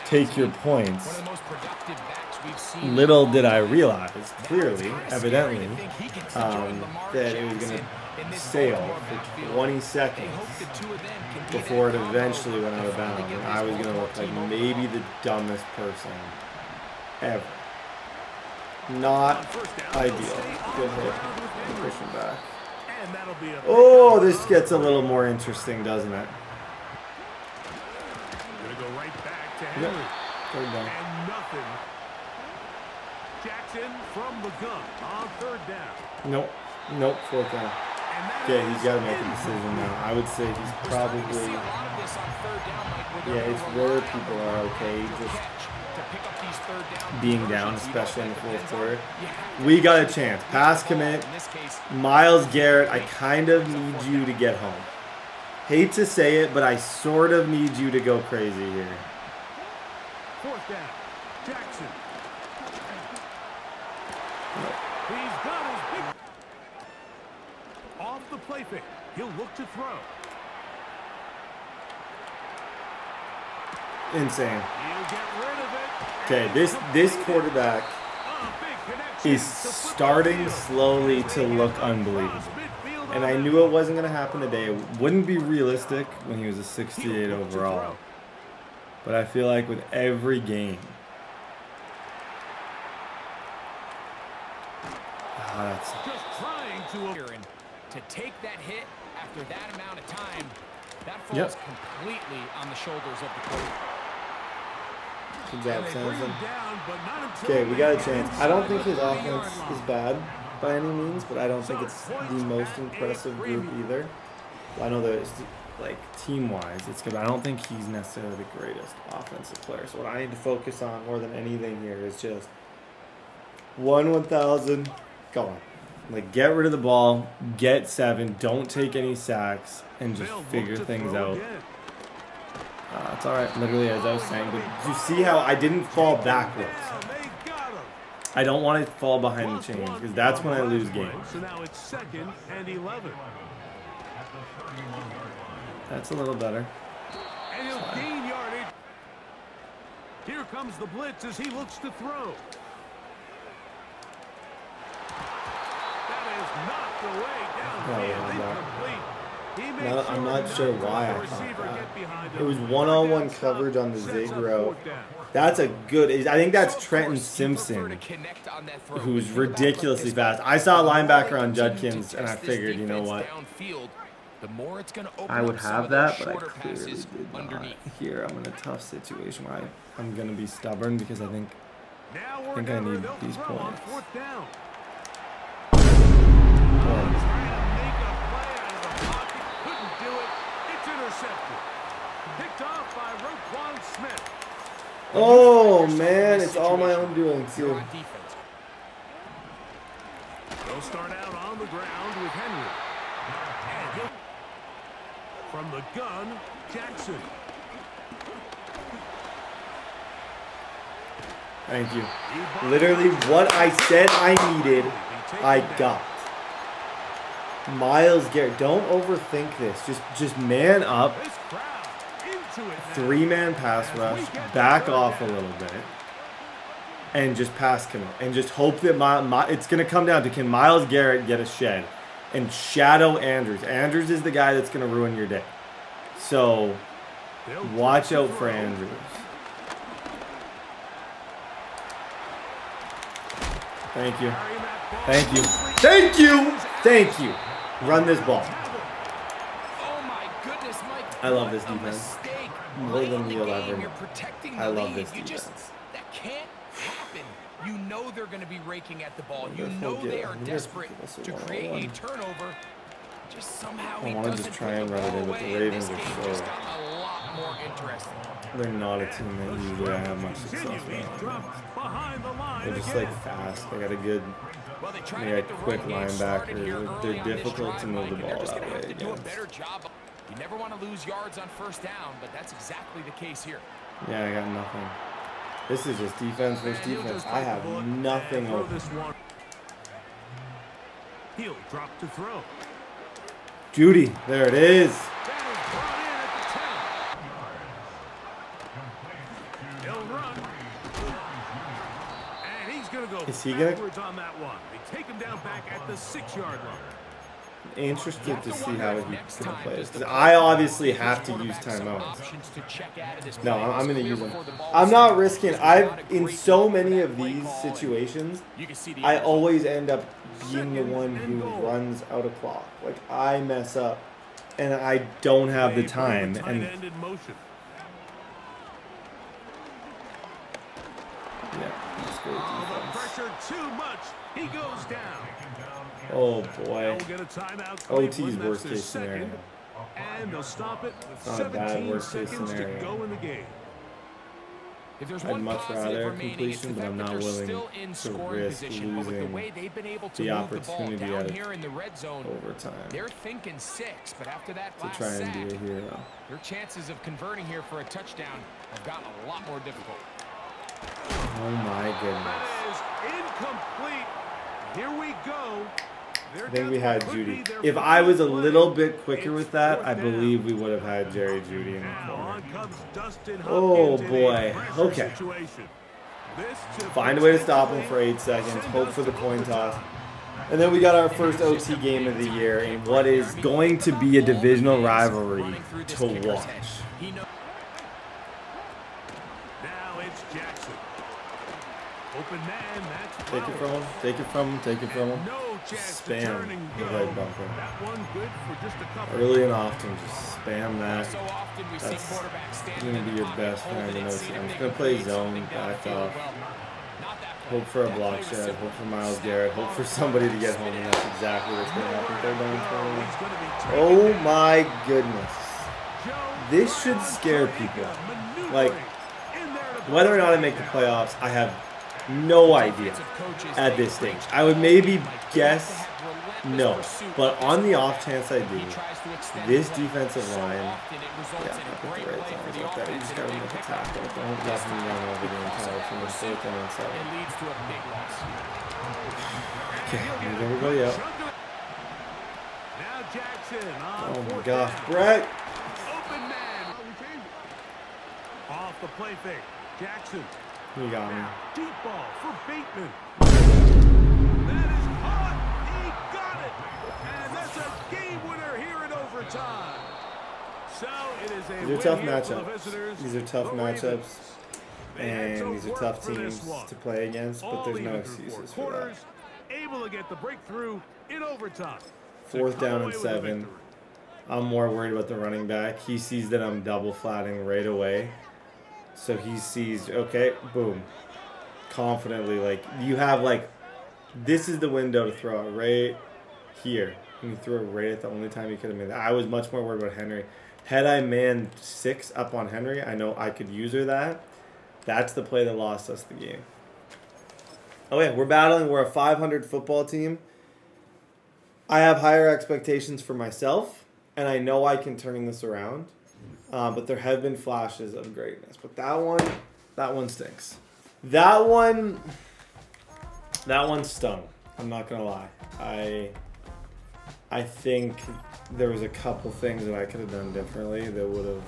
Take your points. Little did I realize, clearly, evidently, that it was going to sail for 20 seconds before it eventually went out of bounds. And I was going to look like maybe the dumbest person ever. Not ideal. Good hit. Pushing back. And that'll be a Oh, this gets a little more interesting, doesn't it? Gonna go right back to Yep. Henry. 3rd down. And nothing. Jackson from the gun on 3rd down. Nope. Nope. 4th down. And that Okay, he's is got to make a decision now. I would say he's probably. Yeah, it's rare people are okay just being down, especially in the 4th quarter. We got a chance. Pass commit. Myles Garrett, I kind of need you to get home. Hate to say it, but I sort of need you to go crazy here. 4th down. Jackson. He's got his big. Off the play fake. He'll look to throw. Insane. He'll get rid of it. Okay, this quarterback A big connection. is starting slowly to look unbelievable. Midfield And I knew it wasn't going to happen today. It wouldn't be realistic when he was a 68 overall. But I feel like with every game. That's Just trying to take that hit after that amount of time, that falls completely on the shoulders of the coach. Good job, Sampson. Okay, we got a chance. I don't think his offense is bad by any means, but I don't think it's the most impressive group either. I know that it's like team-wise, it's good. But I don't think he's necessarily the greatest offensive player. So what I need to focus on more than anything here is just 1,000. Go on. Like, get rid of the ball, get 7, don't take any sacks, and just figure things out. It's all right, literally, as I was saying. But you see how I didn't fall backwards? I don't want to fall behind the chains, because that's when I lose games. So now it's 2nd and 11. That's a little better. And he'll gain yardage. Here comes the blitz as he looks to throw. No, I'm not sure why I thought that. It was one-on-one coverage on the zig route. That's a good. I think that's Trenton Simpson, who's ridiculously fast. I saw a linebacker on Judkins, and I figured, you know what? I would have that, but I clearly did not. Here, I'm in a tough situation where I'm going to be stubborn because I think I need these points. Oh man, it's all my own doing too. They'll start out on the ground with Henry. And from the gun, Jackson. Thank you. Literally what I said I needed, I got. Myles Garrett, don't overthink this. Just man up. 3-man pass rush, back off a little bit, and just pass commit, and just hope that it's going to come down to, can Myles Garrett get a shed and shadow Andrews. Andrews is the guy that's going to ruin your day. So watch out for Andrews. Thank you. Thank you. Thank you. Thank you. Run this ball. I love this defense. More than the 11. I love this defense. That can't happen. You know they're going to be raking at the ball. You know they are desperate to create a turnover. Just somehow I want to just try and run it in, but the Ravens are so. They're not a team that usually I have much success with. They're just like fast. They got a good, they got quick linebackers. They're difficult to move the ball that way against. You never want to lose yards on first down, but that's exactly the case here. Yeah, I got nothing. This is just defense versus defense. I have nothing open. He'll drop to throw. Judy, there it is. He'll run. And he's going to go backwards on that one. They take him down back at the 6-yard line. Interested to see how he's going to play this. Because I obviously have to use timeouts. No, I'm going to use them. I'm not risking. In so many of these situations, I always end up being the one who runs out of clock. Like, I mess up, and I don't have the time. And yeah, that's great defense. Pressure too much. He goes down. Oh boy. OT's worst case scenario. And they'll stop it with not a bad worst case seconds scenario. to go in the game. I'd much rather completion, but I'm not willing to risk losing the opportunity at overtime They're thinking 6, but after that to try and be a hero. Their chances of converting here for a touchdown have gotten a lot more difficult. Oh my goodness. That is incomplete. Here we go. I think we had Judy. If I was a little bit quicker with that, I believe we would have had Jerry Judy in the corner. Oh boy. Okay. Find a way to stop him for 8 seconds. Hope for the coin toss. And then we got our first OT game of the year in what is going to be a divisional rivalry to watch. Now it's Jackson. Open man, that's Take it from him, take it from him, take it from him. no chance to Spam turn and the go. right bumper. That one good for just a couple. Early and often, just spam that. So often we see That's quarterbacks standing going to in be the your pocket, best friend holding in it, OT. seeing I'm if just they going to play can zone, something back downfield. off. Well, not that play. Hope for a That block play was shed, simple. hope for Miles Snap Garrett, the hope ball, for somebody to get spin home, it and out. that's exactly what's going to happen. Third down and 20. He's gonna be taking Oh it. my goodness. Joe This right should on scare Torrega, people. maneuvering Like, in there to whether or not I make the playoffs, I have no idea at this stage. I would maybe guess no, but on the off chance I do, this defensive line, yeah, not the right times like that. You just gotta make a tackle. Don't let him run over the entire from the fourth and It 7. leads to a big loss. Okay, move everybody out. Now Jackson on Oh my fourth gosh, down. Brett! Open man. Off the play fake. Jackson. You got me. Now deep ball for Bateman. That is hot. He got it. And that's a game winner here in overtime. So it is a These are win tough here for the matchups. visitors, These are tough the Ravens. matchups. They had And to these are work tough for this teams one. to play against, but All there's no even through four excuses for that. quarters, able to get the breakthrough in overtime. to Fourth come down away and with the 7. victory. I'm more worried about the running back. He sees that I'm double flatting right away. So he sees, okay, boom. Confidently, like, you have, like, this is the window to throw it right here. And you threw it right at the only time you could have made that. I was much more worried about Henry. Had I manned 6 up on Henry, I know I could use her that. That's the play that lost us the game. Oh, yeah, we're battling. We're a 500 football team. I have higher expectations for myself, and I know I can turn this around. But there have been flashes of greatness. But that one stinks. That one stung. I'm not gonna lie. I think there was a couple things that I could have done differently that would have.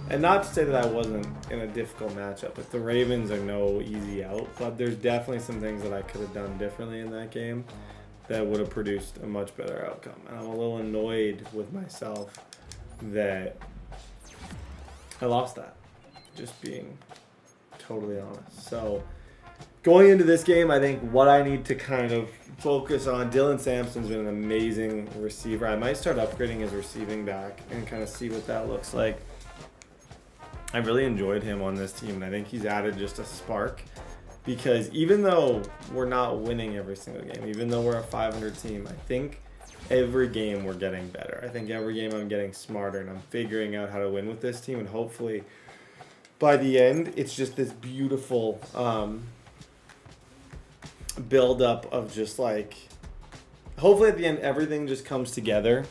And not to say that I wasn't in a difficult matchup, but the Ravens are no easy out. But there's definitely some things that I could have done differently in that game that would have produced a much better outcome. And I'm a little annoyed with myself that I lost that. Just being totally honest. So going into this game, I think what I need to kind of focus on, Dylan Sampson's been an amazing receiver. I might start upgrading his receiving back and kind of see what that looks like. I really enjoyed him on this team, and I think he's added just a spark. Because even though we're not winning every single game, even though we're a 500 team, I think every game we're getting better. I think every game I'm getting smarter, and I'm figuring out how to win with this team. And hopefully, by the end, it's just this beautiful build-up of just like... Hopefully, at the end, everything just comes together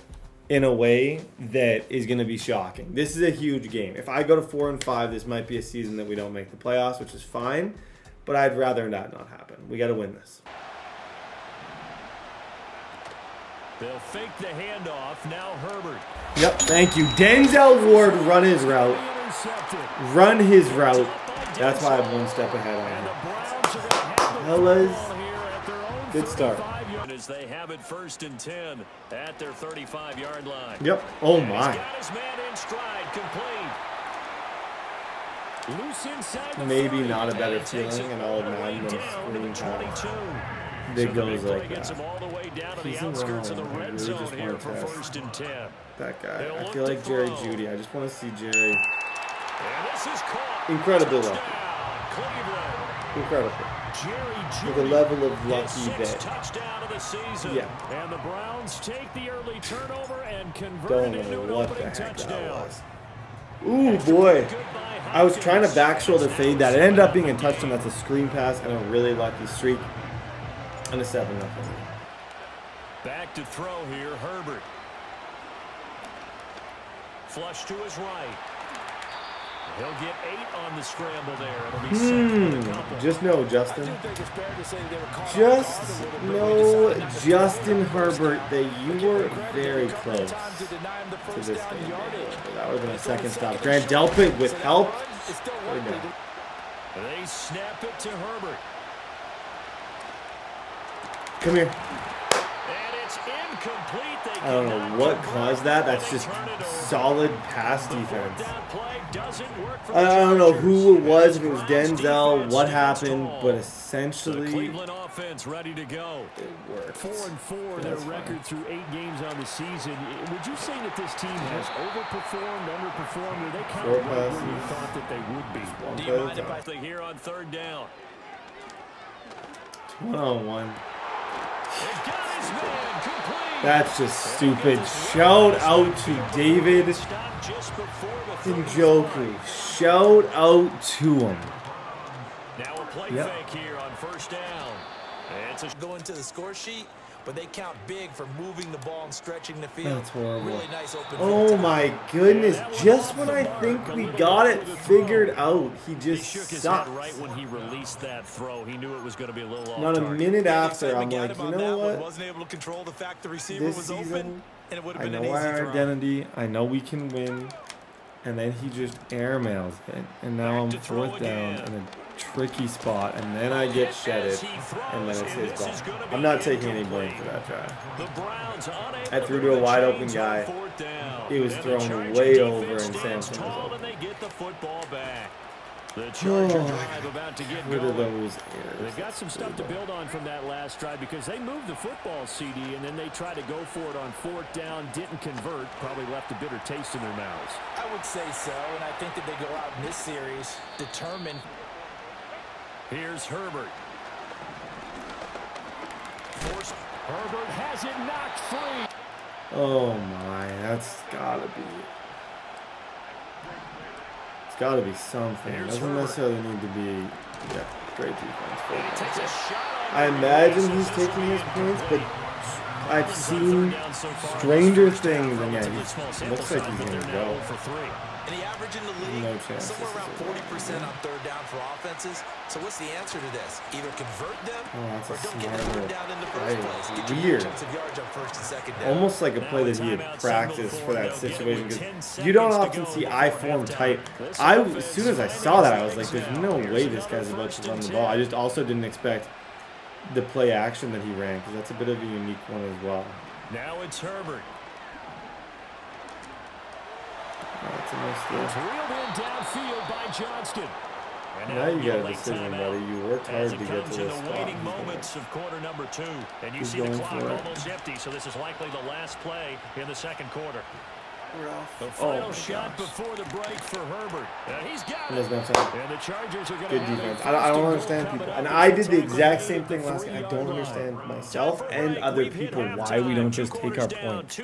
in a way that is going to be shocking. This is a huge game. If I go to 4-5, this might be a season that we don't make the playoffs, which is fine. But I'd rather that not happen. We got to win this. They'll fake the handoff. Now Herbert. Yep, thank you. Denzel Ward run his route. Run his route. That's why I'm one step ahead on him. Hellas. Good start. As they have it 1st and 10 at their 35-yard line. Yep. Oh And he's my. got his man in stride, complete. Loose inside the Maybe 30, not a better and takes feeling it in all of the way Madden than down to the screen time. 22. That So the goes big play like gets that. him all the way down to He's the a outskirts of runner. the I red really zone just here wanna for test 1st and 10. That guy. They'll I look feel to like Jerry throw. Jeudy. I just want to see Jerry. And this is caught. Incredibly Touchdown, lucky. Cleveland. Incredible. Jerry With a Jeudy, level of his lucky 6th that. touchdown of the season. Yeah. And the Browns take the early turnover and convert Don't it into know an what the opening heck that touchdown. was. Ooh, boy. I was trying to back shoulder fade that. It ended up being a touchdown. That's a screen pass and a really lucky streak. And a 7-0. Back to throw here, Herbert. Flush to his right. He'll get 8 on the scramble there. It'll be 6 with a couple. Just know, Justin. I do think it's fair to say they were caught Just off guard a little bit. know, We decided not to Justin throw it. Herbert, that you Give were him credit. very A couple of close times to deny him the to first this down game. yardage. That would have been a But second it's only stop. Grant second Delpit down, with so that help. run is still Third likely down. to- They snap it to Herbert. Come here. And it's incomplete. I don't know what caused that. That's just solid pass defense. I don't know who it was, if it was Denzel, what happened, but essentially Cleveland offense ready to go. it worked. 4-4 their record through 8 games on the season. Would you say that this team has overperformed, underperformed, or they kind of where you thought that they would be? Do you mind if I think here on 3rd down? 1-on-1. Got his man complete. That's just stupid. Shout out to David Njoku. Shout out to him. Now a play fake here on 1st down. It's Go into the score sheet, but they count big for moving the ball and stretching the field. That's horrible. Really nice open Oh field my goodness. Just when I think we got it figured out, he just shook his sucks. head right when he released that throw. He knew it was going to be a little off Not a target. minute after, I'm Got like, him you on know that one. what? Wasn't able to control the fact the receiver This was season, open, and it would have I been an know easy our throw. identity. I know we can win. And then he just airmails it. And now I'm 4th down in a tricky spot. And then I get shedded. And then it's his ball. I'm not taking any blame for that try. I threw to a wide open guy. He was thrown way over, and Sampson was open. The Charger drive about to get Rid of going. those errors. They've got some stuff to build on from that last drive because they moved the football, CD, and then they tried to go for it on 4th down, didn't convert, probably left a bitter taste in their mouths. I would say so, and I think that they go out in this series determined. Here's Herbert. Forced. Herbert has it knocked free. Oh my, that's gotta be. It's gotta be something. It doesn't necessarily need to be great defense. I imagine he's taking his points, but I've seen stranger things, and yeah, he looks like he's gonna go. And the average in the league, No chance somewhere this around is 40% on 3rd down for offenses. So what's the answer to this? Either convert them Oh, that's or a don't get smart the 3rd little down in the play. first place. Get your Weird. chunks of yards on 1st and 2nd down. Almost like a play that he had practiced for that situation, because you don't often see I-form type. As soon as I saw that, I was like, there's no way this guy's about to run the ball. I just also didn't expect the play action that he ran, because that's a bit of a unique one as well. Now it's Herbert. That's a nice It's throw. reeled in downfield by Johnston. And Now you got a late decision, timeout buddy. You worked hard as to it get comes to in this the spot. waning moments of quarter number 2. And you He's see the going clock for it. almost empty, so this is likely the last play in the 2nd quarter. The Oh final my shot gosh. before the break for Herbert. He's got He it. doesn't have time. And the Chargers are going to Good have defense. a I don't first understand and goal people. coming And up I as did the the tackle exact made same at the thing last game. I 3-yard don't line. understand myself and other people why we don't just take our points.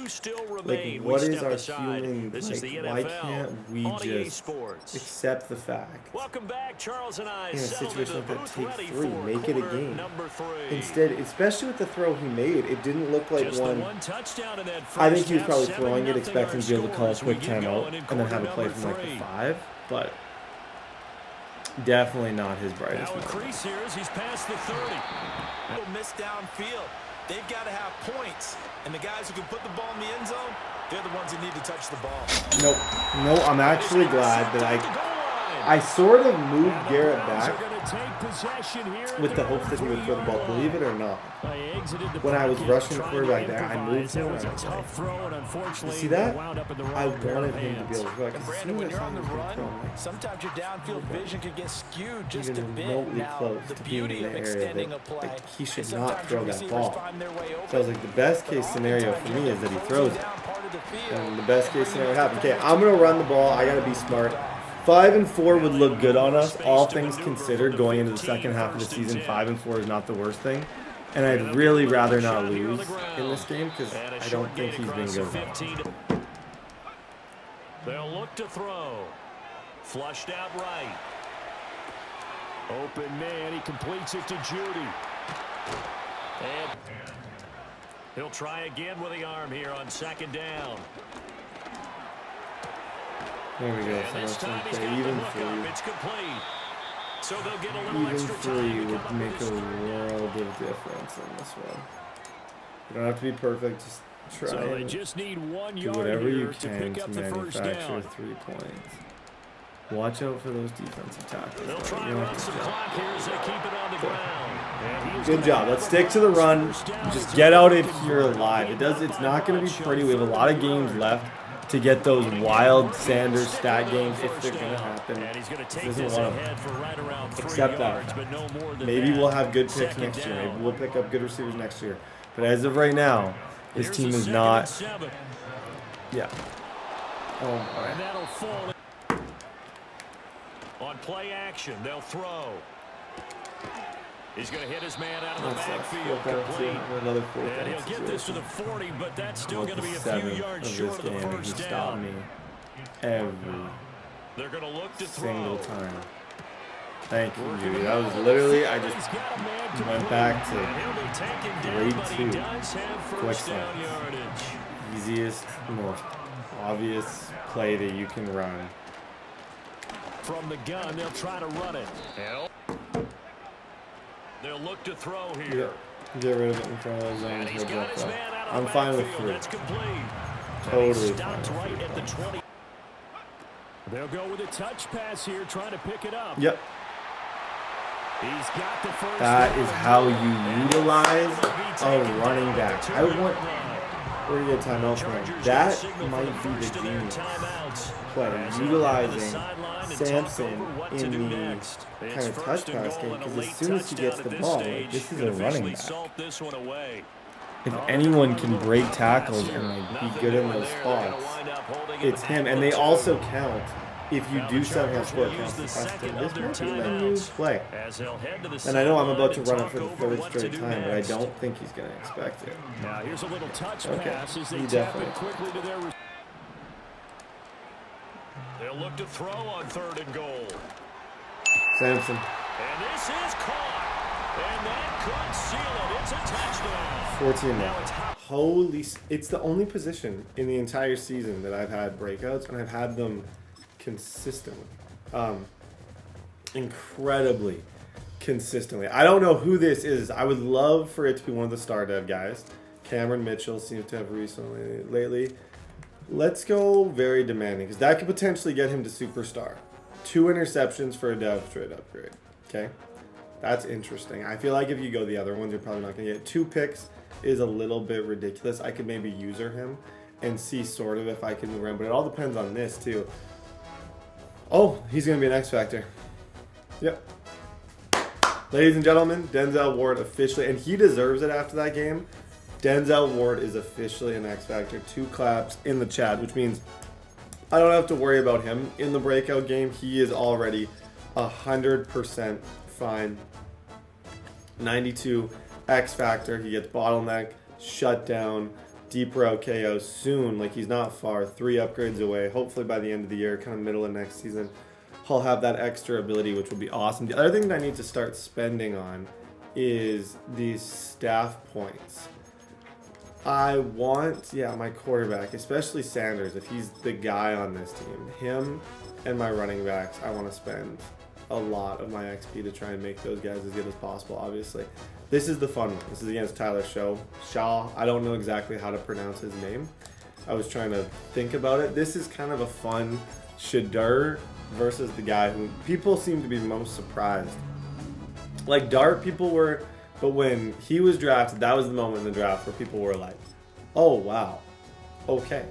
Like, what is our human, like, why can't we just accept the fact Welcome back, Charles and I. in a situation like that, take 3, make it a game. Number 3. Instead, especially with the throw he made, it didn't look like Just the one. one touchdown in that I think first he was half, probably 7-0 throwing it, expecting to be able to call a our quick scores. We get timeout going in and then have a quarter play from number like the 3. 5, but definitely not his brightest Now a moment. crease here as he's past the 30. People miss downfield. They've got to have points. And the guys who can put the ball in the end zone, they're the ones who need to touch the ball. Nope. No, I'm actually glad that I sort of moved Garrett back with the hopes that he would throw the ball, believe it or not. When I was rushing the quarterback there, I moved him. And I was like, you see that? I wanted him to be able to throw. Because as soon When as I you're saw on him the throw, run, I'm like, sometimes your downfield vision could get skewed just a even bit. remotely Now, close the to being beauty in of the area extending that a play, like, he should is not sometimes throw your that receivers ball. find their way So I was open. like, the best But case scenario for me is that he throws it. down part of the field, And the best case scenario happened. Okay, I'm going to run the ball. I got to be smart. 5-4 would look good on us, all things considered, going into the second half of the season. 5-4 is not the worst thing. And I'd really rather not lose in this game because I don't think he's been good. They'll look to throw. Flushed out right. Open man. He completes it to Judy. And he'll try again with the arm here on 2nd down. There we go. And this So time that's he's okay. got the Even look up. 3. It's complete. So they'll get a little Even extra 3 time to would come up make with a this. world of difference in this one. You don't have to be perfect. Just try So they and just need 1 do yard whatever you here to can pick to up the first manufacture down. 3 points. Watch out for those defensive tackles. They'll though. try You and don't run have to some jump. clock here as they keep it on the ground. Good job. Let's stick to the run. Just get out of here alive. It's not going to be pretty. We have a lot of games left to get those wild Sanders stat games if they're going to happen. This isn't one of them. Except that. Maybe we'll have good picks next year. Maybe we'll pick up good receivers next year. But as of right now, this team is not. Yeah. Oh my. On play action, they'll throw. He's going to hit his man out of the backfield complete. And he'll get this to the 40, but that's still going to be a few yards short of the first down. Me every They're going to look to single throw. time. Thank you, Judy. That was literally, I just went back to grade 2. Quick snap. Easiest, most obvious play that you can run. From the gun, they'll try to run it. They'll look to throw here. Get rid of it in front of those zones. He's got his man out of I'm the fine with backfield. 3. That's complete. Totally Stopped fine. right at the 20. They'll go with a touch pass here, trying to pick it up. Yep. He's got the first. That is how you utilize a running back. I want. Where do you get a timeout from? That might be the genius play. Utilizing Sampson in the kind of touch pass game, because as soon as he gets the ball, like, this is a running back. If anyone can break tackles and like be good in those spots, it's him. And they also count. If you do somehow score a counts as a this might be a new play. And I know I'm about to run it for the 3rd straight time, but I don't think he's going to expect it. Now here's a little touch Okay, pass as they he tap it definitely. quickly to their. They'll look to throw on 3rd and goal. Sampson. And this is caught. And that could seal it. It's a touchdown. 14 now. Holy, it's the only position in the entire season that I've had breakouts, and I've had them consistently. Incredibly consistently. I don't know who this is. I would love for it to be one of the star dev guys. Cameron Mitchell seems to have lately. Let's go very demanding, because that could potentially get him to superstar. 2 interceptions for a dev trade upgrade. Okay? That's interesting. I feel like if you go the other ones, you're probably not going to get 2 picks. Is a little bit ridiculous. I could maybe user him and see sort of if I can move around, but it all depends on this too. Oh, he's going to be an X Factor. Yep. Ladies and gentlemen, Denzel Ward officially, and he deserves it after that game. Denzel Ward is officially an X Factor. 2 claps in the chat, which means I don't have to worry about him in the breakout game. He is already 100% fine. 92 X Factor. He gets bottleneck, shut down, deep route KO soon. Like, he's not far. 3 upgrades away. Hopefully by the end of the year, kind of middle of next season, he'll have that extra ability, which will be awesome. The other thing that I need to start spending on is these staff points. I want, my quarterback, especially Sanders, if he's the guy on this team, him and my running backs, I want to spend a lot of my XP to try and make those guys as good as possible, obviously. This is the fun one. This is against Tyler Shaw. I don't know exactly how to pronounce his name. I was trying to think about it. This is kind of a fun Shedeur versus the guy who people seem to be most surprised. Like, Dart, people were, but when he was drafted, that was the moment in the draft where people were like, oh, wow, okay.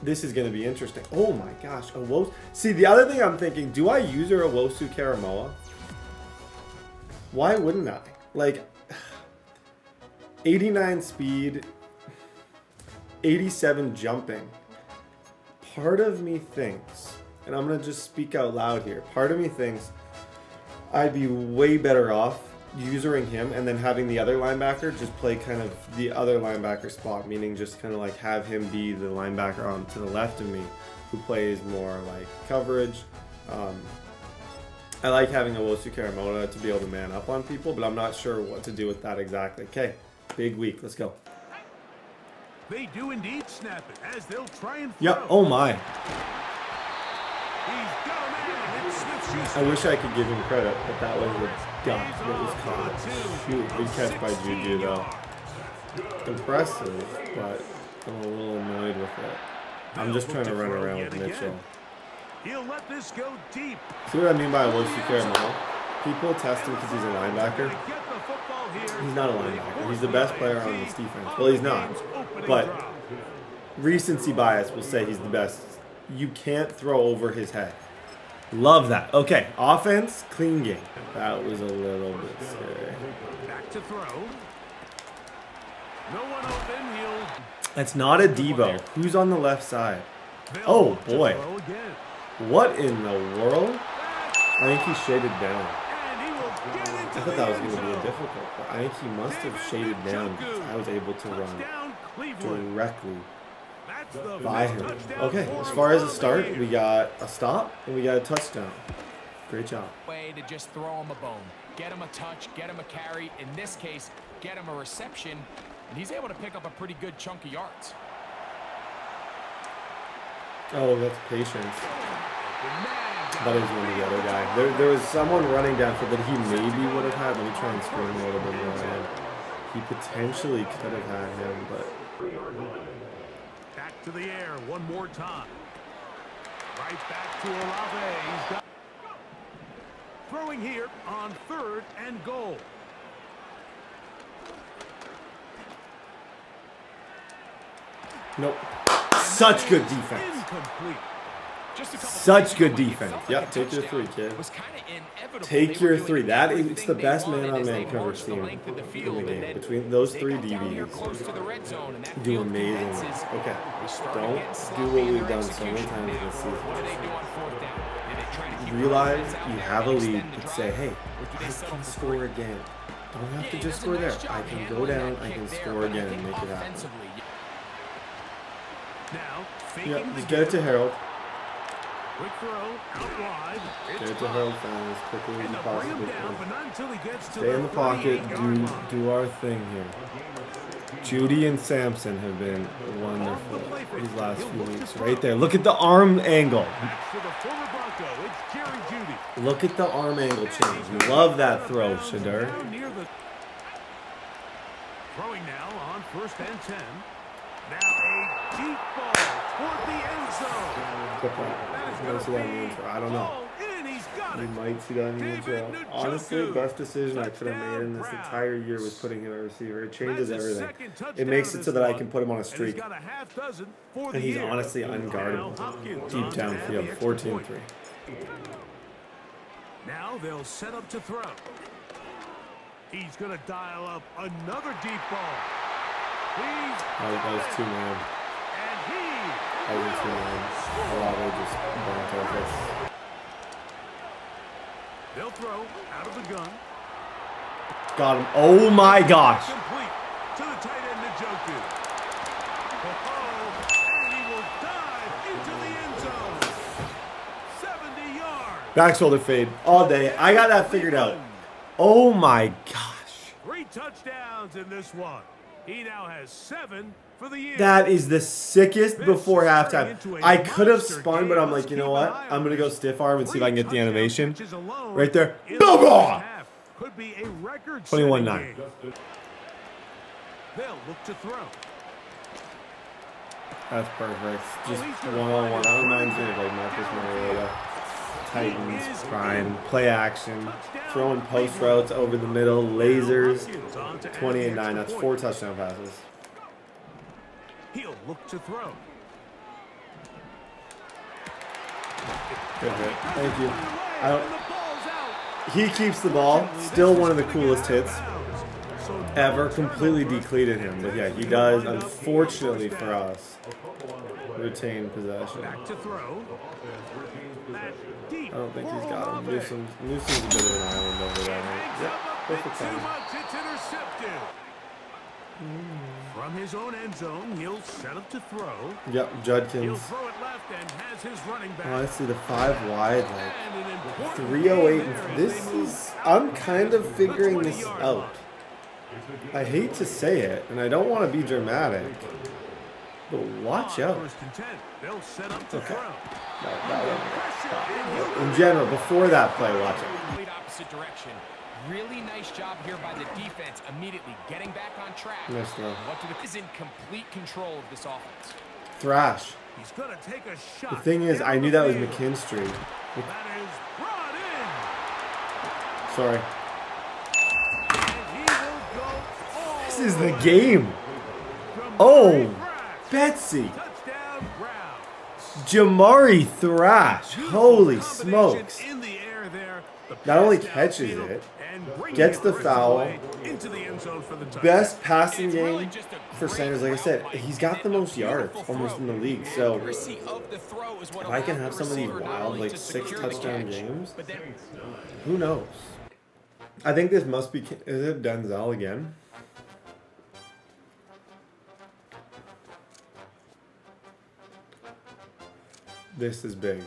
This is going to be interesting. Oh my gosh, Owosu. See, the other thing I'm thinking, do I use her Owosu Karamoa? Why wouldn't I? Like, 89 speed, 87 jumping. Part of me thinks, and I'm going to just speak out loud here, part of me thinks I'd be way better off using him and then having the other linebacker just play kind of the other linebacker spot, meaning just kind of like have him be the linebacker on to the left of me who plays more like coverage. I like having Owosu Karamoa to be able to man up on people, but I'm not sure what to do with that exactly. Okay, big week. Let's go. They do indeed snap it as they'll try and throw. Yep. Oh my. He's got a man. It's Smith-Schuster. I wish I could give him credit, but that was a dot that was caught. Shoot, good catch by Juju though. Impressive, but I'm a little annoyed with it. I'm just trying to run around with Mitchell. He'll let this go deep. See what I mean by Owosu Karamoa? People test him because he's a linebacker. He's not a linebacker. He's the best player on this defense. Well, he's not. But recency bias will say he's the best. You can't throw over his head. Love that. Okay, offense, clean game. That was a little bit scary. Back to throw. No one open. He'll. That's not a Debo. Who's on the left side? Oh boy. What in the world? I think he shaded down. I thought that was going to be a difficult, but I think he must have shaded down because I was able to run directly by him. Okay, as far as a start, we got a stop and we got a touchdown. Great job. Way to just throw him a bone. Get him a touch, get him a carry. In this case, get him a reception, and he's able to pick up a pretty good chunk of yards. Oh, that's patience. That is one of the other guy. There was someone running down for that he maybe would have had. Let me try and screen a little bit more in. He potentially could have had him, but... Back to the air one more time. Right back to Olave. Throwing here on 3rd and goal. Nope. Such good defense. Incomplete. Such good defense. Yep, take your 3, kid. Take your 3. It's the best man-on-man coverage team in the game. Between those 3 DBs, do amazing. Okay, don't do what we've done so many times this season. Realize you have a lead, but say, hey, I can score again. Don't have to just score there. I can go down, I can score again and make it happen. Yep, just get it to Harold. Quick throw, out wide. Get it to Harold Fannin as quickly as you possibly can. Stay in the pocket, do our thing here. Judy and Sampson have been wonderful these last few weeks. Right there. Look at the arm angle. Look at the arm angle change. Love that throw, Shedeur. Throwing now on 1st and 10. Now a deep ball toward the end zone. I don't know. We might see that in the intro. Honestly, best decision I could have made in this entire year was putting him at receiver. It changes everything. It makes it so that I can put him on a streak. And he's honestly unguardable. Deep downfield, 14-3. Now they'll set up to throw. He's going to dial up another deep ball. That was 2 man. That was 2 man. Olave just burnt us. They'll throw out of the gun. Got him. Oh my gosh. Complete to the tight end, Njoku. And he will dive into the end zone. 70 yards. Back shoulder fade all day. I got that figured out. Oh my gosh. 3 touchdowns in this one. He now has 7 for the year. That is the sickest before halftime. I could have spun, but I'm like, you know what? I'm going to go stiff arm and see if I can get the animation. Right there. Boom! 21-9. They'll look to throw. That's perfect. Just one-on-one. That reminds me of like Marcus Mariota. Titans, prime, play action, throwing post routes over the middle, lasers, 28-9. That's 4 touchdown passes. He'll look to throw. Good hit. Thank you. He keeps the ball. Still one of the coolest hits ever. Completely depleted him. But yeah, he does, unfortunately for us, retain possession. Back to throw. I don't think he's got him. Newsom's a bit of an island over there. Yep, perfect time. It's intercepted. From his own end zone, he'll set up to throw. Yep, Judkins. He'll throw it left and has his running back. Oh, I see the 5 wide, like 308. This is, I'm kind of figuring this out. I hate to say it, and I don't want to be dramatic, but watch out. They'll set up to throw. In general, before that play, watch out. Complete opposite direction. Really nice job here by the defense, immediately getting back on track. Nice throw. Is in complete control of this offense. Thrash. He's gonna take a shot. The thing is, I knew that was McKinstry. That is brought in. Sorry. This is the game. Oh, Betsy. Jamari Thrash. Holy smokes. Not only catches it, gets the foul. Best passing game for Sanders. Like I said, he's got the most yards almost in the league. So if I can have some of these wild, like 6 touchdown games, who knows? I think this must be, is it Denzel again? This is big.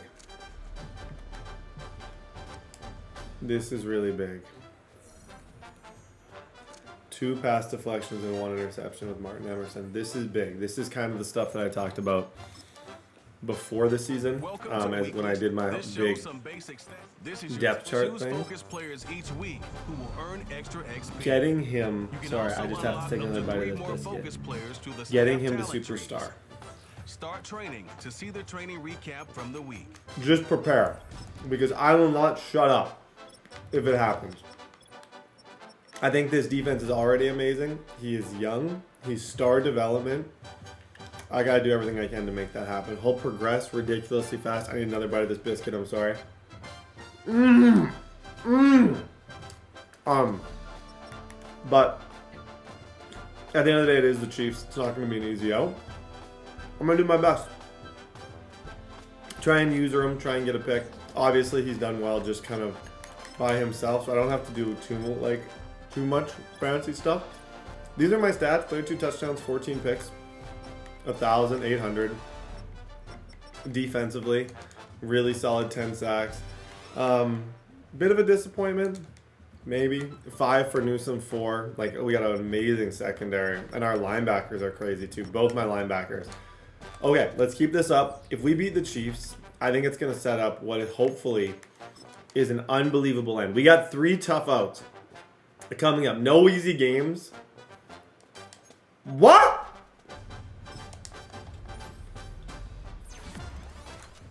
This is really big. 2 pass deflections and 1 interception with Martin Emerson. This is big. This is kind of the stuff that I talked about before the season, as when I did my big depth chart thing. Getting him, sorry, I just have to take another bite of this biscuit. Getting him to superstar. Start training to see the training recap from the week. Just prepare, because I will not shut up if it happens. I think this defense is already amazing. He is young. He's star development. I got to do everything I can to make that happen. He'll progress ridiculously fast. I need another bite of this biscuit. I'm sorry. But at the end of the day, it is the Chiefs. It's not going to be an easy out. I'm going to do my best. Try and user him. Try and get a pick. Obviously, he's done well just kind of by himself, so I don't have to do too much fancy stuff. These are my stats: 32 touchdowns, 14 picks, 1,800. Defensively, really solid 10 sacks. Bit of a disappointment, maybe 5 for Newsome, 4. Like, we got an amazing secondary, and our linebackers are crazy too. Both my linebackers. Okay, let's keep this up. If we beat the Chiefs, I think it's going to set up what hopefully is an unbelievable end. We got 3 tough outs coming up. No easy games. What?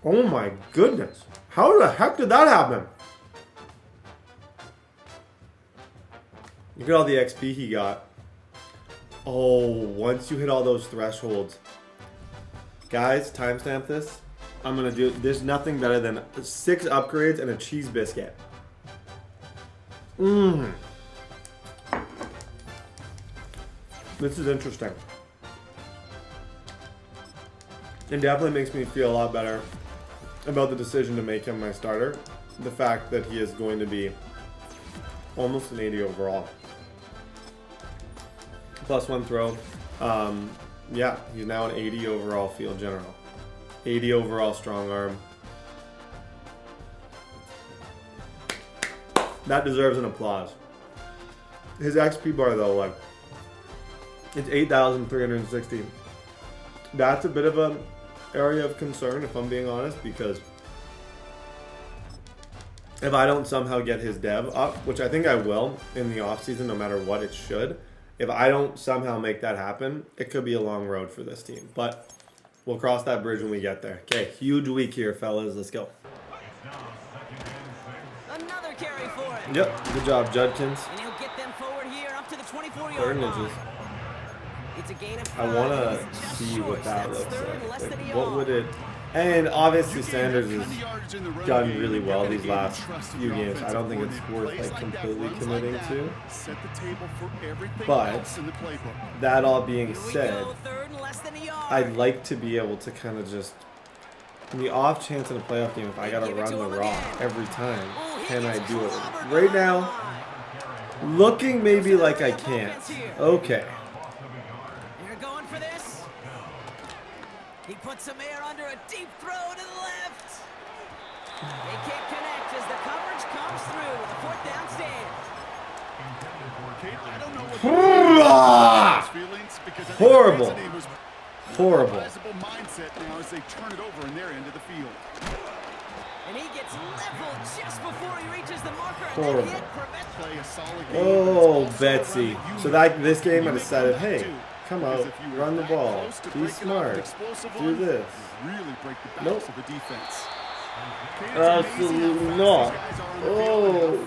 Oh my goodness. How the heck did that happen? Look at all the XP he got. Oh, once you hit all those thresholds. Guys, timestamp this. I'm going to do, there's nothing better than 6 upgrades and a cheese biscuit. This is interesting. It definitely makes me feel a lot better about the decision to make him my starter. The fact that he is going to be almost an 80 overall. +1 throw. Yeah, he's now an 80 overall field general. 80 overall strong arm. That deserves an applause. His XP bar though, like, it's 8,360. That's a bit of an area of concern, if I'm being honest, because if I don't somehow get his dev up, which I think I will in the offseason, no matter what it should, if I don't somehow make that happen, it could be a long road for this team. But we'll cross that bridge when we get there. Okay, huge week here, fellas. Let's go. Another carry for it. Yep, good job, Judkins. And he'll get them forward here up to the 24-yard Third line. inches. It's a gain of 5. I want to see what that looks like. Like, what would it... And obviously Sanders has done really well these last few games. I don't think it's worth like completely committing to. But that all being said, I'd like to be able to kind of just, in the off chance in a playoff game, if I gotta run the rock every time, can I do it? Right now, looking maybe like I can't. Okay. He puts some air under a deep throw to the left. They can't connect as the coverage comes through with a 4th down stand. I don't know what feelings because horrible. Horrible. Mindset now as they turn it over in their end of the field. And he gets leveled just before he reaches the marker. Horrible. And that hit prevents Oh, Betsy. So that this game I decided, hey, come out, run the ball, be smart, do this. Really break the Nope. of the defense. Absolutely not. Oh,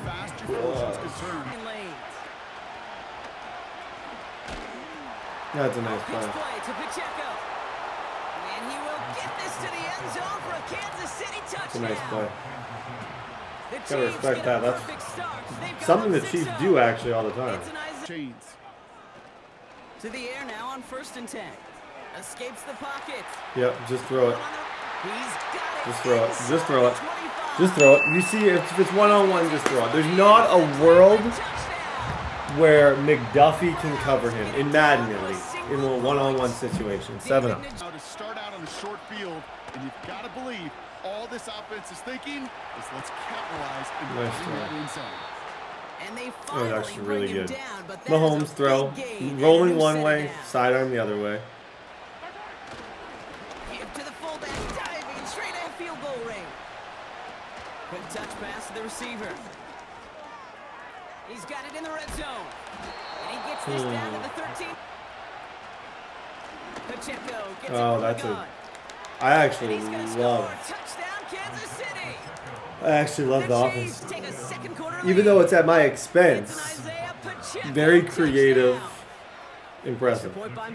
God. That's a nice play. And he will get this to the end zone for a Kansas City touchdown. That's a nice play. Gotta respect that. That's something the Chiefs do actually all the time. Chains. To the air now on 1st and 10. Escapes the pocket. Yep, just throw it. He's got it. Just throw it. Just throw it. Just throw it. You see, if it's one-on-one, just throw it. There's not a world where McDuffie can cover him, in Madden at least, in a one-on-one situation. 7-up. Now to start out on a short field, and you've got to believe all this offense is thinking is let's capitalize and Nice bring throw. that end zone. And they That was actually really bring him good. down, but that Mahomes is a throw, big gain, and rolling you one set it way, down. sidearm the other way. Give to the fullback, diving straight at field goal range. Quick touch pass to the receiver. He's got it in the red zone. And he gets this down to the 13. Pacheco gets Oh, it from that's the a- gun. I actually And he's gonna love. score. Touchdown, Kansas City. I actually love the The offense, Chiefs take a second quarter even lead. though it's at my It's expense. an Isaiah Pacheco Very creative, touchdown. impressive. Point by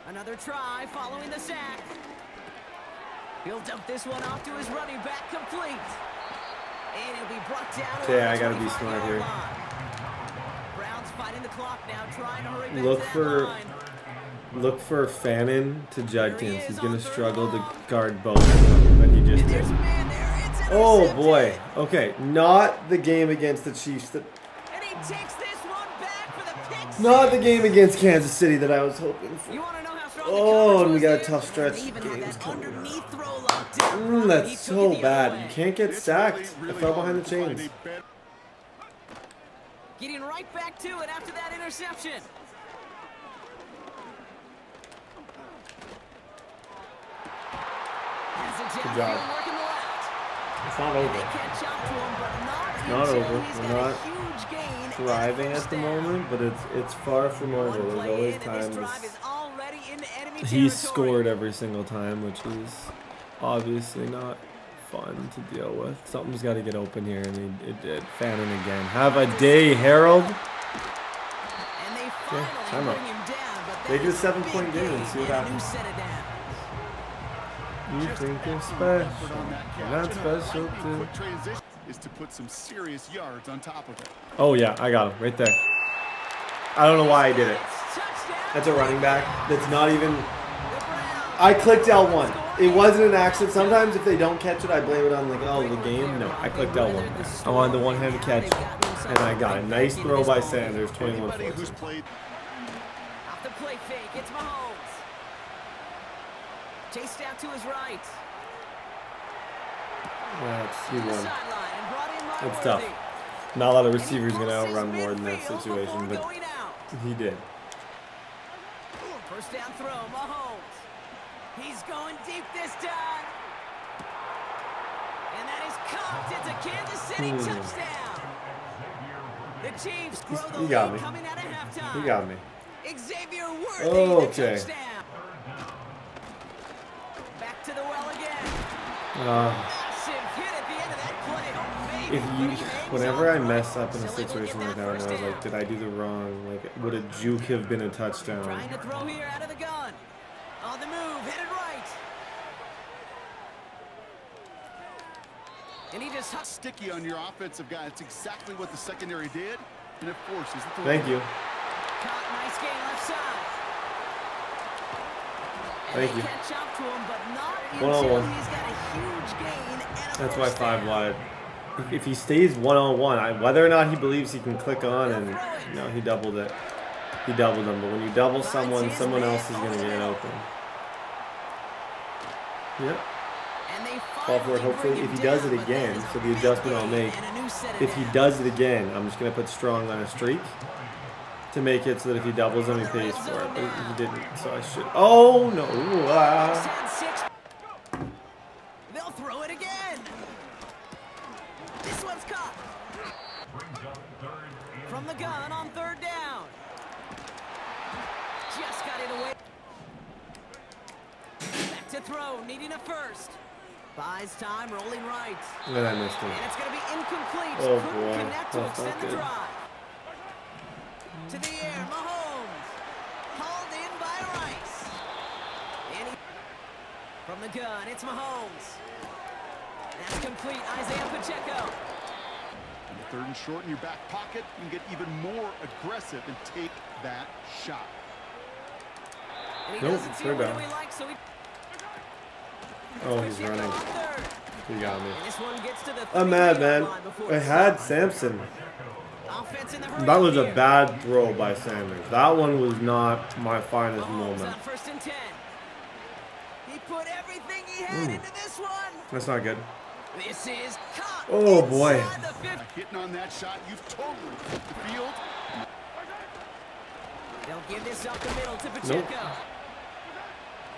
another try following the sack. He'll dump this one off to his running back, complete. And he'll be brought down. Okay, around I the gotta be 25-yard smart here. line. Browns fighting the clock now, trying to hurry back Look to that for- line. Look for Fannin to Judkins. He's gonna struggle to guard both of them, but he just And there's did. a man there. It's Oh intercepted. boy. Okay, not the game against the Chiefs. And he takes this one back for the pick Not the six. game against Kansas City that I was hoping for. You want to know how strong Oh, the coverage and we was got a there? tough stretch They even games had that coming up. underneath throw locked down. He That's took it so the other bad. way. You can't get It's sacked. really I fell behind hard the to find chains. a better- Getting right back to it after that interception. Good job. It's not over. Not over. We're not thriving at the moment, but it's far from over. There's always times he scored every single time, which is obviously not fun to deal with. Something's got to get open here, and it did. Fannin again. Have a day, Harold. Okay, time out. Make it a 7-point game and see what happens. You think you're special? You're not special too. Quick transition is to put some serious yards on top of it. Oh yeah, I got him right there. I don't know why I did it. That's a running back. That's not even. I clicked L1. It wasn't an accident. Sometimes if they don't catch it, I blame it on like, oh, the game. No, I clicked L1. I wanted the one-handed catch, and I got it. Nice throw by Sanders. 21-14. Anybody who's played Off the play fake, it's Mahomes. Chased out to his right. That's he To the won. sideline and brought in It's Marworthy. tough. Not a lot of And he receivers gonna crosses outrun more in that midfield situation, before but going out. he did. First down throw, Mahomes. He's going deep this time. And that is caught. It's a Kansas City touchdown. The Chiefs grow the He got lead me. coming out of halftime. He got me. Xavier Worthy, Okay. the touchdown. Back to the well again. Massive hit at the end of that play. Oh, If baby, you, but he hangs whenever I on. mess up in a Still able to situation get like that that, and I first was down. like, did I do the wrong? Like, would a juke have been a touchdown? Trying to throw here out of the gun. On the move, headed right. And he just hucks. sticky on your offensive guy. It's exactly what the secondary did, and it forces the throw. Thank you. Caught, nice game left side. And Thank they you. catch up to him, but not One-on-one. until he's got a huge gain and a That's why first 5 down. wide. If he stays one-on-one, whether or not he believes he can click on, and no, he doubled it. He doubled him, but when you double someone, someone else is gonna get open. Yep. And they Fall for it. Hopefully, if he does it again, so the adjustment I'll make. If he does it again, I'm just gonna put strong on a streak to make it so that if he doubles him, he pays for it. But he didn't, so I should. Oh no! They'll throw it again. This one's caught. From the gun on third down. Just got it away. Back to throw, needing a first. Buys time, rolling right. And I missed him. And it's going to be incomplete. Oh, Couldn't boy. connect to That's not extend the good. drive. To the air, Mahomes. Hauled in by Rice. And from the gun, it's Mahomes. That's complete, Isaiah Pacheco. Third and short in your back pocket, you can get even more aggressive and take that shot. And he Nope, doesn't see third what down. we like, so he... Oh, he's Pacheco running. on third. He got me. And this one gets to the I'm mad, 3-yard man. line before I it's had stopped. Sampson. Offense in the hurry That was a here. bad throw by Sanders. That one was not my finest Mahomes moment. on 1st and 10. He put everything he had into this one. That's not good. This is caught. Oh, boy. inside the 50. Hitting on that shot, you've totally flipped the field. They'll give this up the middle to Pacheco. Nope.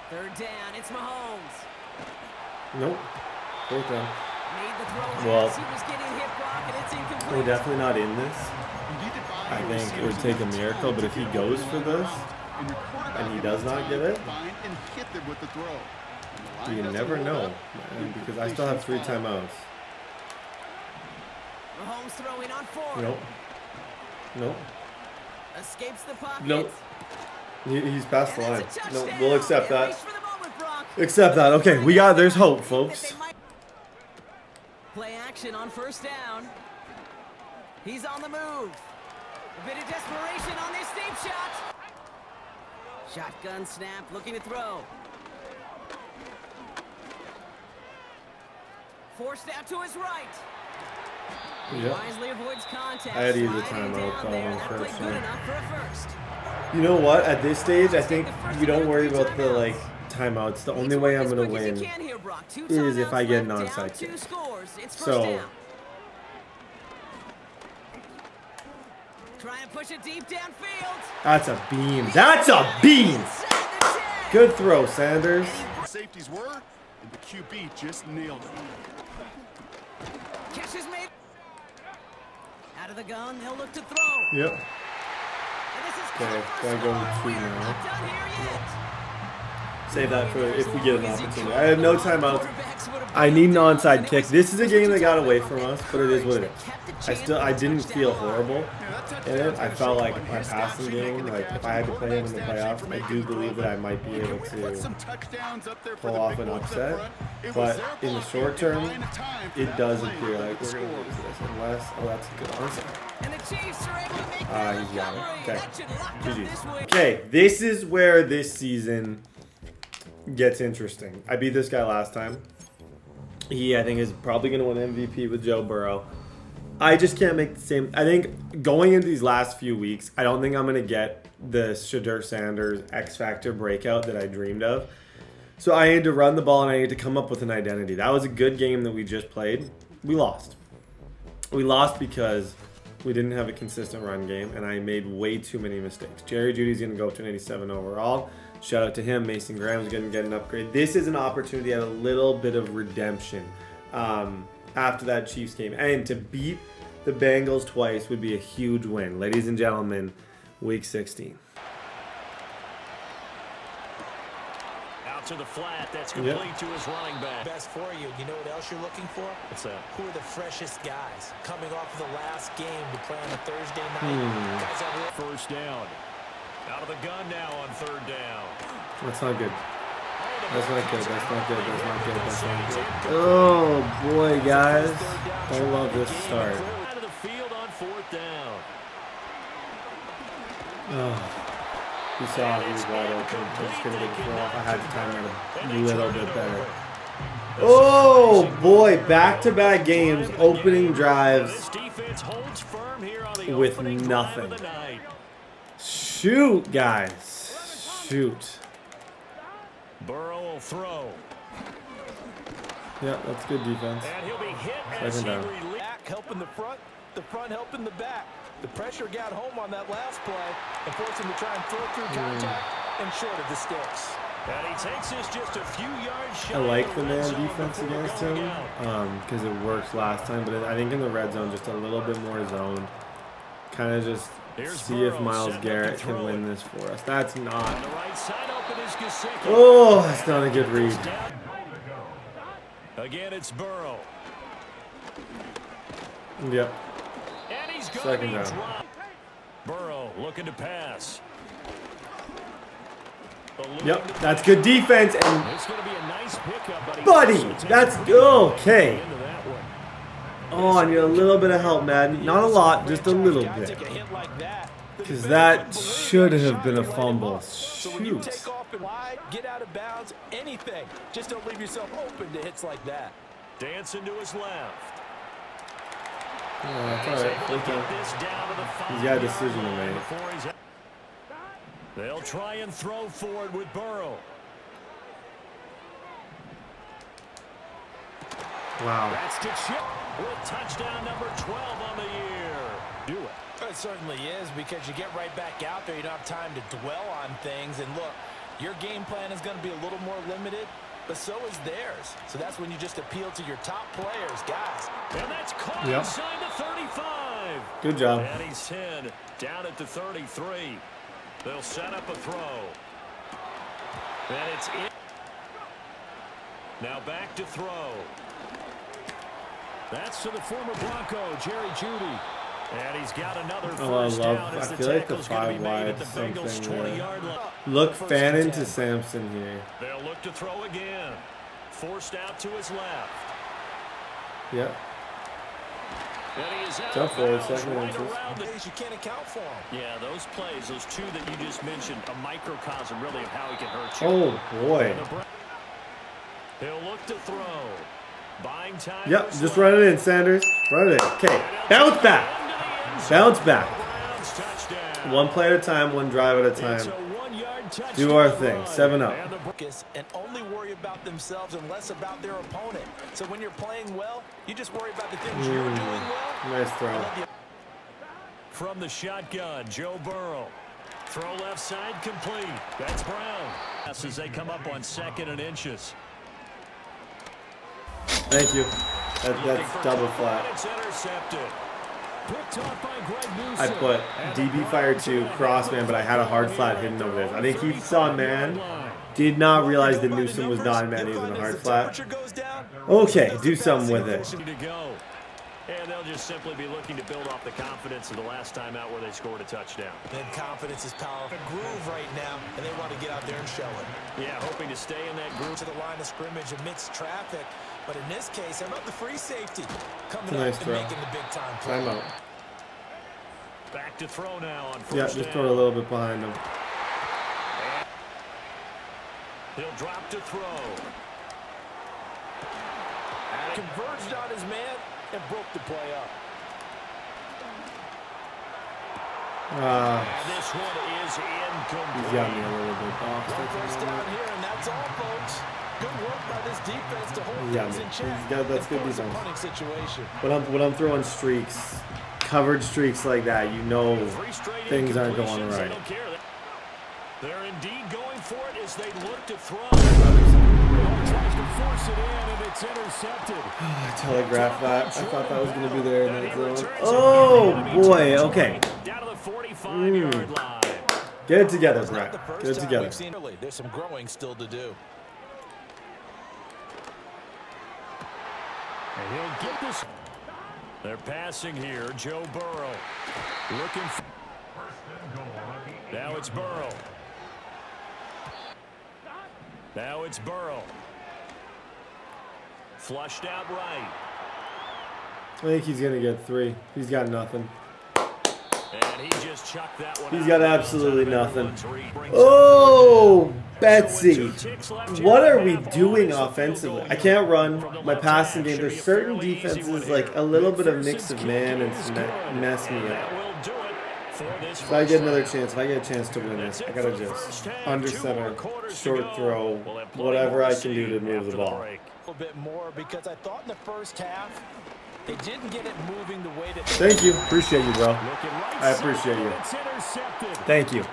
Third down, it's Mahomes. Nope. Fourth down. Made the throw Well, as he was getting hit, Brock, and it's incomplete. We're definitely not in this. You need to buy I your think it would receivers take a enough miracle, time but to if he get goes all for the this, time, and your quarterback and he will does have not time get to it, find and hit them with the throw. And the line You doesn't never hold know, up, man, because I still have 3 timeouts. Mahomes throwing on 4. Nope. Nope. Escapes the pocket. Nope. He's past the And line. that's a No, touchdown. we'll accept At that. least for the moment, Brock. Accept that. Okay, we got. There's hope, folks. Play action on 1st down. He's on the move. A bit of desperation on this deep shot. Shotgun snap, looking to throw. Forced out to his right. He Yep. wisely avoids contact. I had to use a sliding timeout down call there. on That first, played good so. enough for a first. You know what? At this stage, I think we don't worry about the like timeouts. The only way I'm gonna win is if I get an onside kick. So Trying to push it deep downfield. that's a beam. That's a beam. Good throw, Sanders. Safeties were, and the QB just nailed it. Catch is made. Out of the gun, they'll look to throw. Yep. And this is Okay, caught gotta for go a with score. 2 We are now. not done here yet. Save that for if we get an opportunity. I have no timeouts. I need an onside kick. This is a game that got away from us, but it is what it is. I didn't feel horrible in it. I felt like my passing game, like if I had to play him in the playoffs, I do believe that I might be able to pull off an upset. But in the short term, it does appear like we're going to lose this unless, oh, that's a good onside. And the Chiefs are able to make He's got it. Okay. That should lock up GG's. this win. Okay, this is where this season gets interesting. I beat this guy last time. He, I think, is probably going to win MVP with Joe Burrow. I just can't make the same. I think going into these last few weeks, I don't think I'm going to get the Shedeur Sanders X Factor breakout that I dreamed of. So I need to run the ball and I need to come up with an identity. That was a good game that we just played. We lost. We lost because we didn't have a consistent run game and I made way too many mistakes. Jerry Jeudy's going to go up to an 87 overall. Shout out to him. Mason Graham's going to get an upgrade. This is an opportunity at a little bit of redemption after that Chiefs game. And to beat the Bengals twice would be a huge win. Ladies and gentlemen, Week 16. Out to the flat. That's complete to his running back. Best for you. You know what else you're looking for? What's that? Who are the freshest guys coming off of the last game to play on a Thursday night? Guys that will 1st down. Out of the gun now on 3rd down. That's not good. That's not good. That's not good. That's not good. That's not good. Oh, boy, guys. I love this start. Out of the field on 4th down. Oh. You saw he was wide open. I just couldn't get the throw off. I had to time it a little bit better. Oh, boy. Back-to-back games, opening drives This defense holds firm here on the with opening drive of nothing. the night. Shoot, guys. Shoot. Burrow will throw. Yeah, that's good defense. And he'll be hit as he Second down. releases. back helping the front helping the back. The pressure got home on that last play and forced him to try and throw through contact and short of the sticks. And he takes this just a few yards shy I like of the red man zone defense before against going him out. because it worked last time, but I think in the red zone, just a little bit more zone. Kind of just Here's see if Burrow Myles set Garrett up to can throw win it. this for us. That's On not. the right side open is Gesicki. Oh, that's not a good read. Again, it's Burrow. Yep. And he's going Second to be down. dropped. Burrow looking to pass. Yep, that's good defense. And It's going to be a nice pickup, buddy, that's okay. Oh, I need a little bit of help, man. Not a lot, just a little bit. Because that should have been a fumble. So when you Shoot. take off and wide, get out of bounds, anything. Just don't leave yourself open to hits like that. Dancing to his left. Yeah, that's all right. Okay. He's got a decision to make. They'll try and throw forward with Burrow. Wow. That's to Chip with touchdown number 12 on the year. Do it. It certainly is, because you get right back out there. You don't have time to dwell on things. And look, your game plan is going to be a little more limited, but so is theirs. So that's when you just appeal to your top players, guys. And that's caught Yep. inside the 35. Good job. And he's 10 down at the 33. They'll set up a throw. And it's in. Now back to throw. That's to the former Bronco, Jerry Jeudy. And he's got another first down as I the feel like the tackle's going to 5 be made at wide the something Bengals' there. 20-yard line. Look, Fannin to Sampson here. They'll look to throw again. Forced out to his left. Yep. And he is out Jump of forward, bounds second right interest. around the You can't account for them. Yeah, those plays, those two that you just mentioned, a microcosm really of how he can hurt you. Oh, boy. He'll look to throw. Buying time. Yep, just run it in, Sanders. Run it in. Okay, bounce back. Bounce back. One play at a time, one drive at a time. Do our thing. 7-0. And only worry about themselves and less about their opponent. So when you're playing well, you just worry about the things you're doing well. Nice throw. From the shotgun, Joe Burrow. Throw left side complete. That's Brown. As they come up on 2nd and inches. Thank you. That's double flat. It's intercepted. I put DB Fire 2 crossman, but I had a hard flat hidden over there. I think he saw man. Did not realize that Newsom was not in man. He was in a hard flat. Okay, do something with it. And they'll just simply be looking to build off the confidence of the last time out where they scored a touchdown. And confidence is powerful. A groove right now, and they want to get out there and show it. Yeah, hoping to stay in that groove. To the line of scrimmage amidst traffic. But in this case, how about the free safety coming Nice up throw. and making the big time play. Timeout. Back to throw now on first Yeah, just down. throw it a little bit behind him. He'll drop to throw. Converged on his man and broke the play up. And this one is He's incomplete. got me a little bit off. First down here, and that's all, folks. Good work by this defense to hold Yeah, things in check. that's good Force a defense. punting situation. When I'm throwing streaks, coverage streaks like that, you know Three straight things aren't going incompletions. They right. don't care. They're indeed going for it as they look to throw. Tries to force it in, and it's intercepted. I telegraphed that. I thought that was going to be there in that zone. Oh, boy. Okay. Down to the 45-yard line. Get it together, It's not the Brett. first Get it time together. we've seen early. There's some growing still to do. And he'll get this. They're passing here. Joe Burrow. Looking for. Now it's Burrow. Now it's Burrow. Flushed out right. I think he's going to get 3. He's got nothing. And he just chucked that one. He's out got of absolutely bounds. nothing. Brings Oh, it. Betsy. What What are we doing offensively? I can't run my passing game. There's certain defenses, like a little bit of mix of man and mess me up. If I get another chance, if I get a chance to win this, I gotta just under center, short throw, whatever I can do to move the ball. A little bit more because I thought in the first half they didn't get it moving the way that they Thank you. Appreciate you, bro. I appreciate you. Thank you.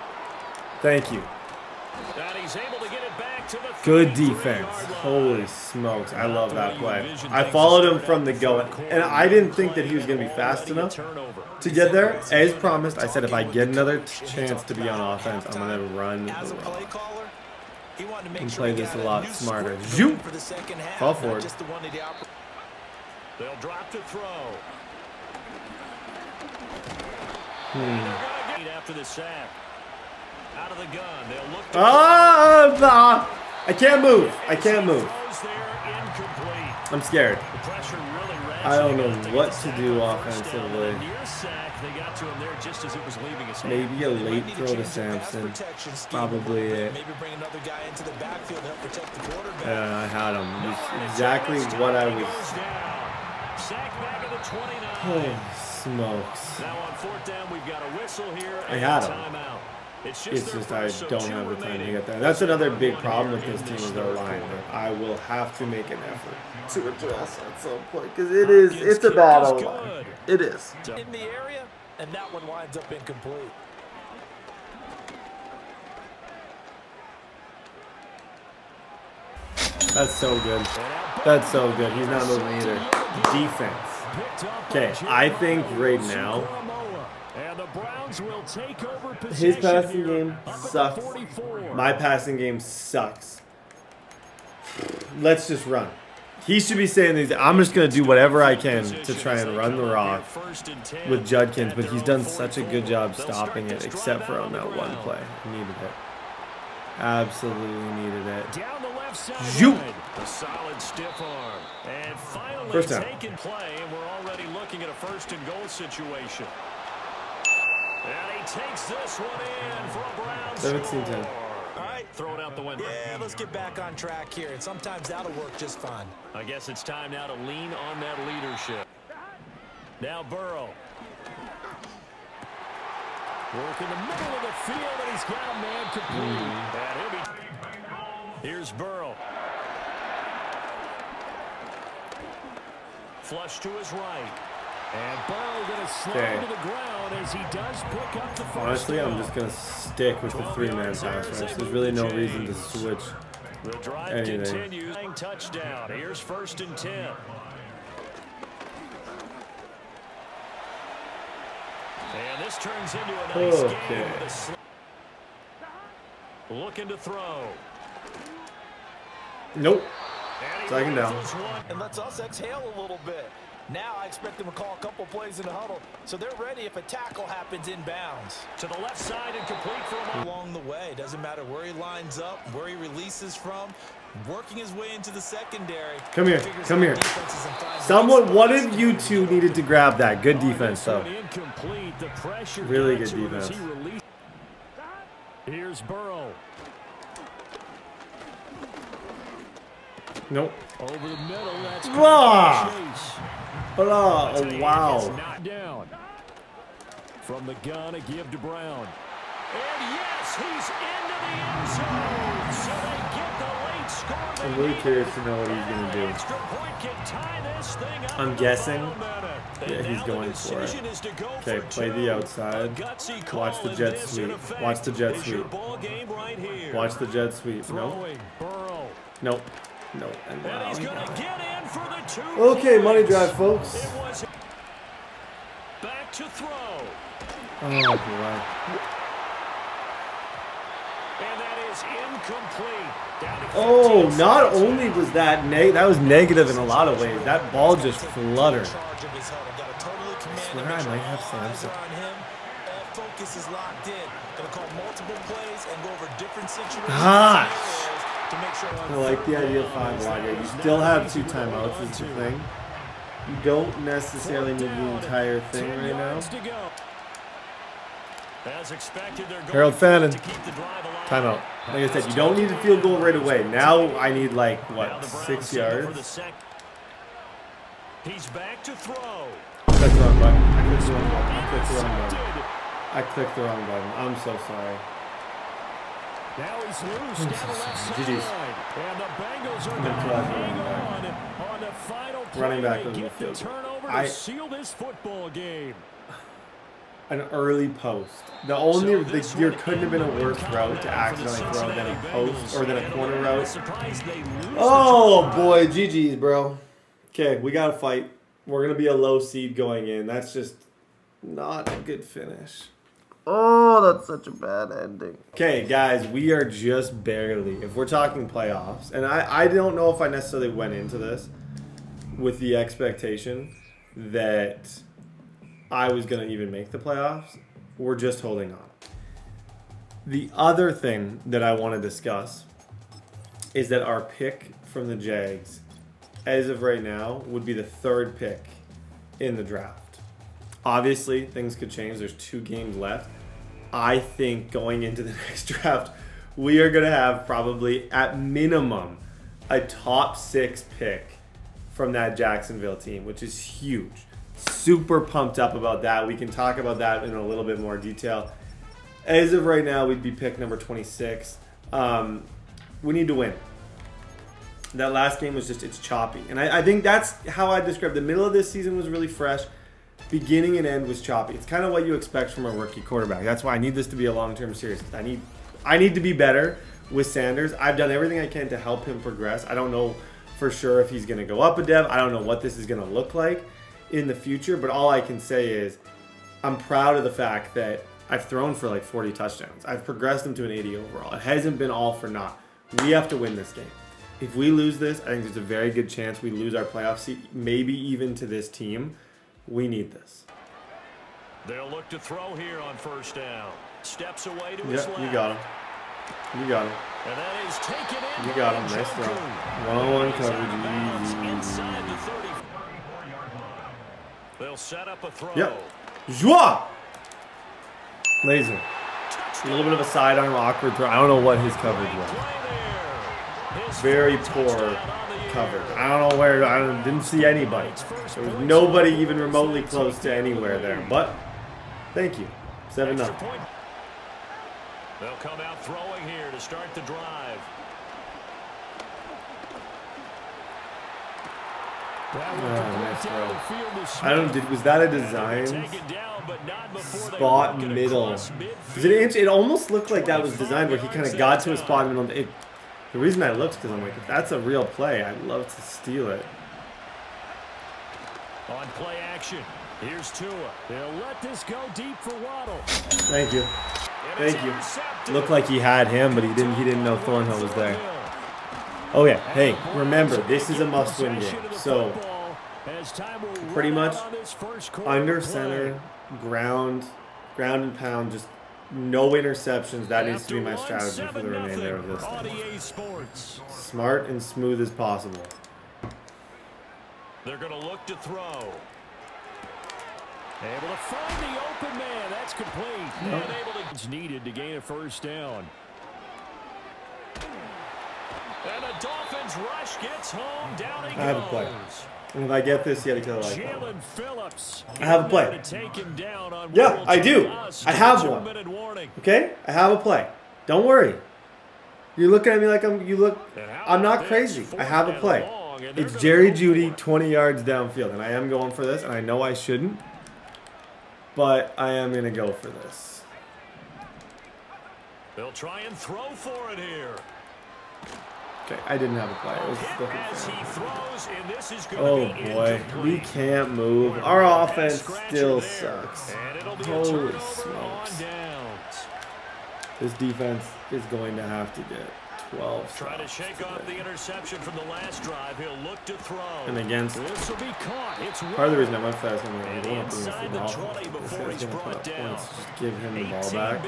Thank you. Good defense. Holy smokes. I love that play. I followed him from the go, and I didn't think that he was going to be fast enough to get there. As promised, I said if I get another chance to be on offense, I'm going to run the as a rock. play caller, He wanted to make and sure play he this got a lot new smarter. script Zoom. for the second half, Fall not forward. just the one that he They'll drop to throw. Hmm. And they're going to get after the sack. Out of the gun. They'll look to I can't move. I can't move. throws there, incomplete. I'm scared. The pressure really I don't know ratcheting up to what get the to sack do on first down. offensively. And a near sack, they got to him there just as it was leaving his hand. Maybe a late need throw change to the pass Sampson. protection scheme a Probably little bit. it. Maybe bring another guy into the backfield to help protect the quarterback. Yeah, I had him. It's exactly what I was. Sack back at the 29. Holy smokes. Now on fourth down, we've got a whistle here. I had him. Timeout. It's just I don't have the time to get there. That's another big problem with this team is our line. I will have to make an effort to address at some point because it's a bad O-line. It is. In the area, and that one winds up incomplete. That's so good. That's so good. He's not moving either. Defense. Okay, I think right now And the Browns will take over his possession passing here game up at the sucks. 44. My passing game sucks. Let's just run. He should be saying these. I'm just going to do whatever I can to try and run the rock with Judkins, but he's done such a good job stopping it, except for on that one play. Needed it. Absolutely needed it. Down the left side. Zoom. A solid stiff arm. And finally First down. taken play, and we're already looking at a first and goal situation. And he takes this one in for a Browns 17-10. All right, Throw it out the window. yeah, let's get back on track here, and sometimes that'll work just fine. I guess it's time now to lean on that leadership. Now Burrow. Work in the middle of the field, and he's got a man complete. And he'll be... Here's Burrow. Flush to his right. And Burrow going to slide to the ground as he does pick up the first Honestly, I'm down. just going to stick with the three-man pass rush. There's really no reason to switch The drive anything. continues. Touchdown. Here's 1st and 10. And this turns into a nice game with a looking to throw. Nope. And he Second down. rifles one. And lets us exhale a little bit. Now I expect them to call a couple plays in the huddle, so they're ready if a tackle happens inbounds. To the left side and complete for a moment. Along the way, doesn't matter where he lines up, where he releases from, working his way into the secondary. Come here. Figures Come out here. defenses and finds Someone, weak one spots. of you two needed to grab that. Good defense, though. Incomplete. The pressure Really got good to him as defense. he released. Here's Burrow. Nope. Over the middle. That's Ah! Chase. Oh, That's a wow. knocked down. From the gun, a give to Brown. And yes, he's into the end zone. So they get the late score. I'm really curious to know what he's going to do. Extra point can tie this thing up I'm in the guessing. final minute. Yeah, And he's now going the for it. decision is to go Okay, for play two. the outside. A gutsy call, Watch the and jet this, in sweep. effect, Watch the jet is your sweep. ball game right here. Watch the jet sweep. Nope. Throwing, Burrow. Nope. Nope. And And he's now. going to get in for the 2 Okay, money points. drive, folks. It was back to throw. Oh, boy. And that is incomplete. Down to Oh, 15 not seconds. only was that that was negative in a lot of ways. That ball just fluttered. Charge of his huddle. Gotta totally command swear him, make I sure might have all eyes Sampson. are on him. All focus is locked in. Gonna call multiple plays and go over different situations Ah. and scenarios to make sure I like the idea of 5 wide. You still have 2 timeouts. Is the thing. You don't necessarily need the entire thing 10 right now. yards to go. As expected, they're going Harold Fannin. to keep the drive alive. Timeout. Like I said, you don't need a field goal right away. Now I need like Now what, the Browns 6 signal for yards? the He's back to throw. That's the wrong button. I clicked the wrong button. I clicked the wrong button. I'm so sorry. Now he's loose down the left GG's. side. And the Bengals are Good going to play. hang on the final play. Running back They on the get the field. turnover I- to seal this football game. An early post. The only there couldn't have been a worse route to accidentally throw than a post or than a corner route. Surprised they lose Oh boy, GG's, bro. Okay, we gotta fight. We're gonna be a low seed going in. That's just not a good finish. Oh, that's such a bad ending. Okay, guys, we are just barely, if we're talking playoffs, and I don't know if I necessarily went into this with the expectation that I was going to even make the playoffs. We're just holding on. The other thing that I want to discuss is that our pick from the Jags, as of right now, would be the 3rd pick in the draft. Obviously, things could change. There's 2 games left. I think going into the next draft, we are going to have probably, at minimum, a top 6 pick from that Jacksonville team, which is huge. Super pumped up about that. We can talk about that in a little bit more detail. As of right now, we'd be pick number 26. We need to win. That last game was just, it's choppy. And I think that's how I describe the middle of this season was really fresh. Beginning and end was choppy. It's kind of what you expect from a rookie quarterback. That's why I need this to be a long-term series. I need to be better with Sanders. I've done everything I can to help him progress. I don't know for sure if he's going to go up a dev. I don't know what this is going to look like in the future. But all I can say is I'm proud of the fact that I've thrown for like 40 touchdowns. I've progressed him to an 80 overall. It hasn't been all for naught. We have to win this game. If we lose this, I think there's a very good chance we lose our playoff seat, maybe even to this team. We need this. They'll look to throw here on 1st down. Steps away to his left. You got him. You got him. And that is taken in. You got him. Nice throw. 1-on-1 coverage. Inside the 30. They'll set up a throw. Yep. Joie! Laser. A little bit of a sidearm, awkward throw. I don't know what his coverage was. Very poor coverage. I don't know where. Didn't see anybody. There was nobody even remotely close to anywhere there. But thank you. 7-0. They'll come out throwing here to start the drive. Nice throw. I don't. Was that a design? Spot middle. It almost looked like that was designed where he kind of got to a spot in the middle. The reason I looked because I'm like, if that's a real play, I'd love to steal it. On play action, here's Tua. They'll let this go deep for Waddle. Thank you. Thank you. Looked like he had him, but he didn't know Thornhill was there. Oh yeah. Hey, remember, this is a must-win game. So pretty much under center, ground and pound, just no interceptions. That needs to be my strategy for the remainder of this thing. Smart and smooth as possible. They're going to look to throw. Able to find the open man. That's complete. And able to. It's needed to gain a 1st down. And the Dolphins rush gets home. Down he goes. I have a play. And if I get this, you got to kill it like that. Jalen Phillips. I have a play. Yeah, I do. I have one. Okay? I have a play. Don't worry. You're looking at me like I'm not crazy. I have a play. It's Jerry Jeudy 20 yards downfield. And I am going for this. And I know I shouldn't. But I am going to go for this. They'll try and throw for it here. Okay, I didn't have a play. I was looking for it. Oh boy, we can't move. Our offense still sucks. Holy smokes. This defense is going to have to get 12 Trying to shake off the interception from the last drive. He'll look to throw. And against this will be caught. It's part of the reason I went fast when we were inside the 20 before he's brought down. Just give him the ball back.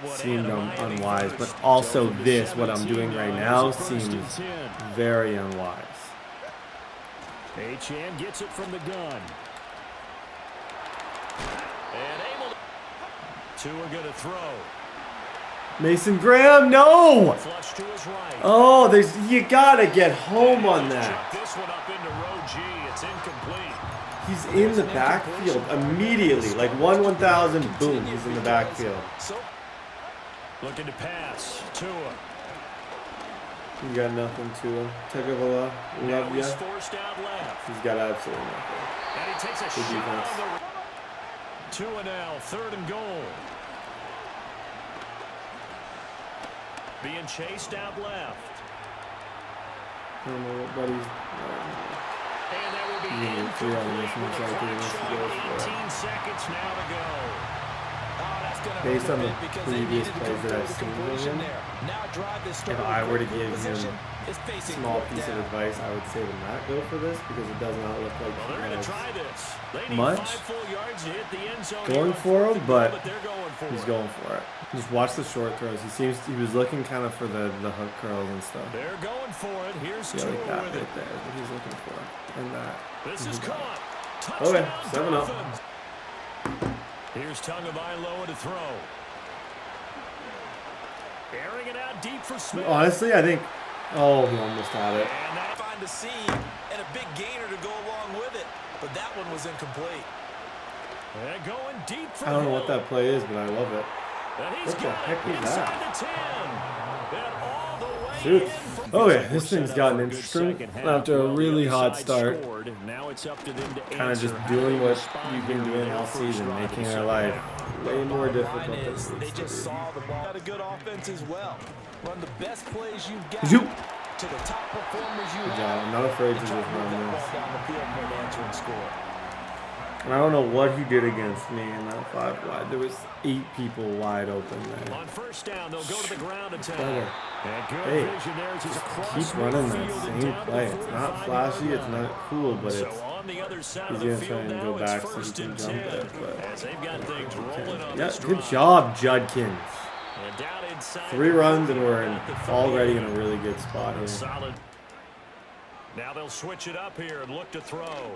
Seemed unwise, but also this, what I'm doing right now, seems very unwise. Achane gets it from the gun. And able to. Two are going to throw. Mason Graham, no! Oh, you gotta get home on that. He's in the backfield immediately, like 1,000, boom, he's in the backfield. Looking to pass, Tua. You got nothing, Tua. Tagovailoa, love ya. He's got absolutely nothing. And he takes a good defense. Tua now, 3rd and goal. Being chased out left. I don't know what buddy's. And that will be 18 seconds now to go. Oh, based on the previous plays that I've seen from him, if I were to give him a small piece of advice, I would say to not go for this because it does not look like he has much going for him, but he's going for it. Just watch the short throws. He was looking kind of for the hook curls and stuff. They're going for it. Here's yeah, like that right there. That's what he's looking for. And that. This is caught. Okay, 7-0. Here's Tagovailoa to throw. Airing it out deep for Smith. Honestly, I think. Oh, he almost had it. And that find a seam and a big gainer to go along with it, but that one was incomplete. And going deep for I don't know what that play is, but I love it. What the heck is that? Shoot. Okay, this thing's gotten interesting after a really hot start. Kind of just doing what you've been doing all season, making our life way more difficult than it needs to be. They just saw the ball. Got a good offense as well. Run the best plays you've got Shoot. to the top performers you Good have. job. I'm not afraid to just run this. Down the field for an answering score. And I don't know what he did against me in that 5 wide. There was 8 people wide open there. On first down, they'll go to the ground attack. Better. Hey, keep running that same play. It's not flashy, it's not cool, but it's he's gonna try and go back so he can jump it. But yeah, good job, Judkins. 3 runs and we're already in a really good spot here. Solid. Now they'll switch it up here and look to throw.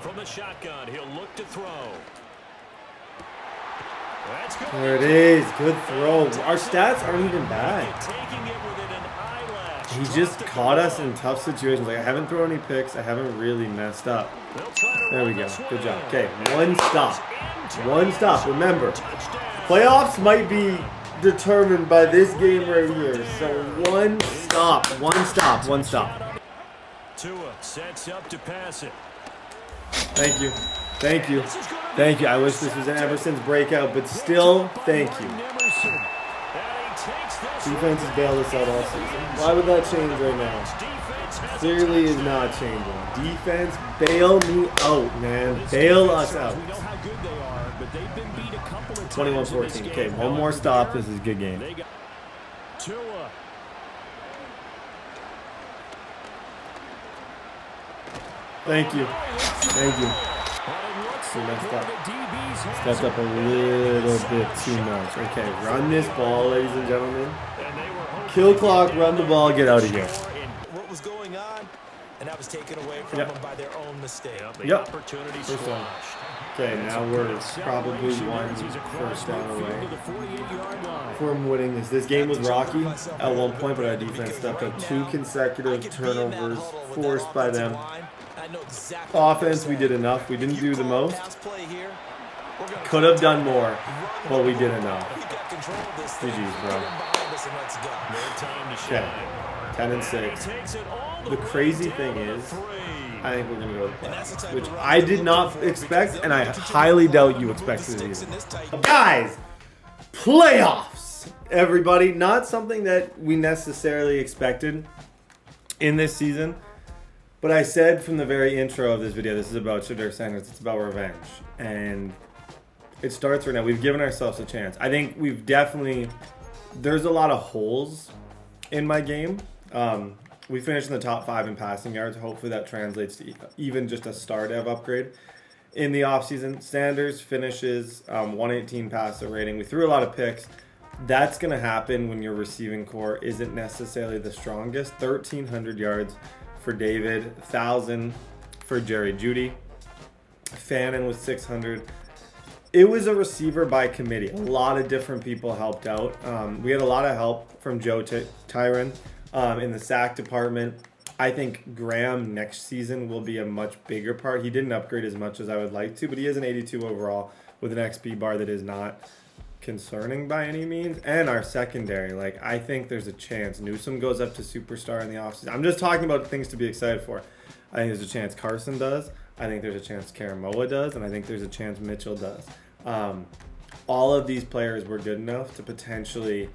From the shotgun, he'll look to throw. There it is. Good throw. Our stats aren't even bad. He just caught us in tough situations. Like, I haven't thrown any picks. I haven't really messed up. There we go. Good job. Okay, 1 stop. 1 stop. Remember, playoffs might be determined by this game right here. So 1 stop. 1 stop. 1 stop. Tua sets up to pass it. Thank you. Thank you. Thank you. I wish this was an Everson's breakout, but still, thank you. Defense has bailed us out all season. Why would that change right now? Clearly is not changing. Defense, bail me out, man. Bail us out. 21-14. Okay, 1 more stop. This is a good game. Thank you. Thank you. We messed up. Stepped up a little bit too much. Okay, run this ball, ladies and gentlemen. Kill clock, run the ball, get out of here. What was going on, and that was taken away from them by their own mistake. Yep. First one. Okay, now we're probably 1 first down away from winning this. This game was rocky at one point, but our defense stepped up. 2 consecutive turnovers forced by them. Offense, we did enough. We didn't do the most. Could have done more, but we did enough. GG's, bro. Okay, 10-6. The crazy thing is, I think we're going to go to the playoffs, which I did not expect, and I highly doubt you expected it either. Guys, playoffs, everybody. Not something that we necessarily expected in this season. But I said from the very intro of this video, this is about Shedeur Sanders. It's about revenge. And it starts right now. We've given ourselves a chance. I think we've definitely... There's a lot of holes in my game. We finished in the top 5 in passing yards. Hopefully that translates to even just a star dev upgrade. In the offseason, Sanders finishes 118 passer rating. We threw a lot of picks. That's going to happen when your receiving core isn't necessarily the strongest. 1,300 yards for David, 1,000 for Jerry Jeudy. Fannin was 600. It was a receiver by committee. A lot of different people helped out. We had a lot of help from Joe Tyron in the sack department. I think Graham next season will be a much bigger part. He didn't upgrade as much as I would like to, but he is an 82 overall with an XP bar that is not concerning by any means. And our secondary, like, I think there's a chance Newsome goes up to superstar in the offseason. I'm just talking about things to be excited for. I think there's a chance Carson does. I think there's a chance Karamoa does, and I think there's a chance Mitchell does. All of these players were good enough to potentially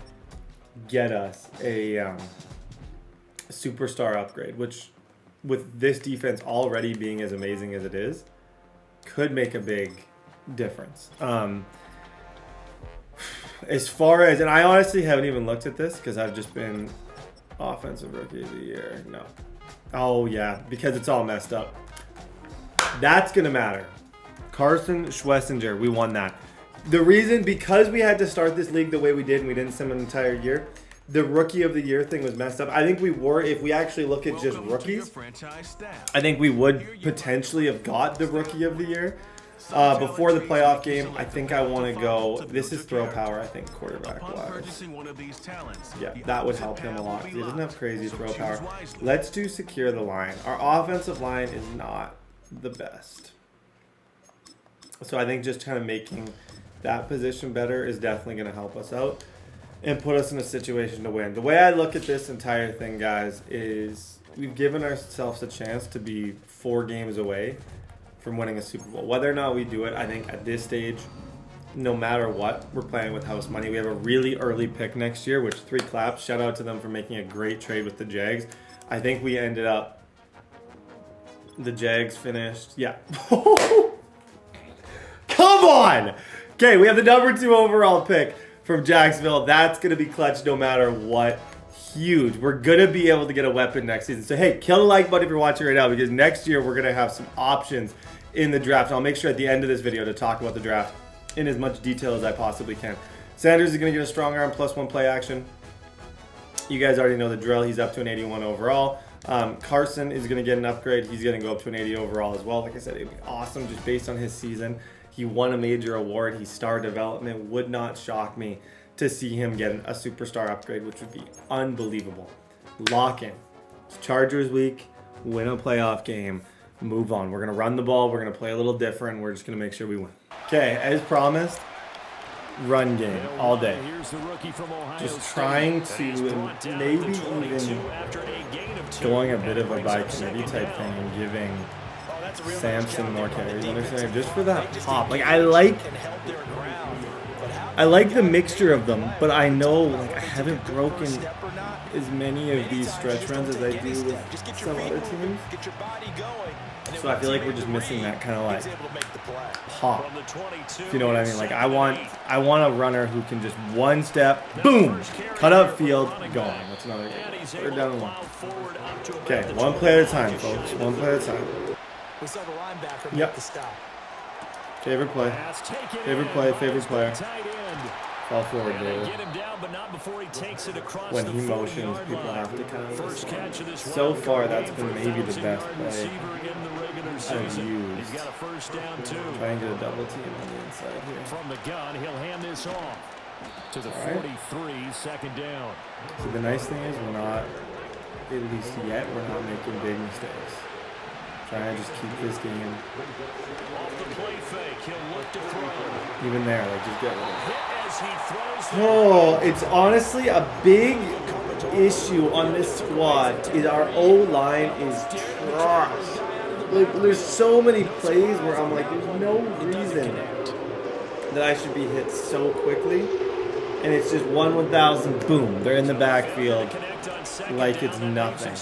get us a superstar upgrade, which with this defense already being as amazing as it is, could make a big difference. As far as, and I honestly haven't even looked at this because I've just been offensive rookie of the year. No. Oh, yeah, because it's all messed up. That's going to matter. Carson Schwesinger, we won that. The reason, because we had to start this league the way we did and we didn't sim an entire year, the rookie of the year thing was messed up. I think we were, if we actually look at just rookies, I think we would potentially have got the rookie of the year. Before the playoff game, I think I want to go, this is throw power, I think, quarterback-wise. Yeah, that would help him a lot. He doesn't have crazy throw power. Let's do secure the line. Our offensive line is not the best. So I think just kind of making that position better is definitely going to help us out and put us in a situation to win. The way I look at this entire thing, guys, is we've given ourselves a chance to be 4 games away from winning a Super Bowl. Whether or not we do it, I think at this stage, no matter what, we're playing with house money. We have a really early pick next year, which 3 claps. Shout out to them for making a great trade with the Jags. I think we ended up, the Jags finished, yeah. Come on! Okay, we have the number 2 overall pick from Jacksonville. That's going to be clutch no matter what. Huge. We're going to be able to get a weapon next season. So, hey, kill the like button if you're watching right now, because next year we're going to have some options in the draft. I'll make sure at the end of this video to talk about the draft in as much detail as I possibly can. Sanders is going to get a strong arm +1 play action. You guys already know the drill. He's up to an 81 overall. Carson is going to get an upgrade. He's going to go up to an 80 overall as well. Like I said, it'd be awesome just based on his season. He won a major award. He's star development. Would not shock me to see him get a superstar upgrade, which would be unbelievable. Lock in. It's Chargers week. Win a playoff game. Move on. We're going to run the ball. We're going to play a little different. We're just going to make sure we win. Okay, as promised, run game all day. Just trying to maybe even going a bit of a by committee type thing and giving Sampson more carries under center just for that pop. Like I like the mixture of them, but I know like I haven't broken as many of these stretch runs as I do with some other teams. So I feel like we're just missing that kind of like pop. If you know what I mean? Like I want a runner who can just one step, boom, cut up field, going. That's another game. Put her down the line. Okay, one play at a time, folks. One play at a time. We saw the linebacker Yep. make the stop. Favorite play. Favorite play. Favorite player. Fall forward, David. When he motions, people have to kind of listen. So far, that's been maybe the best play I've used. Try and get a double team on the inside here. From the gun, he'll hand this off to the 43, second down. So the nice thing is we're not, at least yet, we're not making big mistakes. Trying to just keep this game. Off the play fake, he'll look to throw. Even there, like just get rid of it. Oh, it's honestly a big issue on this squad is our O-line is trash. Like there's so many plays where I'm like, there's no reason that I should be hit so quickly. And it's just 1,000, boom, they're in the backfield like it's nothing.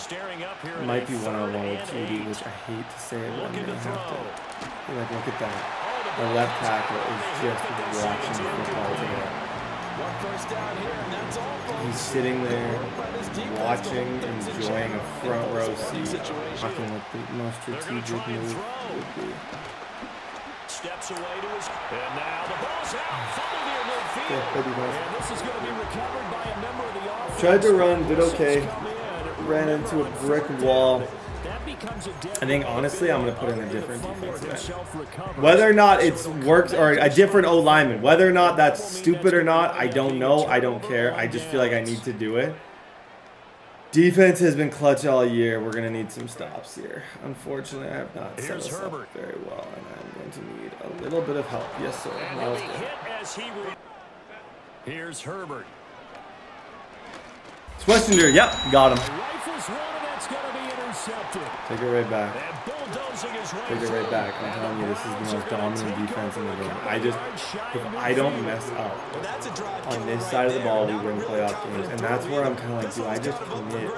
It might be one-on-one with TD, which I hate to say it, but I'm going to have to. Like, look at that. The left tackle is just watching football today. He's sitting there, watching, enjoying a front row seat, talking what the most strategic move would be. Steps away to his, and now the ball's out. Fumble near midfield. And this is going to be recovered by a member of the offense. Tried to run, did okay. Ran into a brick wall. I think honestly I'm going to put in a different defensive end. Whether or not it works, or a different O-lineman, whether or not that's stupid or not, I don't know. I don't care. I just feel like I need to do it. Defense has been clutch all year. We're going to need some stops here. Unfortunately, I have not set us up very well, and I'm going to need a little bit of help. Yes, sir. Here's Herbert. Schwesinger, yep, got him. Take it right back. Take it right back. I'm telling you, this is the most dominant defense in the game. If I don't mess up on this side of the ball, we win playoff games. And that's where I'm kind of like, do I just commit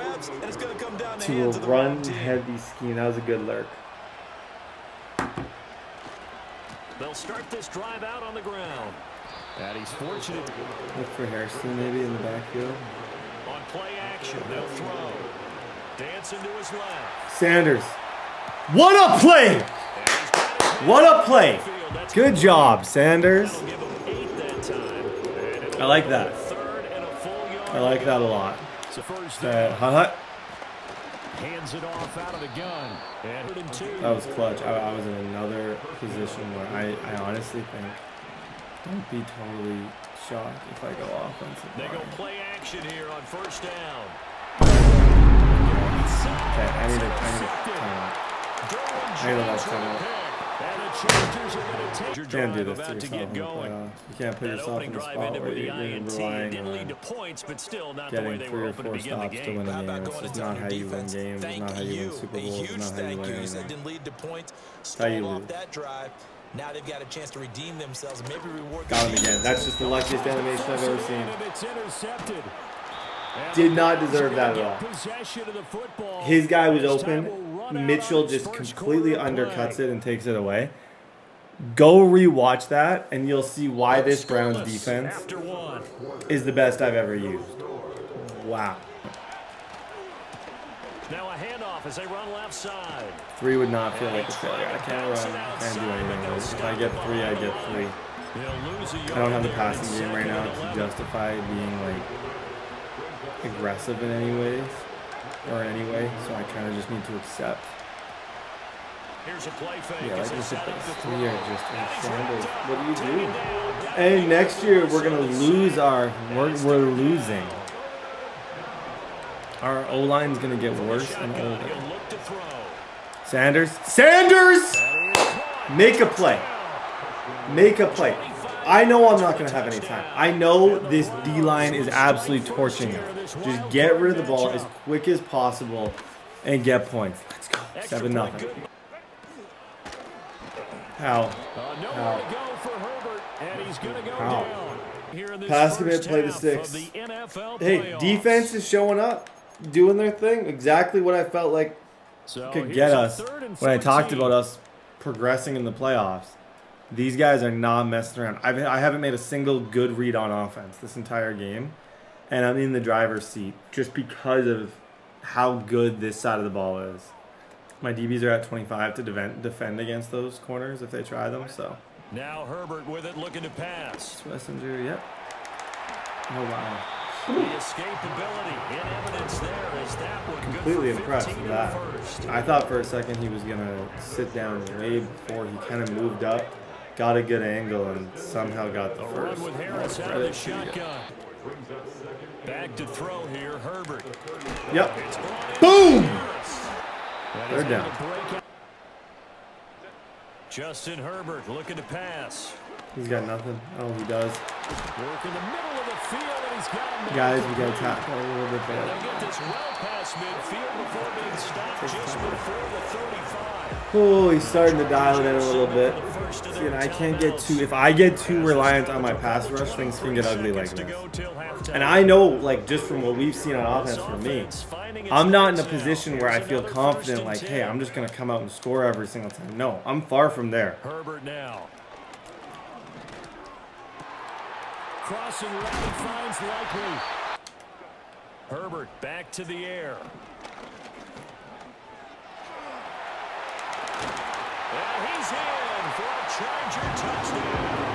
to a run-heavy scheme? That was a good lurk. They'll start this drive out on the ground. And he's fortunate. Look for Harrison maybe in the backfield. On play action, they'll throw. Dancing to his left. Sanders. What a play! What a play! Good job, Sanders. I like that. I like that a lot. Hut. Hands it off out of the gun. That was clutch. I was in another position where I honestly think don't be totally shocked if I go offensive. They go play action here on first down. Okay, I need to time out. I need to let time out. You can't do this to yourself in the playoffs. You can't put yourself in a spot where you're relying on getting 3 or 4 stops to win a game. It's just not how you win games. It's not how you win Super Bowls. It's not how you win anything. It's how you lose. Now they've got a chance to redeem themselves. Maybe reward. Got him again. That's just the luckiest animation I've ever seen. Did not deserve that at all. His guy was open. Mitchell just completely undercuts it and takes it away. Go rewatch that, and you'll see why this Browns defense is the best I've ever used. Wow. Now a handoff as they run left side. 3 would not feel like a failure. I can't run. I can't do anything. If I get 3, I get 3. I don't have the passing game right now to justify being like aggressive in any ways or in any way, so I kind of just need to accept. Here's a play fake. Yeah, like this, 3 are just in shambles. What do you do? And next year we're gonna lose our. We're losing. Our O-line's gonna get worse and older. Sanders. Make a play. Make a play. I know I'm not going to have any time. I know this D-line is absolutely torching us. Just get rid of the ball as quick as possible and get points. Let's go. 7-0. How? Pass commit, play the 6. Hey, defense is showing up, doing their thing. Exactly what I felt like could get us when I talked about us progressing in the playoffs. These guys are not messing around. I haven't made a single good read on offense this entire game, and I'm in the driver's seat just because of how good this side of the ball is. My DBs are at 25 to defend against those corners if they try them. So now Herbert with it, looking to pass. Schwesinger, yep. Oh wow. The escapability in evidence there as that one completely impressed with that. I thought for a second he was gonna sit down way before he kind of moved up. Got a good angle and somehow got the first. With Harris out of the shotgun. Back to throw here, Herbert. Yep. Boom! Third down. Justin Herbert looking to pass. He's got nothing. Oh, he does. Work in the middle of the field, and he's got him. Guys, we got to tackle a little bit better. They get this well past midfield before being stopped just before the 35. Oh, he's starting to dial it in a little bit. See, and I can't get too. If I get too reliant on my pass rush, things can get ugly like this. And I know, like, just from what we've seen on offense for me, I'm not in a position where I feel confident, like, hey, I'm just going to come out and score every single time. No, I'm far from there. Herbert now. Crossing right, finds Likely. Herbert back to the air. And he's in for a Charger touchdown.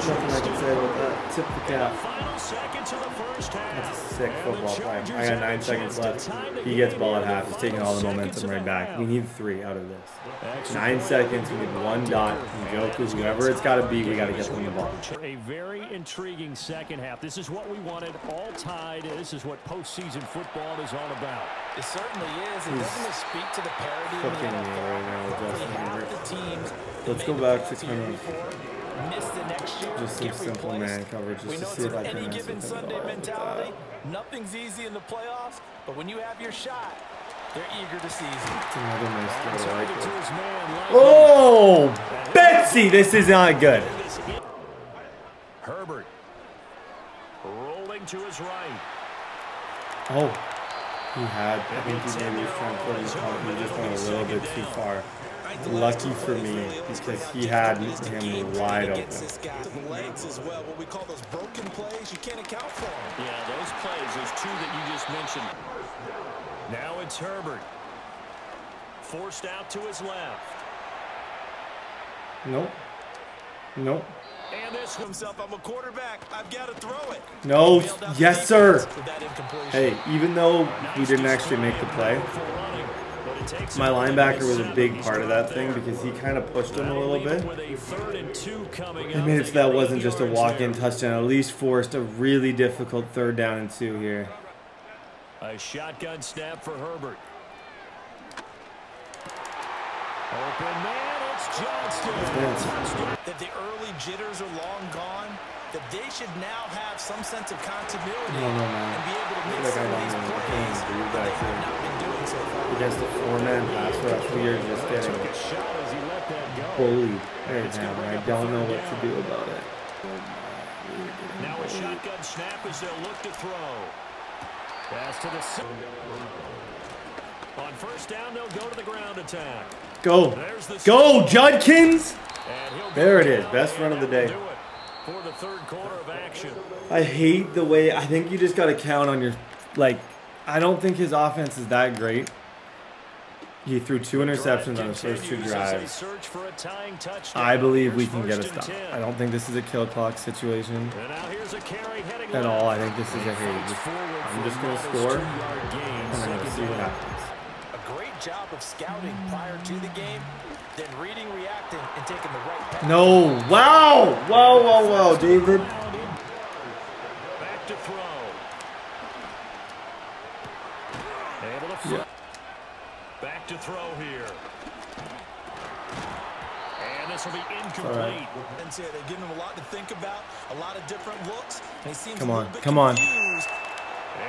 Nothing I can say about that. Tip the cap. Final seconds of the first half. That's a sick football play. I got 9 seconds left. He gets ball at half. He's taking all the momentum right back. We need 3 out of this. 9 seconds. We need 1 dot. Njoku, whoever it's got to be, we got to get them the ball. A very intriguing second half. This is what we wanted. All tied. This is what postseason football is all about. It certainly is. It doesn't speak to the parity of the NFL. Let's go back to kind of just some simple man coverage just to see if I can any given Sunday mentality. Nothing's easy in the playoffs, but when you have your shot, they're eager to seize it. It's another nice throw right there. Oh, Betsy, this is not good. Herbert rolling to his right. Oh, he had. I think he maybe was trying to put his top. He just went a little bit too far. Lucky for me, because he had him wide open. Legs as well. What we call those broken plays, you can't account for them. Yeah, those plays, those two that you just mentioned. Now it's Herbert. Forced out to his left. Nope. Nope. And this himself, I'm a quarterback. I've got to throw it. No. Yes, sir. Hey, even though we didn't actually make the play, my linebacker was a big part of that thing because he kind of pushed him a little bit. It made it so that wasn't just a walk-in touchdown. At least forced a really difficult 3rd down and 2 here. A shotgun snap for Herbert. Open man, it's Johnston. That the early jitters are long gone, that they should now have some sense of continuity and be able to make some of these plays that they have not been doing so far. Against the 4-man pass rush, we are just getting bullied right now. I don't know what to do about it. Now a shotgun snap as they'll look to throw. Pass to the on 1st down, they'll go to the ground attack. Go. Go, Judkins! There it is. Best run of the day. For the 3rd quarter of action. I hate the way, I think you just got to count on your, like, I don't think his offense is that great. He threw 2 interceptions on his first 2 drives. I believe we can get a stop. I don't think this is a kill clock situation at all. I think this is a hey. I'm just going to score, and I'm going to see what happens. Job of scouting prior to the game, then reading, reacting, and taking the right path. No, wow, wow, David. Back to throw. Able to yeah. Back to throw here. And this will be incomplete. Right. And so they're giving him a lot to think about, a lot of different looks, and he seems come a on, little bit come on. confused.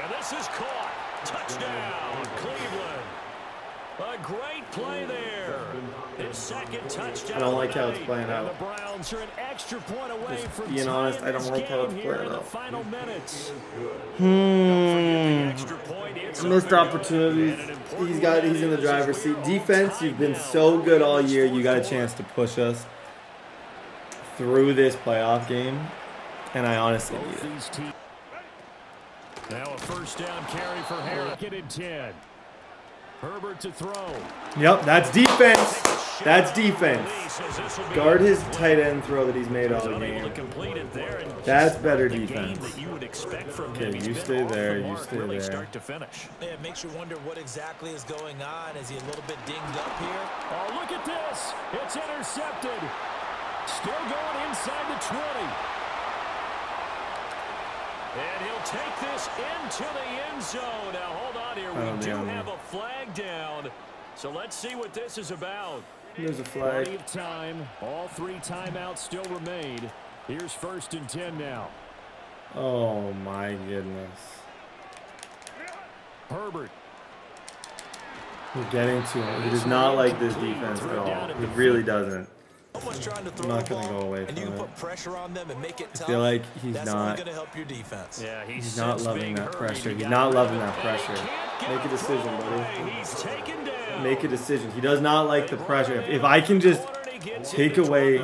And this is caught. Touchdown, Cleveland. A great play there. His 2nd touchdown. I don't like how it's playing out. The Browns are an extra point away just from being honest, I don't like how it's playing out. Final minutes. Missed opportunities. He's in the driver's seat. Defense, you've been so good all year. You got a chance to push us through this playoff game, and I honestly need it. Now a 1st down carry for Harris. Get it 10. Herbert to throw. Yep, that's defense. That's defense. Guard his tight end throw that he's made all game. That's better defense. Okay, you stay there. You stay there. Yeah, it makes you wonder what exactly is going on. Is he a little bit dinged up here? Oh, look at this. It's intercepted. Still going inside the 20. And he'll take this into the end zone. Now, hold on here. We do have a flag down. So let's see what this is about. There's a flag. Plenty of time. All 3 timeouts still remain. Here's 1st and 10 now. Oh, my goodness. Herbert. We're getting to him. He does not like this defense at all. He really doesn't. I'm not going to go away from it. Put pressure on them and make it tough. I feel like he's That's not. going to help your defense. Yeah, he's not loving that pressure. He's not loving that pressure. Make a decision, buddy. Make a decision. He does not like the pressure. If I can just take away,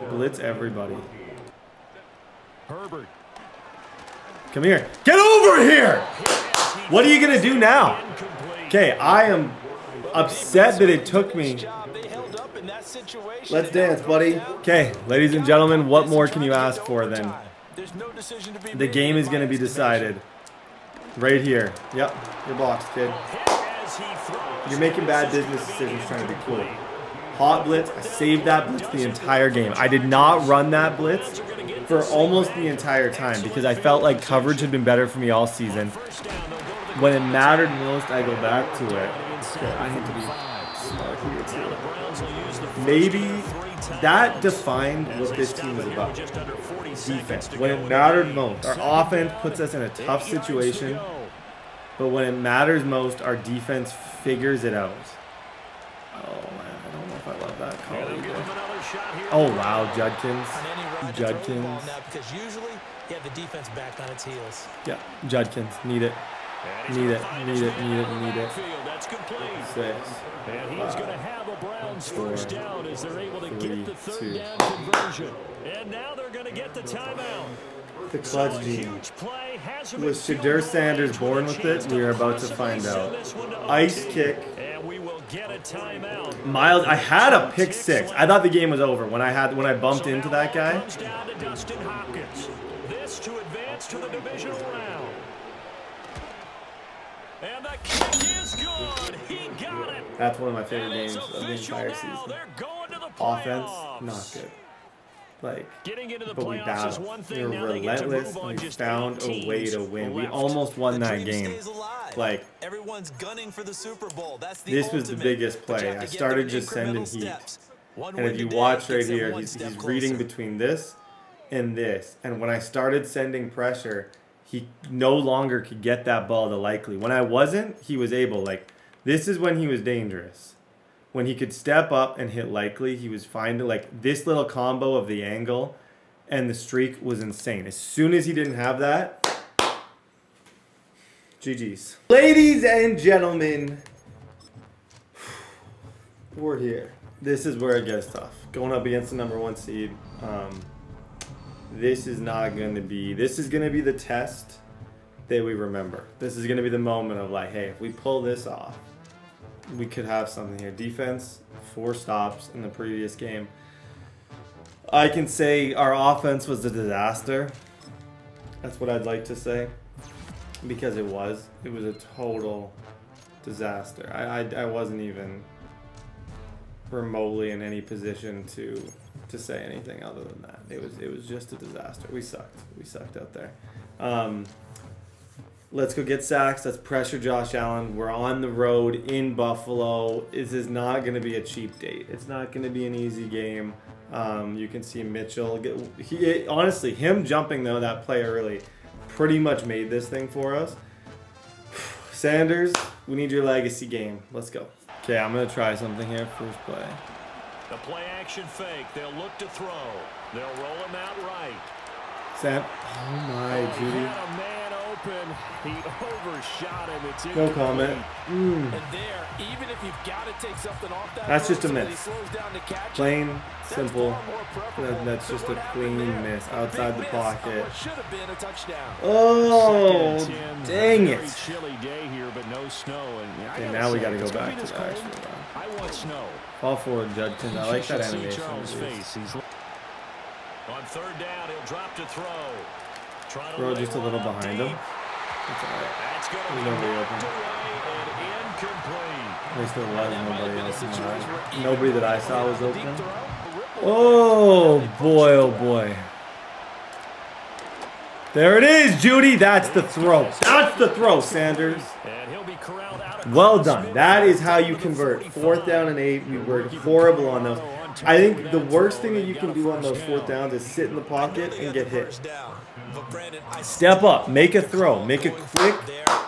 blitz everybody. Herbert. Come here. Get over here! What are you going to do now? Okay, I am upset that it took me. Let's dance, buddy. Okay, ladies and gentlemen, what more can you ask for then? The game is going to be decided right here. Yep, your box, kid. You're making bad business decisions trying to be cool. Hot blitz, I saved that blitz the entire game. I did not run that blitz for almost the entire time because I felt like coverage had been better for me all season. When it mattered most, I go back to it. Okay, I need to be smart here too. Maybe that defined what this team is about. Defense. When it mattered most, our offense puts us in a tough situation, but when it matters most, our defense figures it out. Oh man, I don't know if I love that call either. Oh wow, Judkins. Because usually you have the defense back on its heels. Yeah, Judkins, need it. Need it. That's complete. 6. And he's going to have a Browns 4, first down as they're able to 3, get the third 2. down conversion. And now they're going to get the timeout. The clutch gene. Was Was Shedeur Sanders born with it? We are about to find out. Ice kick. And we will get a timeout. Miles, I had a pick 6. I thought the game was over when I bumped into that guy. Comes down to Dustin Hopkins. This to advance to the divisional round. And the kick is good. He got it. That's one of my favorite games of the entire season. They're going to the Offense, playoffs. not good. Like, Getting into the but we playoffs is battled. one We thing. were Now they get to relentless, move on and we just found 8 a way to teams win. We left. almost won The that dream game. stays alive. Like, Everyone's gunning for the Super Bowl. That's the this was the ultimate. biggest But you play. have to I get started them just sending incremental heat. steps. One And win if you today watch right gets them here, one he's step reading closer. between this and this. And when I started sending pressure, he no longer could get that ball to Likely. When I wasn't, he was able. Like, this is when he was dangerous. When he could step up and hit Likely, he was fine to, like, this little combo of the angle and the streak was insane. As soon as he didn't have that, GG's. Ladies and gentlemen, we're here. This is where it gets tough. Going up against the #1 seed. This is not going to be... This is going to be the test that we remember. This is going to be the moment of like, hey, if we pull this off, we could have something here. Defense, 4 stops in the previous game. I can say our offense was a disaster. That's what I'd like to say. Because it was. It was a total disaster. I wasn't even remotely in any position to say anything other than that. It was just a disaster. We sucked. We sucked out there. Let's go get sacks. Let's pressure Josh Allen. We're on the road in Buffalo. This is not going to be a cheap date. It's not going to be an easy game. You can see Mitchell. Honestly, him jumping, though, that play early pretty much made this thing for us. Sanders, we need your legacy game. Let's go. Okay, I'm going to try something here. First play. The play action fake. They'll look to throw. They'll roll him out right. Sam. Oh, my, He Judy. had a man open. He overshot him. It's No incomplete. comment. And there, even if you've got to take something off that That's throw just a so that he miss. slows down to catch it, Plain, that's simple. far more preferable That's than just what a happened clean there. miss outside Big the miss on pocket. what should have been a touchdown. Oh, Second and 10. dang Very it. chilly day here, but no snow. And I Okay, gotta now we say, got to if it's go gonna back be to this the cold, actual round. I want snow. Fall forward, Judkins. I like that You should see animation. Charles' Dude. face. He's on third down. He'll drop to throw. Try to Throw lay just a little one out behind deep. him. That's all right. That's going to There's be nobody knocked open. away and incomplete. At least there was That might have nobody been a else. situation where even Nobody that I if saw they was had a deep open. throw, the ripple Oh, effect, boy, oh, boy. There it is, Judy. That's the throw. That's the throw, Sanders. And he'll be corralled out Well across done. midfield That is how you to the convert. 45. 4th down and 8. We were horrible on those. I think the worst thing that you can do on those 4th downs is sit in the pocket and get hit. Step up. Make a throw. Make a quick,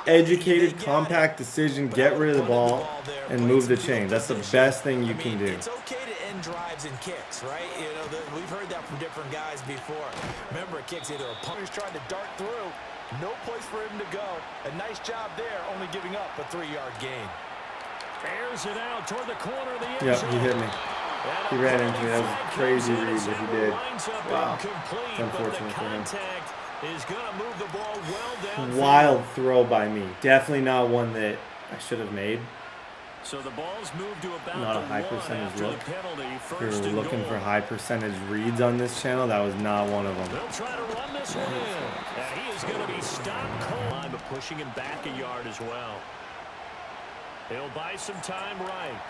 educated, compact decision. Get rid of the ball and move the chain. That's the best thing you can do. It's okay to end drives and kicks, right? You know, we've heard that from different guys before. Remember, kicks either a punter's trying to dart through, no place for him to go. A nice job there, only giving up a 3-yard gain. Airs it out toward the corner of the end Yeah, zone. he hit me. He ran into me. That was a crazy read that he did. Wow. It's unfortunate for him. Is going to move the ball well down. Wild throw by me. Definitely not one that I should have made. So the ball's moved to about Not a the high 1 percentage after look. the penalty. If First you're and looking goal. for high percentage reads on this channel, that was not one of them. They'll try to run this one in. And he is going to be stopped cold. But pushing him back a yard as well. He'll buy some time right.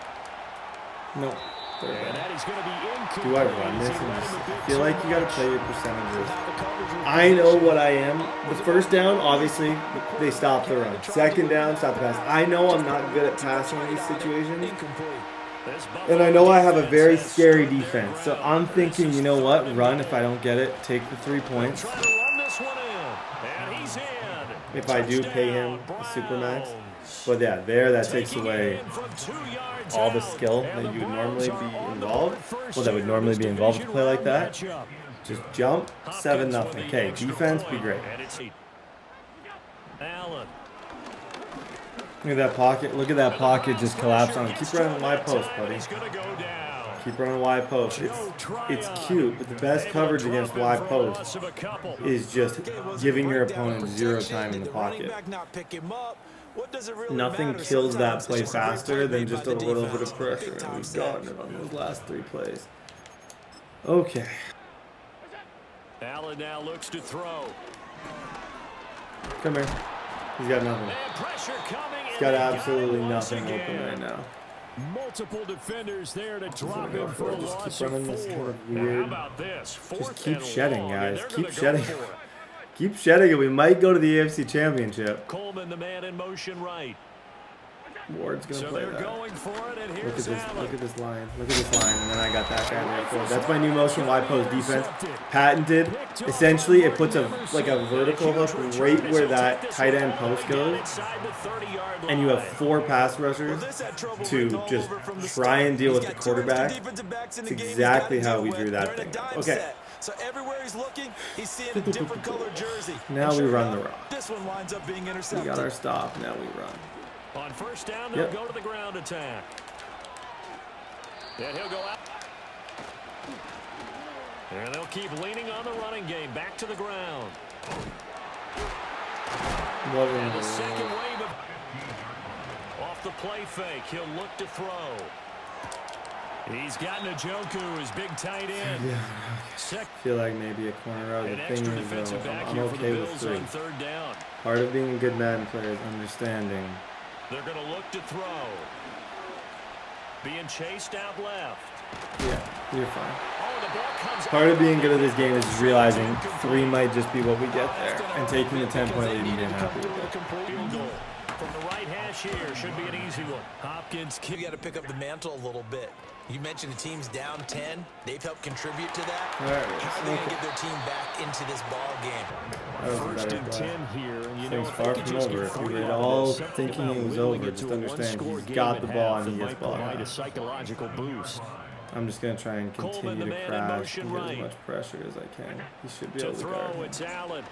No. And that is going to be incomplete. Do I run this? He And led just, him a bit I feel too like you got to much. play your percentages. Without the coverage, I know what I am. The first down, obviously, they stop the run. Second down, stop the pass. I know I'm not good at passing in these situations. And I know I have a very scary defense. So I'm thinking, you know what? Run if I don't get it. Take the 3 points. Try to run this one in. And he's in. If I do pay him a supermax. But yeah, that takes away all the skill that you would normally be involved. Well, that would normally be involved with a play like that. Just jump, 7-0. Okay, defense, be great. Allen. Look at that pocket. Look at that pocket just collapse on him. Keep running wide post, buddy. Keep running wide post. It's cute, but the best coverage against wide post is just giving your opponent zero time in the pocket. Nothing kills that play faster than just a little bit of pressure, and we've gotten it on those last 3 plays. Okay. Allen now looks to throw. Come here. He's got nothing. He's got absolutely nothing open right now. Multiple defenders there to drop him for a loss just keep running this kind of weird. Just keep and shedding, long, guys. and Keep they're shedding. gonna go for it. Keep shedding it. We might go to the AFC Championship. Coleman, the man in motion right. Ward's gonna play that. Going for it, and Look at here's this. Allen. Look at this line. Look at this line. And then I got that guy there for it. That's my new motion wide post defense. Patented. Essentially, it puts a vertical hook right where that tight end post goes, and you have 4 pass rushers to just try and deal with the quarterback. It's exactly how we drew that thing up. Okay. So everywhere he's looking, he's seeing a different color jersey. Now we run the rock. This one winds up being We intercepted. got our stop. Now we run. On first down, they'll go to the ground attack. And he'll go out. And they'll keep leaning on the running game. Back to the ground. And the second wave of off the play fake. He'll look to throw. He's got Njoku, his big tight end. Yeah. I feel like maybe a corner out. The thing is, I'm okay with 3. Part of being a good Madden player is understanding. They're going to look to throw. Being chased out left. Yeah, you're fine. Oh, the ball comes Part of being good at this game is just realizing 3 might just be what we get there, and taking the 10-point lead and being happy with it. field goal. From the right hash here, should be an easy one. Hopkins. You got to pick up the mantle a little bit. You mentioned the team's down 10. They've helped contribute to that. All right, How are they going to get their team back into this ball game? That was a First better and play. 10 here. And you Thing's know, far from over. If we were all thinking it was over, just understand he's got the ball and he gets ball a back. psychological boost. I'm just going to try and continue to crash and get as much pressure as I can. He should be able to guard him. It's Allen.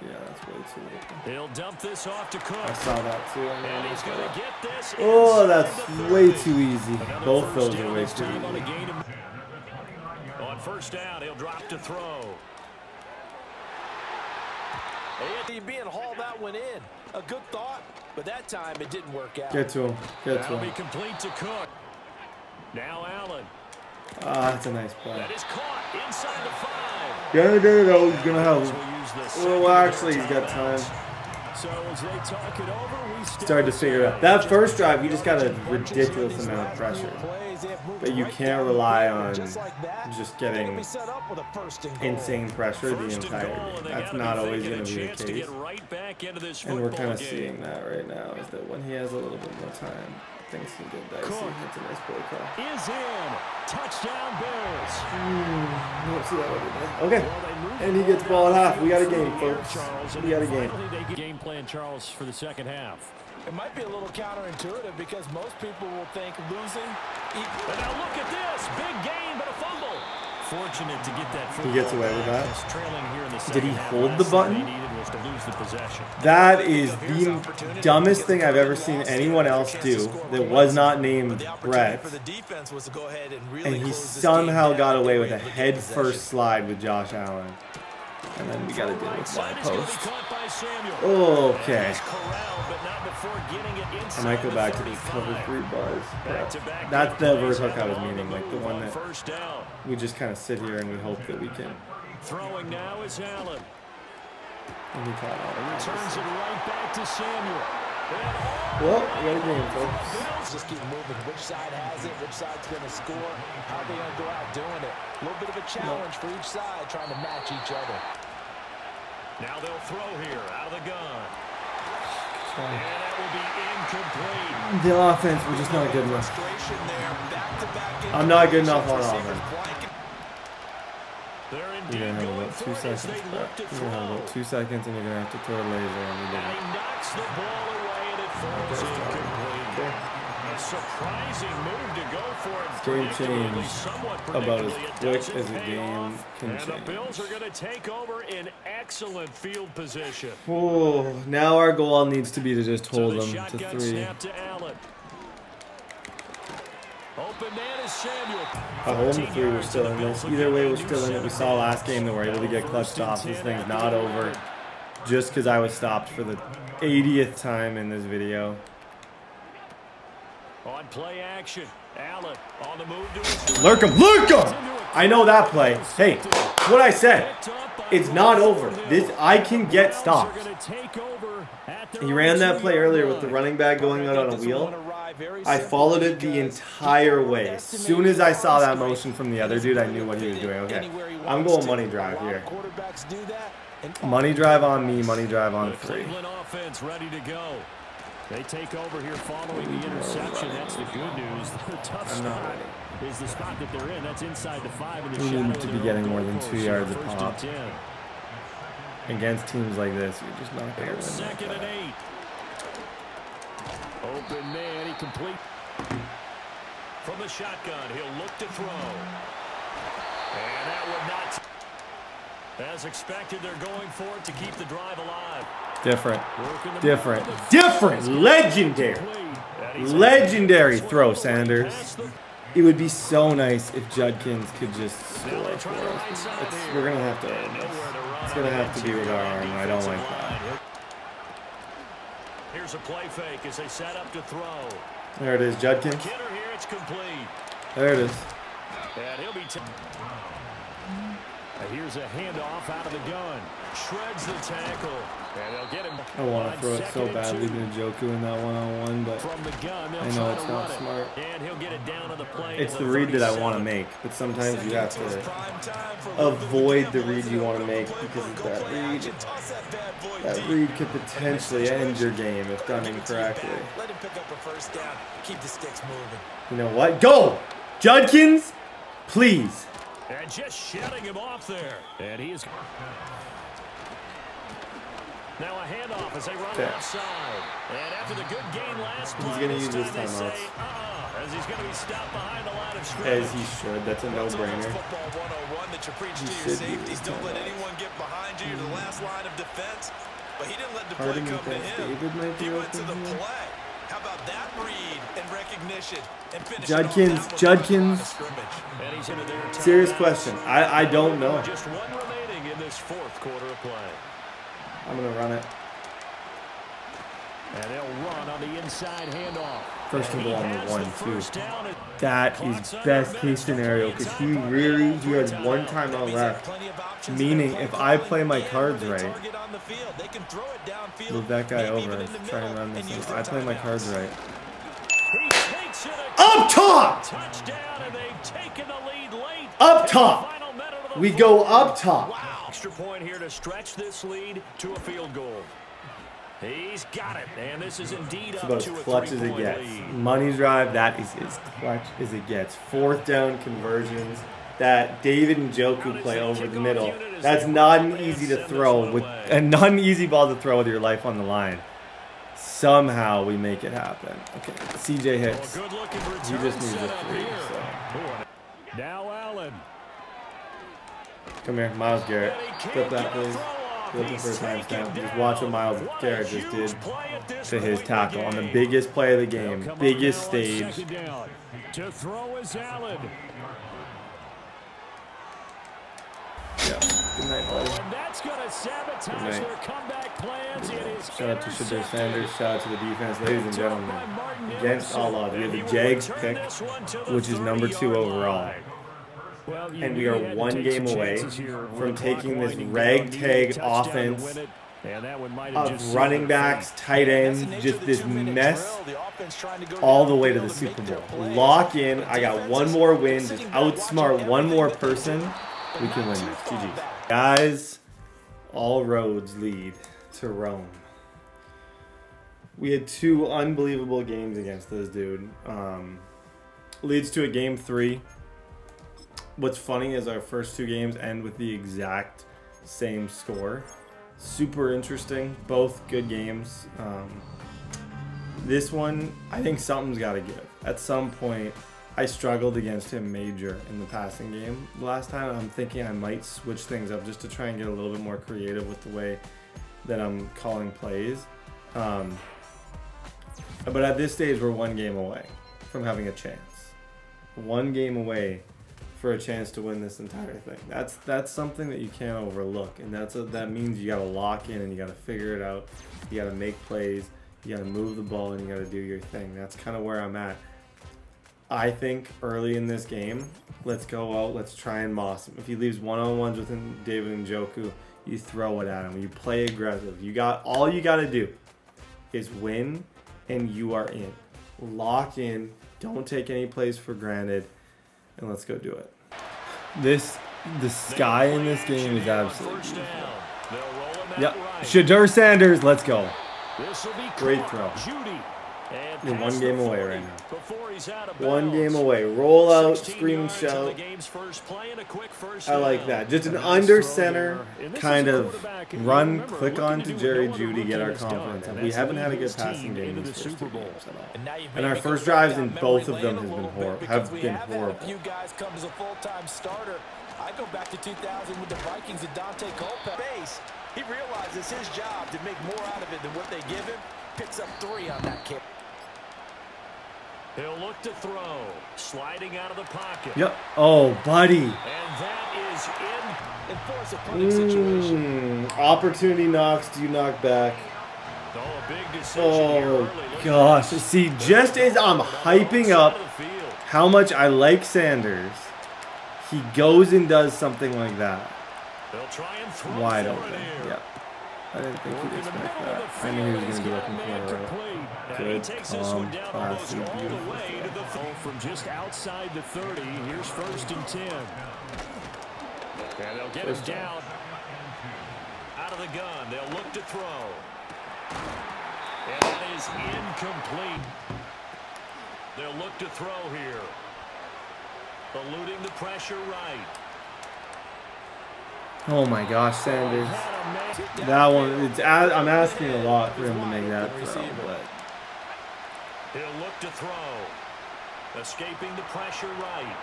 Yeah, that's way too open. He'll dump this off to Cook. I saw that too. And he's going to get this. Oh, that's way too easy. Both those are way too easy. On first down, he'll drop to throw. Andy being hauled that one in. A good thought, but that time it didn't work out. Get to him. Get to That'll be him. complete to Cook. Now Allen. Ah, that's a nice play. That is caught inside the 5. Go. He's going to have. Well, actually, he's got time. So as they talk it over, we Started to figure it out. That first drive, you just got a ridiculous amount of pressure. But you can't rely on just getting insane pressure the entire game. That's not always going to be the case. And we're kind of seeing that right now, is that when he has a little bit more time, things can get dicey. That's a nice play call. Is in. Touchdown Bills. You don't see that every day. Okay. And he gets ball at half. We got a game, folks. We got a game. Game plan, Charles, for the second half. It might be a little counterintuitive because most people will think losing equals. And now look at this. Big game, but a fumble. Fortunate to get that football. He gets away with that. Trailing here in the Did he second half. hold the button? All they needed was to lose the possession. That is the dumbest thing I've ever seen anyone else do that was not named Brett. And he somehow got away with a head-first slide with Josh Allen. And then we got to deal with wide post. Okay. I might go back to these cover 3 bars. That's the verse hook I was meaning, like the one that we just kind of sit here and we hope that we can. Throwing now is Allen. And he caught all of Turns it right back to Samuel. Well, we got a game, folks. Just keep moving. Which side has it? Which side's going to score? How are they going to go out doing it? A little bit of a challenge for each side, trying to match each other. Now they'll throw here out of the gun. And that will be incomplete. The offense, we're just not good enough. I'm not good enough on offense. You're going to have about 2 seconds. You're going to have about 2 seconds and you're going to have to throw a laser and we did it. He knocks the ball away and it falls incomplete. A surprising move to go for it. Game changed about as quick as a game can and change. the Bills are going to take over in excellent field position. Oh, now our goal needs to be to just hold them to 3. Snap to Allen. Open man is Samuel. I hold them to 3, we're still in this. Either way, we're still in it. We saw last game that we're able to get clutch stops. This thing's not over just because I was stopped for the 80th time in this video. On play action, Allen on the move to his Lurk him! Lurk him! I know that play. Hey, what I said. It's not over. I can get stops. He ran that play earlier with the running back going out on a wheel. I followed it the entire way. As soon as I saw that motion from the other dude, I knew what he was doing. Okay, I'm going money drive here. Money drive on me, money drive on 3. Cleveland offense ready to go. They take over here following the interception. That's the good news. The tough spot is the spot that they're in. That's inside the 5. We need to be getting more than 2 yards a pop. Against teams like this, you're just not going to win. 2nd and 8. Open man, he complete. From the shotgun, he'll look to throw. And that would not. As expected, they're going for it to keep the drive alive. Different. Legendary. Legendary throw, Sanders. It would be so nice if Judkins could just score for us. We're going to have to earn this. It's going to have to be with our arm, and I don't like that. Here's a play fake as they set up to throw. There it is, Judkins. Here, it's complete. There it is. And he'll be here's a handoff out of the gun. Shreds the tackle. And they'll get him. I want to throw it so badly to Njoku in that one-on-one, but from the gun, I know it's not smart. And he'll get it down to the play. It's the read that I want to make, but sometimes you have to avoid the read you want to make because of that read. That read could potentially end your game if done incorrectly. Let him pick up a first down. Keep the sticks moving. You know what? Go! Judkins, please. And just shutting him off there. And he's now a handoff as they run outside. And after the good gain last play, he's going to use his timeouts. As he's going to be stopped behind the line of scrimmage. As he should. That's a no-brainer. Football 101 that you preach to your safeties. Don't let anyone get behind you. You're the last line of defense. But he didn't let the play come to him. He went to the play. How about that read and recognition and finish Judkins. Serious question. I don't know. Just one remaining in this 4th quarter of play. I'm going to run it. And they'll run on the inside handoff. First and goal on the 1-2. That is best case scenario because he has one timeout left. Meaning if I play my cards right, move that guy over and try and run this thing. I play my cards right. Up top! Up top! We go up top. Extra point here to stretch this lead to a field goal. He's got it, and this is indeed it's up about to as a clutch as it gets. Money drive, that is as clutch as it gets. 4th down conversions. That David Njoku play over the middle. That's not an easy to throw with, and not an easy ball to throw with your life on the line. Somehow we make it happen. Okay, CJ Hicks. He just needs a 3. So. Now Allen. Come here, Myles Garrett. Flip that, please. Looking for a timestamp. Just watch what Myles Garrett just did to his tackle on the biggest play of the game, biggest stage. To throw is Allen. Yeah. Good night, buddy. And that's going to sabotage their comeback plans. Shout out to Shedeur Sanders. Shout out to the defense, ladies and gentlemen. Against all odds, we have the Jags pick, which is number 2 overall. And we are one game away from taking this ragtag offense of running backs, tight ends, just this mess, all the way to the Super Bowl. Lock in. I got one more win. Just outsmart one more person. We can win this. GG's. Guys, all roads lead to Rome. We had 2 unbelievable games against this dude. Leads to a game 3. What's funny is our first 2 games end with the exact same score. Super interesting. Both good games. This one, I think something's got to give. At some point, I struggled against him major in the passing game last time. I'm thinking I might switch things up just to try and get a little bit more creative with the way that I'm calling plays. But at this stage, we're 1 game away from having a chance. 1 game away for a chance to win this entire thing. That's something that you can't overlook, and that means you got to lock in and you got to figure it out. You got to make plays. You got to move the ball and you got to do your thing. That's kind of where I'm at. I think early in this game, let's go out. Let's try and moss him. If he leaves one-on-ones with David Njoku, you throw it at him. You play aggressive. All you got to do is win, and you are in. Lock in. Don't take any plays for granted, and let's go do it. The sky in this game is absolutely beautiful. Yep. Shedeur Sanders, let's go. Great throw. You're 1 game away right now. 1 game away. Roll out, scream and shout. I like that. Just an under center kind of run, click on to Jerry Jeudy, get our confidence up. We haven't had a good passing game in these first 2 games at all. And our first drives in both of them have been horrible. You guys come as a full-time starter. I go back to 2000 with the Vikings and Dante Culpepper. He realizes his job to make more out of it than what they give him. Picks up 3 on that kick. He'll look to throw. Sliding out of the pocket. Yep. Oh, buddy. And that is in. Enforce a punting situation. Opportunity knocks. Do you knock back? Oh, a big decision here early. Gosh. See, just as I'm hyping up how much I like Sanders, he goes and does something like that. They'll try and throw wide open. Yep. I didn't think he'd expect that. I knew he was going to be looking for a good, calm, classy, beautiful throw. From just outside the 30, here's 1st and 10. And they'll get him down. Out of the gun, they'll look to throw. And that is incomplete. They'll look to throw here. Eluding the pressure right. Oh my gosh, Sanders. That one, I'm asking a lot for him to make that throw, but he'll look to throw. Escaping the pressure right.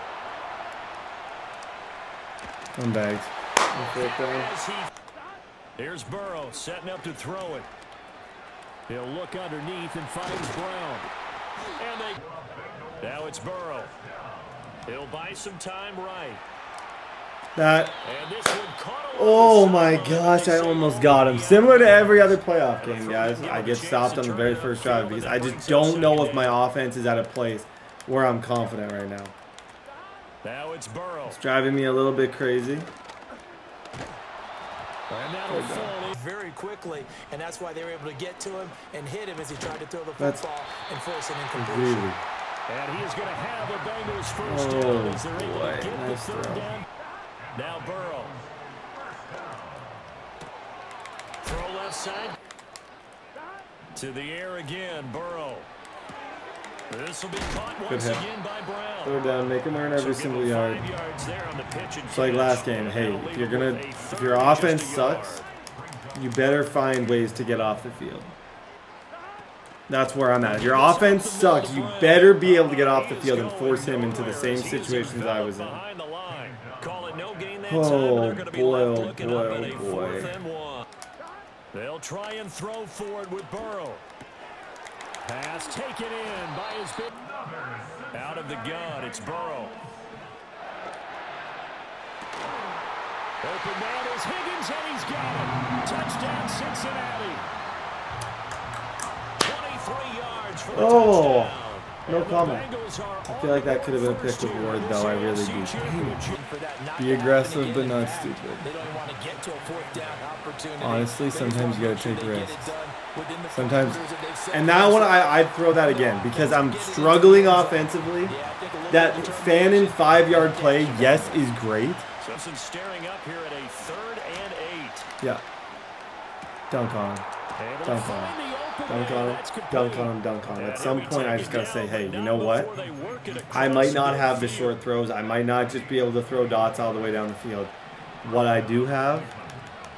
I'm bagged. Here's Burrow setting up to throw it. He'll look underneath and finds Brown. And now it's Burrow. He'll buy some time right. Oh my gosh, I almost got him. Similar to every other playoff game, guys. I get stopped on the very first drive because I just don't know if my offense is at a place where I'm confident right now. Now it's Burrow. It's driving me a little bit crazy. And that'll fall very quickly, and that's why they were able to get to him and hit him as he tried to throw the football and force an incompletion. Really? And he's going to have the Bengals first down as they're able to get nice the 3rd throw. down. Now Burrow. Throw left side. To the air again, Burrow. This will be caught once again by Brown. 3rd down, make him earn every single yard. It's like last game. Hey, if your offense sucks, you better find ways to get off the field. That's where I'm at. If your offense sucks, you better be able to get off the field and force him into the same situations I was in. Oh boy, oh boy, oh boy. They'll try and throw forward with Burrow. Pass taken in by his big. Out of the gun, it's Burrow. Open man is Higgins, and he's got it. Touchdown, Cincinnati. 23 yards for the touchdown. No comment. I feel like that could have been a pick with Ward, though. I really do. Be aggressive, but not stupid. Honestly, sometimes you gotta take risks. Sometimes, and that one I'd throw that again because I'm struggling offensively. That Fannin 5-yard play, yes, is great. Simpson staring up here at a 3rd and 8. Yeah. Dunk on him. Dunk on him. Dunk on him, dunk on him, dunk on him. At some point, I just got to say, hey, you know what? I might not have the short throws. I might not just be able to throw dots all the way down the field. What I do have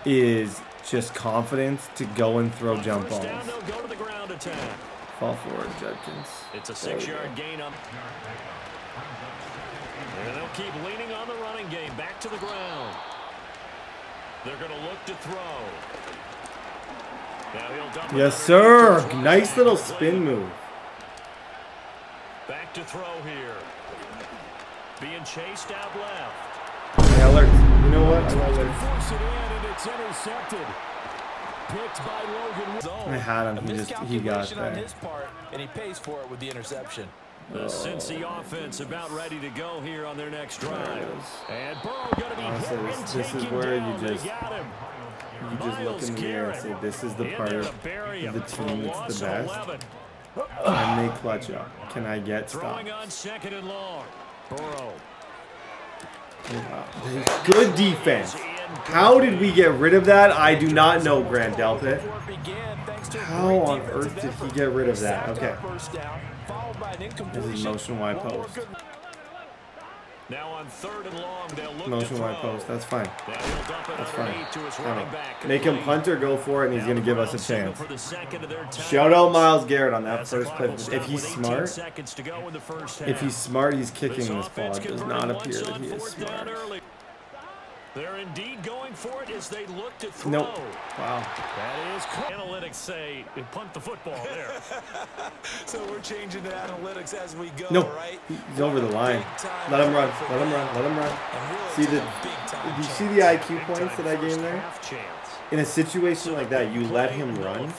is just confidence to go and throw jump balls. Fall forward, Judkins. It's a 6-yard gain up. And they'll keep leaning on the running game. Back to the ground. They're going to look to throw. Now he'll dump. Yes, sir. Nice little spin move. Back to throw here. Being chased out left. Yeah, alert. You know what? I alert. Force it in, and it's intercepted. Picked by Logan. I had him. He got on there. his part, and he pays for it with the interception. The Cincy offense about ready to go here on their next drive. And Burrow going to be Honestly, hit and this is taken where down. you They just got him. look in the mirror and say, this is the part of the team that's the best. 11. Can they clutch up? Can I get stopped? Throwing on 2nd and long. Burrow. Good defense. How did we get rid of that? I do not know, Grant Delpit. How on earth did he get rid of that? Okay. This is motion wide post. Now on 3rd and long, they'll look Motion to wide throw. post. That's fine. That's fine. Make him punt or go for it, and he's going to give us a chance. For the second of their time. Shout out Myles Garrett on that As first the play. clock will If stop he's with 18 smart, seconds to go in the first half. if he's smart, he's kicking this ball. offense It does converted not appear once that on he is 4th down smart. early. They're indeed going for it as they look to throw. Nope. Wow. That is analytics say punt the football there. So we're changing the analytics as we go, Nope. right? He's over the line. Let him run. Let him run. Let him run. See the? Did you see the IQ points that I gave there? In a situation like that, you let him run,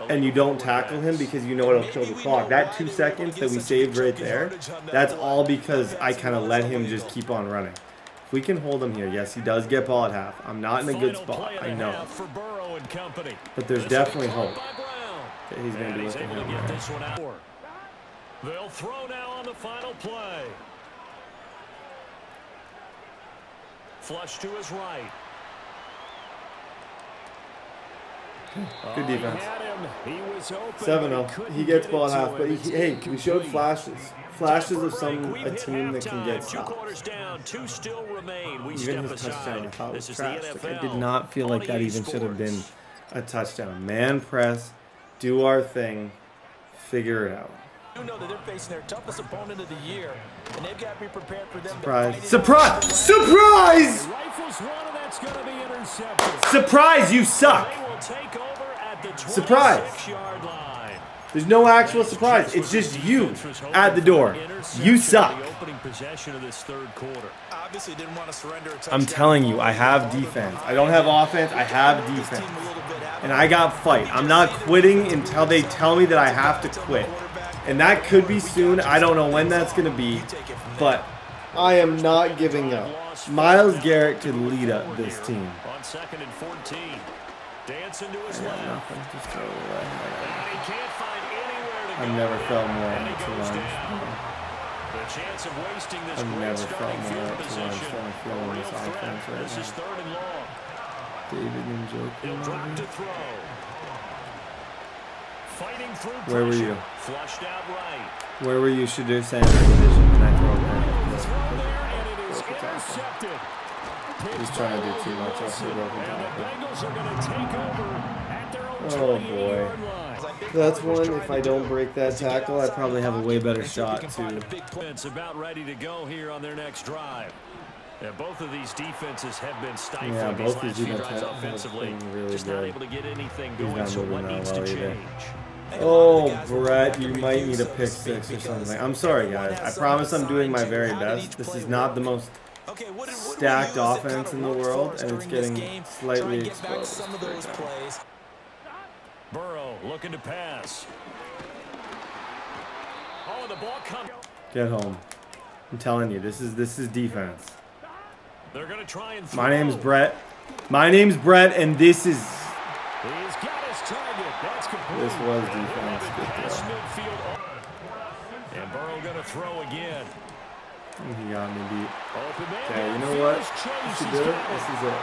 and you don't tackle him because you know it'll kill the clock. That 2 seconds that we saved right there, that's all because I kind of let him just keep on running. If we can hold him here, yes, he does get ball at half. I'm not in a good spot, I know. But there's definitely hope. Okay, he's going to be looking at him there. They'll throw now on the final play. Flush to his right. Good defense. 7-0. He gets ball at half, but hey, we showed flashes. Flashes of a team that can get stops. Even his touchdown, I thought was trash. Like, I did not feel like that even should have been a touchdown. Man press, do our thing, figure it out. You know that they're facing their toughest opponent of the year, and they've got to be prepared for them. Surprise! Surprise! Surprise! Surprise! You suck! Surprise! There's no actual surprise. It's just you at the door. You suck. I'm telling you, I have defense. I don't have offense. I have defense. And I got fight. I'm not quitting until they tell me that I have to quit. And that could be soon. I don't know when that's going to be. But I am not giving up. Myles Garrett could lead up this team. On 2nd and 14. Dance into his left. left. Just throw it away. He can't find anywhere to go. I've never felt more And he to goes run. down. The chance of wasting this I've great never felt starting more field to run. position. So I'm feeling this Real threat. offense right This is now. 3rd and long. David and He'll drop to Joe. throw. Fighting through pressure. Where were you? Flushed out right. Where were you, Shedeur Sanders division when I throw it? Throw there, and it is intercepted. He's trying to do too much off the broken And the tackle. Bengals are going to take over at their own Oh 28-yard line. That's one. If I don't break that tackle, I probably have a way better shot too. It's about ready to go here on their next drive. Yeah, both of these defenses have been stifling Yeah, these both last these few defenses drives have offensively. been really Just not good. able to get anything He's going, not so moving what that needs to well either. change? Oh, Brett, you might need a pick 6 or something. I'm sorry, guys. I promise I'm doing my very best. This is not the most stacked offense in the world, and it's getting slightly exposed right now. Burrow looking to pass. Oh, the ball comes. Get home. I'm telling you, this is defense. They're going to try and throw. My name's Brett. My name's Brett, and this is. He's got his target. That's complete. This was defense. Good Pass throw. midfield. And Burrow going to throw again. He got me beat. Open man. Okay, you know what? We should do it. This is it.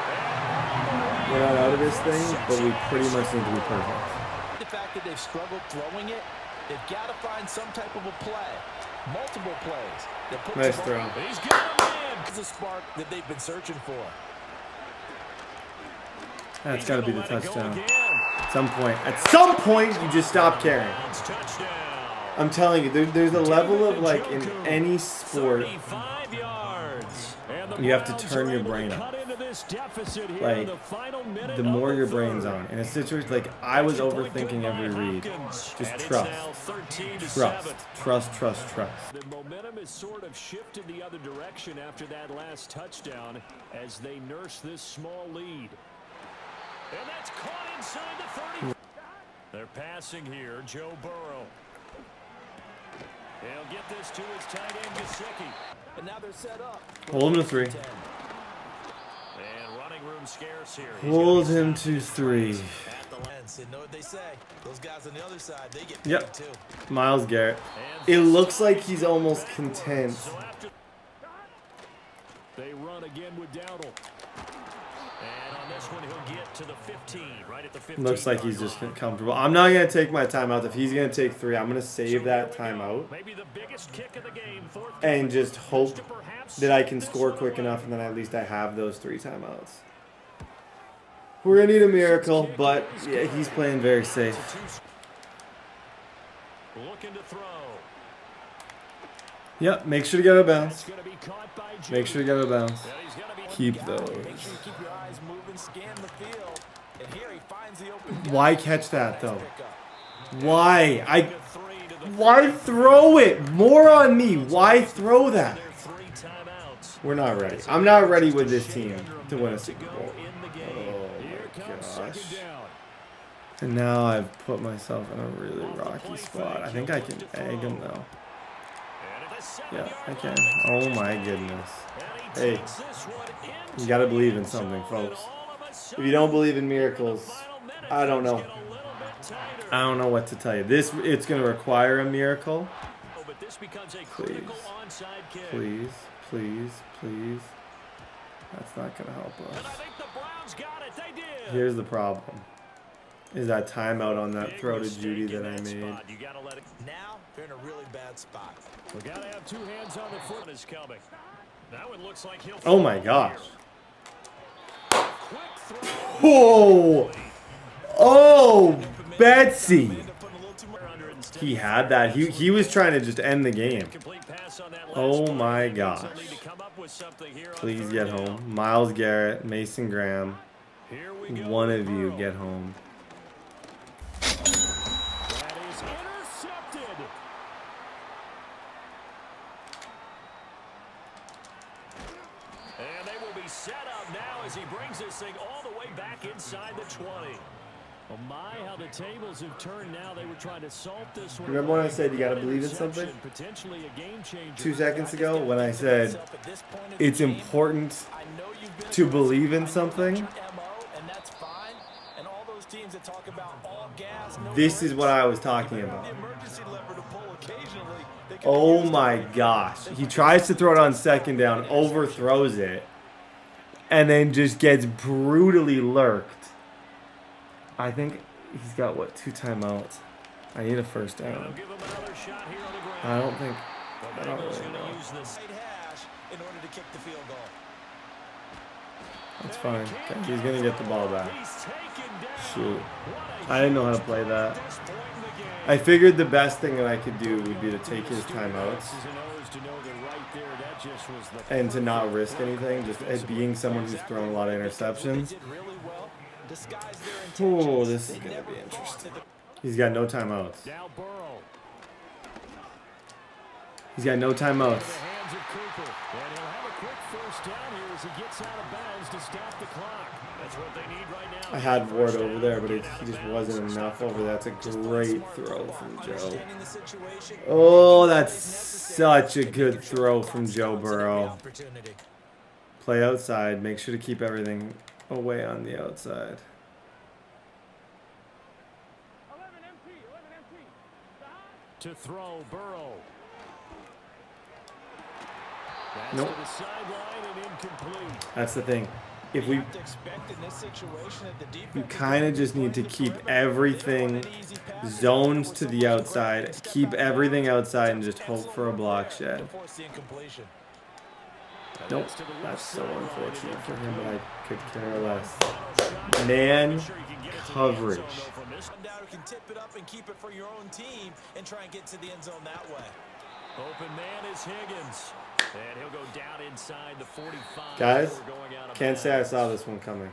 We're not out of this thing, but we pretty much need to be perfect. The fact that they've struggled throwing it, they've got to find some type of a play. Multiple plays. that put Nice the throw. ball- He's got him in. It's a spark that they've been searching for. That's got to be the touchdown. It's some point, you just stop caring. I'm telling you, there's a level of, like, in any sport, you have to turn your brain off. Like, the more your brain's on. In a situation, like, I was overthinking every read. Just trust. The momentum has sort of shifted the other direction after that last touchdown as they nurse this small lead. And that's caught inside the 30. They're passing here, Joe Burrow. He'll get this to his tight end, Gesicki. And now they're set up. Hold him to 3. And running room scarce here. Hold him to 3. At the lens, and know what they say. Those guys on the other side, they get Yep. too. Miles Garrett. It looks like he's almost content. They run again with Dowdle. And on this one, he'll get to the 15, right at the 15. Looks like he's just comfortable. I'm not going to take my timeout. If he's going to take 3, I'm going to save that timeout Maybe the biggest kick of the game, and just hope that I can score quick enough, and then at least I have those 3 timeouts. We're going to need a miracle, but yeah, he's playing very safe. Looking to throw. Yep, make sure to get out of bounds. Make sure to get out of bounds. Keep those. Make sure you keep your eyes moving, scan the field, and here he finds the open guy. Why catch that, though? Why? Why throw it? More on me. Why throw that? We're not ready. I'm not ready with this team to win a Super Bowl. Oh my gosh. And now I've put myself in a really rocky spot. I think I can egg him though. Yeah, I can. Oh my goodness. Hey, you gotta believe in something, folks. If you don't believe in miracles, I don't know. I don't know what to tell you. It's gonna require a miracle. Please. Please. Please. Please. That's not gonna help us. Here's the problem. Is that timeout on that throw to Judy that I made. Now they're in a really bad spot. We gotta have 2 hands on the foot is coming. Now it looks like he'll. Oh my gosh. Whoa. Oh, Betsy. He had that. He was trying to just end the game. Oh my gosh. Please get home. Myles Garrett, Mason Graham. One of you get home. That is intercepted. And they will be set up now as he brings this thing all the way back inside the 20. Oh my, how the tables have turned now. They were trying to salt this one. Remember when I said you got to believe in something? Potentially a game changer. 2 seconds ago when I said it's important to believe in something. This is what I was talking about. Oh my gosh. He tries to throw it on 2nd down, overthrows it, and then just gets brutally lurked. I think he's got, what, 2 timeouts? I need a 1st down. I don't really know. That's fine. Okay, he's going to get the ball back. Shoot. I didn't know how to play that. I figured the best thing that I could do would be to take his timeouts and to not risk anything, just as being someone who's thrown a lot of interceptions. Oh, this is going to be interesting. He's got no timeouts. He's got no timeouts. I had Ward over there, but he just wasn't enough over there. That's a great throw from Joe. Oh, that's such a good throw from Joe Burrow. Play outside. Make sure to keep everything away on the outside. To throw, Burrow. Nope. That's the thing. If you kind of just need to keep everything zoned to the outside, keep everything outside, and just hope for a block shed. Nope, that's so unfortunate for him, but I could care less. Man coverage. This down who can tip it up and keep it for your own team and try and get to the end zone that way. open man is Higgins. And he'll go down inside the 45. Guys, can't say I saw this one coming.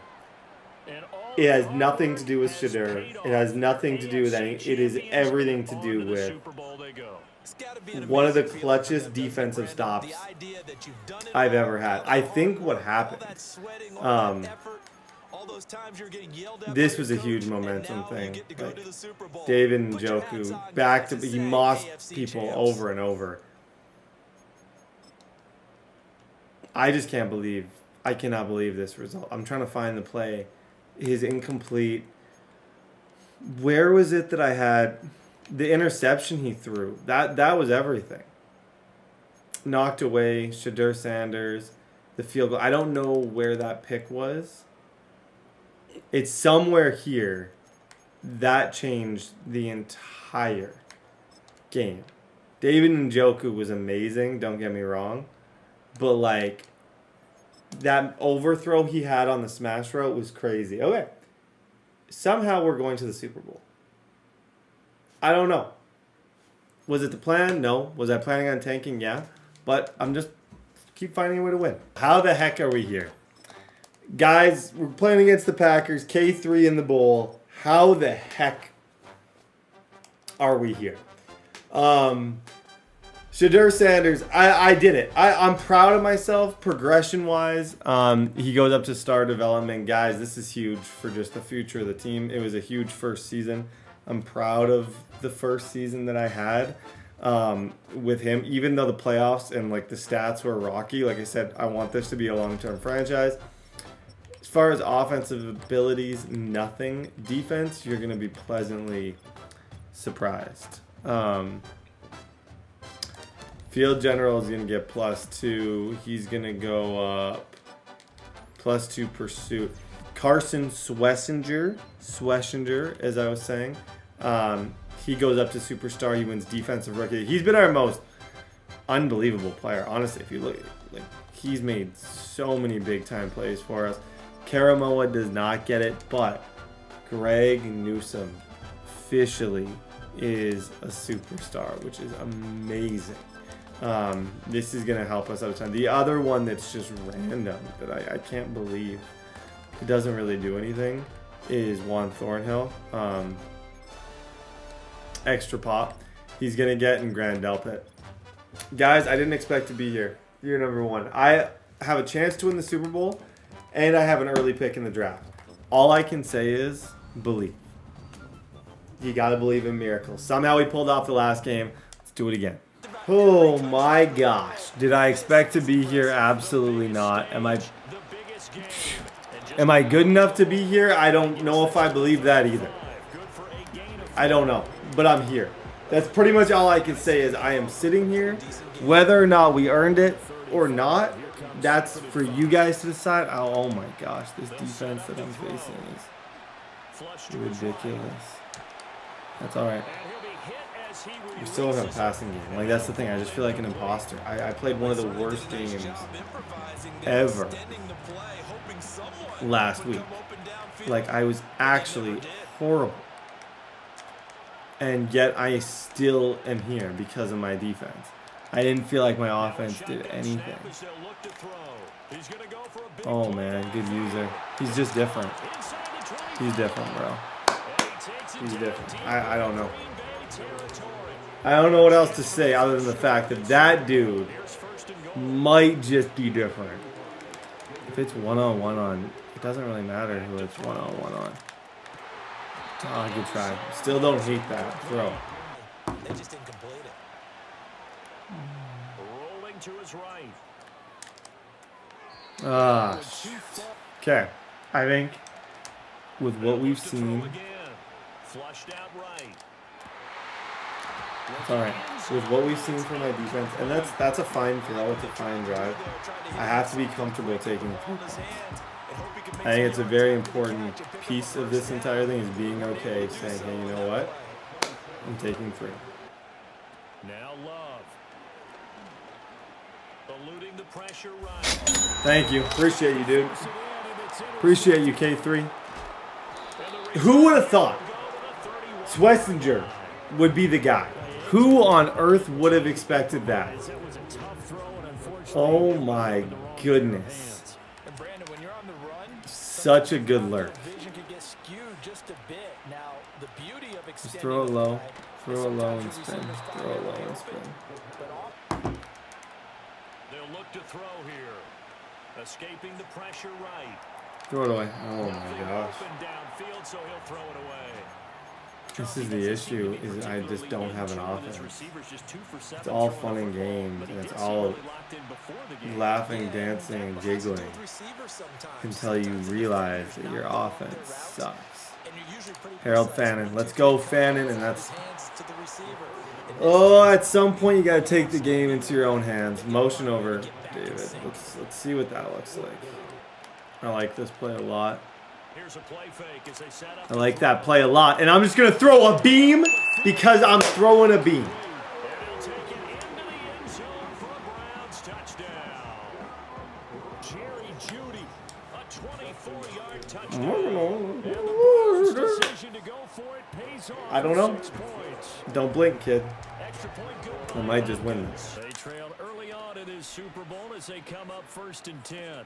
It has nothing to do with Shedeur. It has nothing to do with anything. It is everything to do with one of the clutchest defensive stops I've ever had. I think what happened, this was a huge momentum thing. Like, David Njoku, he mossed people over and over. I just can't believe, I cannot believe this result. I'm trying to find the play. His incomplete. Where was it that I had the interception he threw? That was everything. Knocked away Shedeur Sanders, the field goal. I don't know where that pick was. It's somewhere here. That changed the entire game. David Njoku was amazing, don't get me wrong. But like, that overthrow he had on the smash route was crazy. Okay. Somehow we're going to the Super Bowl. I don't know. Was it the plan? No. Was I planning on tanking? Yeah. But I'm just keep finding a way to win. How the heck are we here? Guys, we're playing against the Packers. K3 in the bowl. How the heck are we here? Shedeur Sanders, I did it. I'm proud of myself progression-wise. He goes up to star development. Guys, this is huge for just the future of the team. It was a huge first season. I'm proud of the first season that I had with him. Even though the playoffs and like the stats were rocky, like I said, I want this to be a long-term franchise. As far as offensive abilities, nothing. Defense, you're going to be pleasantly surprised. Field general is going to get +2. He's going to go up +2 pursuit. Carson Schwesinger, as I was saying, he goes up to superstar. He wins defensive rookie. He's been our most unbelievable player. Honestly, if you look, like, he's made so many big time plays for us. Karamoa does not get it, but Greg Newsome officially is a superstar, which is amazing. This is going to help us out a ton. The other one that's just random that I can't believe it doesn't really do anything is Juan Thornhill. Extra pop. He's going to get in Grand Delpit. Guys, I didn't expect to be here. Year number 1. I have a chance to win the Super Bowl, and I have an early pick in the draft. All I can say is believe. You got to believe in miracles. Somehow we pulled off the last game. Let's do it again. Oh my gosh. Did I expect to be here? Absolutely not. Am I good enough to be here? I don't know if I believe that either. I don't know. But I'm here. That's pretty much all I can say is I am sitting here. Whether or not we earned it or not, that's for you guys to decide. Oh my gosh. This defense that I'm facing is ridiculous. That's all right. We still have a passing game. Like, that's the thing. I just feel like an imposter. I played one of the worst games ever last week. Like, I was actually horrible. And yet I still am here because of my defense. I didn't feel like my offense did anything. Oh, man. Good user. He's just different. He's different, bro. He's different. I don't know. I don't know what else to say other than the fact that that dude might just be different. If it's one-on-one on, it doesn't really matter who it's one-on-one on. Oh, good try. Still don't hate that throw. They just didn't complete it. Rolling to his right. Okay. I think with what we've seen, Flushed out right. it's all right. With what we've seen from my defense, and that's a fine throw. It's a fine drive. I have to be comfortable taking 3 points. I think it's a very important piece of this entire thing is being okay, saying, hey, you know what? I'm taking 3. Now Love. Eluding the pressure right. Thank you. Appreciate you, dude. Appreciate you, K3. Who would have thought Schwesinger would be the guy. Who on earth would have expected that? Oh my goodness. Such a good lurk. Just throw it low. Throw it low and spin. Throw it low and spin. They'll look to throw here. Escaping the pressure right. Throw it away. Oh my gosh. Downfield, so he'll throw it away. This is the issue, is I just don't have an offense. It's all fun and games, and it's all laughing, dancing, and giggling until you realize that your offense sucks. Harold Fannin. Let's go, Fannin, and that's... Oh, at some point you got to take the game into your own hands. Motion over David. Let's see what that looks like. I like this play a lot. I like that play a lot. And I'm just going to throw a beam because I'm throwing a beam. I don't know. Don't blink, kid. I might just win this. They trailed early on in his Super Bowl as they come up 1st and 10.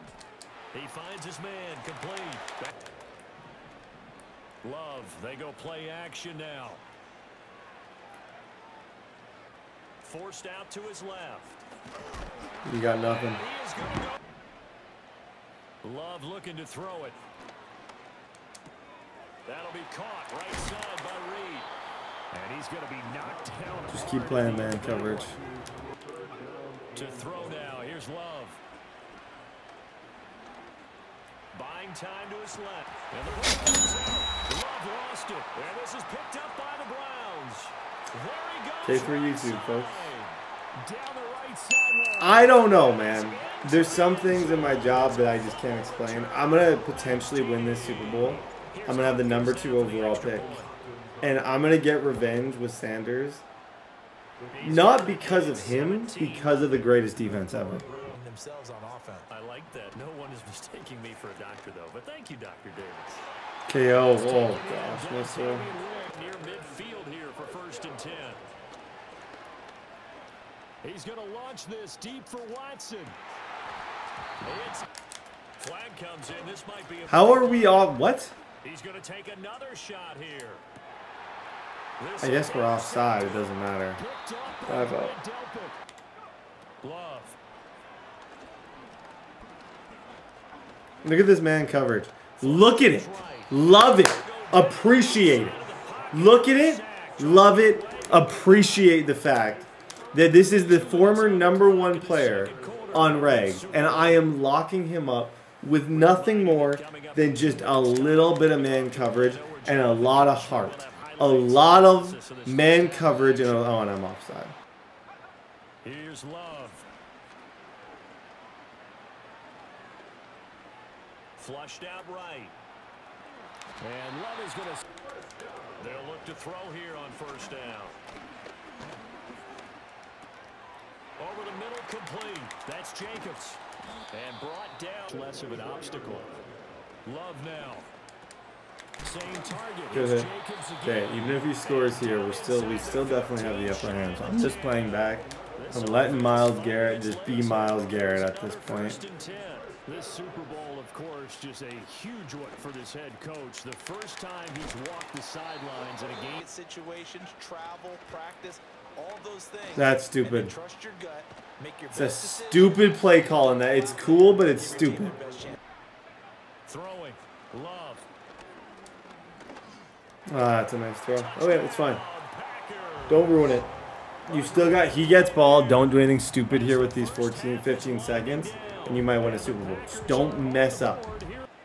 He finds his man complete. Love, they go play action now. Forced out to his left. You got nothing. Love looking to throw it. That'll be caught right side by Reed. And he's going to be knocked down. Just keep playing man coverage. To throw now. Here's Love. Buying time to his left. And the ball comes out. Love lost it. And this is picked up by the Browns. There he goes. Okay for YouTube, folks. Down the right sideline. I don't know, man. There's some things in my job that I just can't explain. I'm going to potentially win this Super Bowl. I'm going to have the number 2 overall pick. And I'm going to get revenge with Sanders. Not because of him, because of the greatest defense ever. Themselves on offense. I like that. No one is mistaking me for a doctor, though. But thank you, Dr. Davis. KO. Oh, gosh. Missile. Near midfield here for 1st and 10. He's going to launch this deep for Watson. Flag comes in. This might be a... How are we all... What? He's going to take another shot here. I guess we're offside. It doesn't matter. 5-0. Love. Look at this man coverage. Look at it. Love it. Appreciate it. Look at it. Love it. Appreciate the fact that this is the former #1 player on regs, and I am locking him up with nothing more than just a little bit of man coverage and a lot of heart. A lot of man coverage and I'm offside. Here's Love. Flushed out right. And Love is going to... They'll look to throw here on 1st down. Over the middle, complete. That's Jacobs. And brought down. Less of an obstacle. Love now. Same target. Good hit. Okay, even if he scores here, we still definitely have the upper hand. So I'm just playing back. I'm letting Myles Garrett just be Myles Garrett at this point. This Super Bowl, of course, just a huge one for this head coach. The first time he's walked the sidelines in a game. Situations, travel, practice, all those things. That's stupid. Trust your gut. Make your It's a stupid play call in that. It's cool, but it's stupid. Throwing. Love. Ah, that's a nice throw. Oh, yeah, it's fine. Don't ruin it. You still got... He gets ball. Don't do anything stupid here with these 14, 15 seconds, and you might win a Super Bowl. Just don't mess up.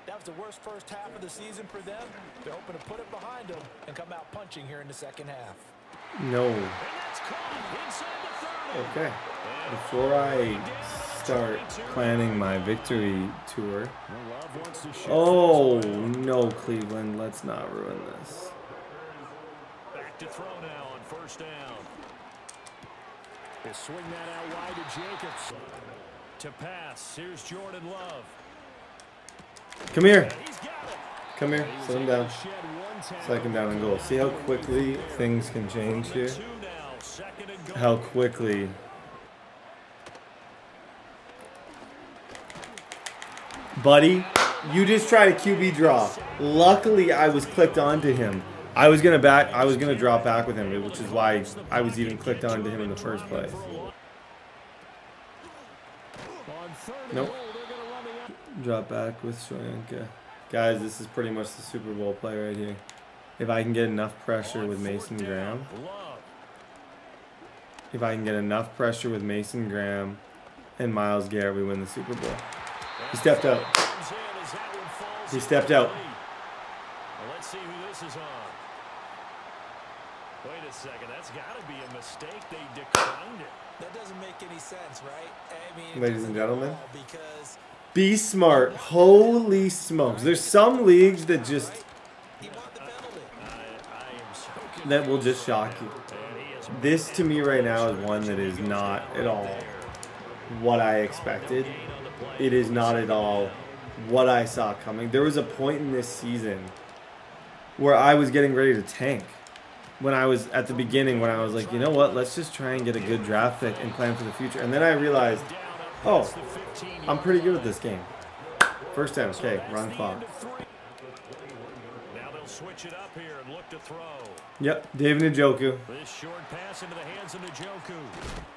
That was the worst first half of the season for them. They're hoping to put it behind them and come out punching here in the second half. No. Okay. Before I start planning my victory tour... Oh, no, Cleveland. Let's not ruin this. Back to throw now on 1st down. They swing that out wide to Jacobs. To pass. Here's Jordan Love. Come here. Come here. Sit him down. 2nd down and goal. See how quickly things can change here? How quickly. Buddy, you just tried a QB draw. Luckily, I was clicked onto him. I was gonna drop back with him, which is why I was even clicked onto him in the first place. Nope. Drop back with Schwesinger. Guys, this is pretty much the Super Bowl play right here. If I can get enough pressure with Mason Graham. If I can get enough pressure with Mason Graham and Myles Garrett, we win the Super Bowl. He stepped out. He stepped out. Let's see who this is on. Wait a second, that's got to be a mistake. They declined it. That doesn't make any sense, right? I mean, ladies and gentlemen, because be smart. Holy smokes. There's some leagues that just that will just shock you. This to me right now is one that is not at all what I expected. It is not at all what I saw coming. There was a point in this season where I was getting ready to tank. When I was at the beginning, when I was like, you know what, let's just try and get a good draft pick and plan for the future. And then I realized, oh, I'm pretty good at this game. 1st down, okay, run clock. Now they'll switch it up here and look to throw. Yep, David Njoku. This short pass into the hands of Njoku.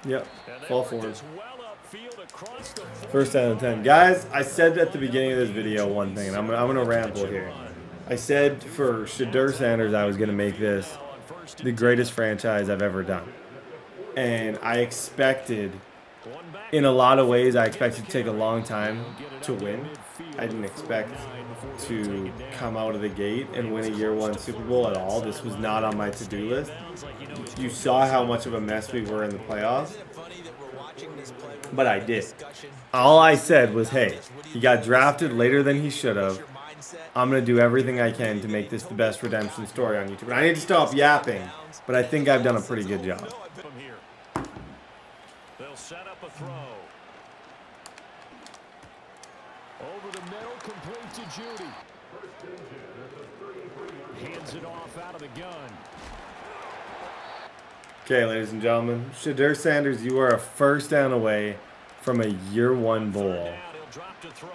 Yep, fall forward. Well upfield across the 1st down and 10. Guys, I said at the beginning of this video one thing, and I'm gonna ramble here. I said for Shedeur Sanders, I was gonna make this the greatest franchise I've ever done. And I expected, in a lot of ways, I expected to take a long time to win. I didn't expect to come out of the gate and win a year 1 Super Bowl at all. This was not on my to-do list. You saw how much of a mess we were in the playoffs. But I did. All I said was, hey, he got drafted later than he should have. I'm going to do everything I can to make this the best redemption story on YouTube. And I need to stop yapping, but I think I've done a pretty good job. They'll set up a throw. Over the middle, complete to Judy. Hands it off out of the gun. Okay, ladies and gentlemen, Shedeur Sanders, you are a 1st down away from a year 1 bowl. He'll drop to throw.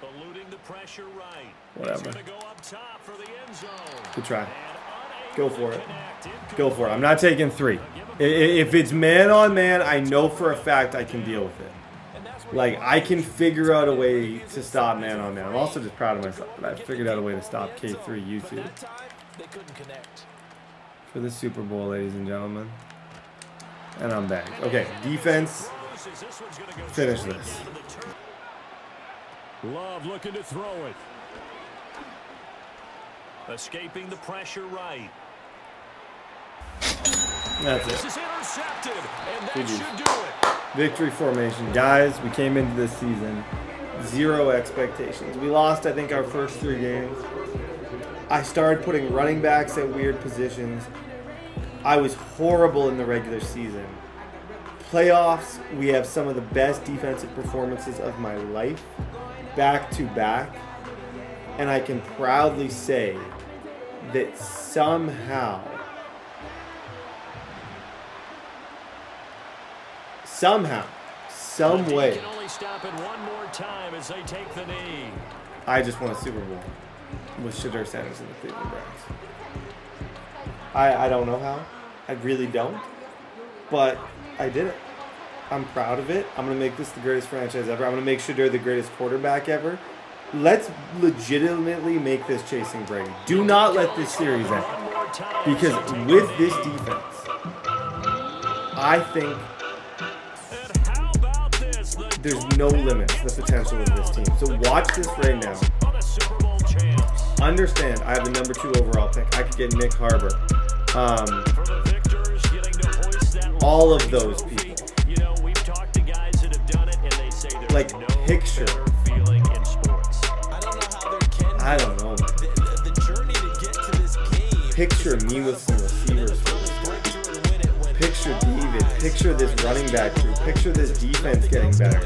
Eluding the pressure right. Whatever. Go up top for the end zone. Good try. Go for it. Go for it. I'm not taking 3. If it's man on man, I know for a fact I can deal with it. Like, I can figure out a way to stop man on man. I'm also just proud of myself that I figured out a way to stop K3 YouTube. For the Super Bowl, ladies and gentlemen. And I'm back. Okay, defense. Finish this. Love looking to throw it. Escaping the pressure right. That's This it. is intercepted, and that should do it. Victory formation. Guys, we came into this season 0 expectations. We lost, I think, our first 3 games. I started putting running backs at weird positions. I was horrible in the regular season. Playoffs, we have some of the best defensive performances of my life, back to back. And I can proudly say that somehow, some way, Can only stop it one more time as they take the knee. I just won a Super Bowl with Shedeur Sanders and the Cleveland Browns. I don't know how. I really don't. But I did it. I'm proud of it. I'm going to make this the greatest franchise ever. I'm going to make Shedeur the greatest quarterback ever. Let's legitimately make this chasing Brady. Do not let this series end. Because with this defense, I think there's no limit to the potential of this team. So watch this right now. Understand, I have the number 2 overall pick. I could get Nick Harbor. All of those people. Like, picture. I don't know, man. Picture me with some receivers for this game. Picture David. Picture this running back crew. Picture this defense getting better.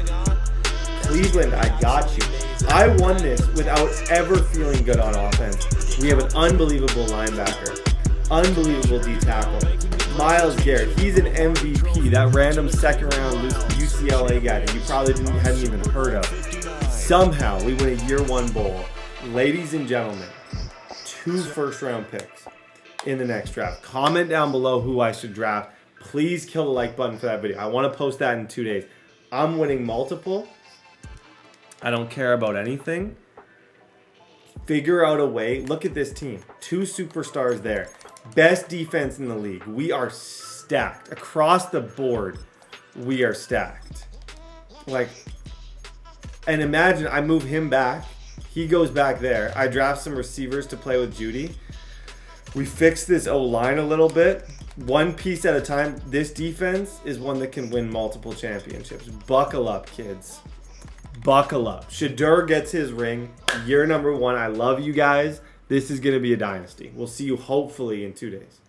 Cleveland, I got you. I won this without ever feeling good on offense. We have an unbelievable linebacker, unbelievable D tackle. Myles Garrett, he's an MVP. That random second-round UCLA guy that you probably hadn't even heard of. Somehow, we win a year one bowl. Ladies and gentlemen, 2 first-round picks in the next draft. Comment down below who I should draft. Please kill the like button for that video. I want to post that in 2 days. I'm winning multiple. I don't care about anything. Figure out a way. Look at this team. 2 superstars there. Best defense in the league. We are stacked. Across the board, we are stacked. Like, and imagine I move him back. He goes back there. I draft some receivers to play with Judy. We fix this O-line a little bit. One piece at a time. This defense is one that can win multiple championships. Buckle up, kids. Buckle up. Shedeur gets his ring. Year number 1. I love you guys. This is going to be a dynasty. We'll see you hopefully in 2 days.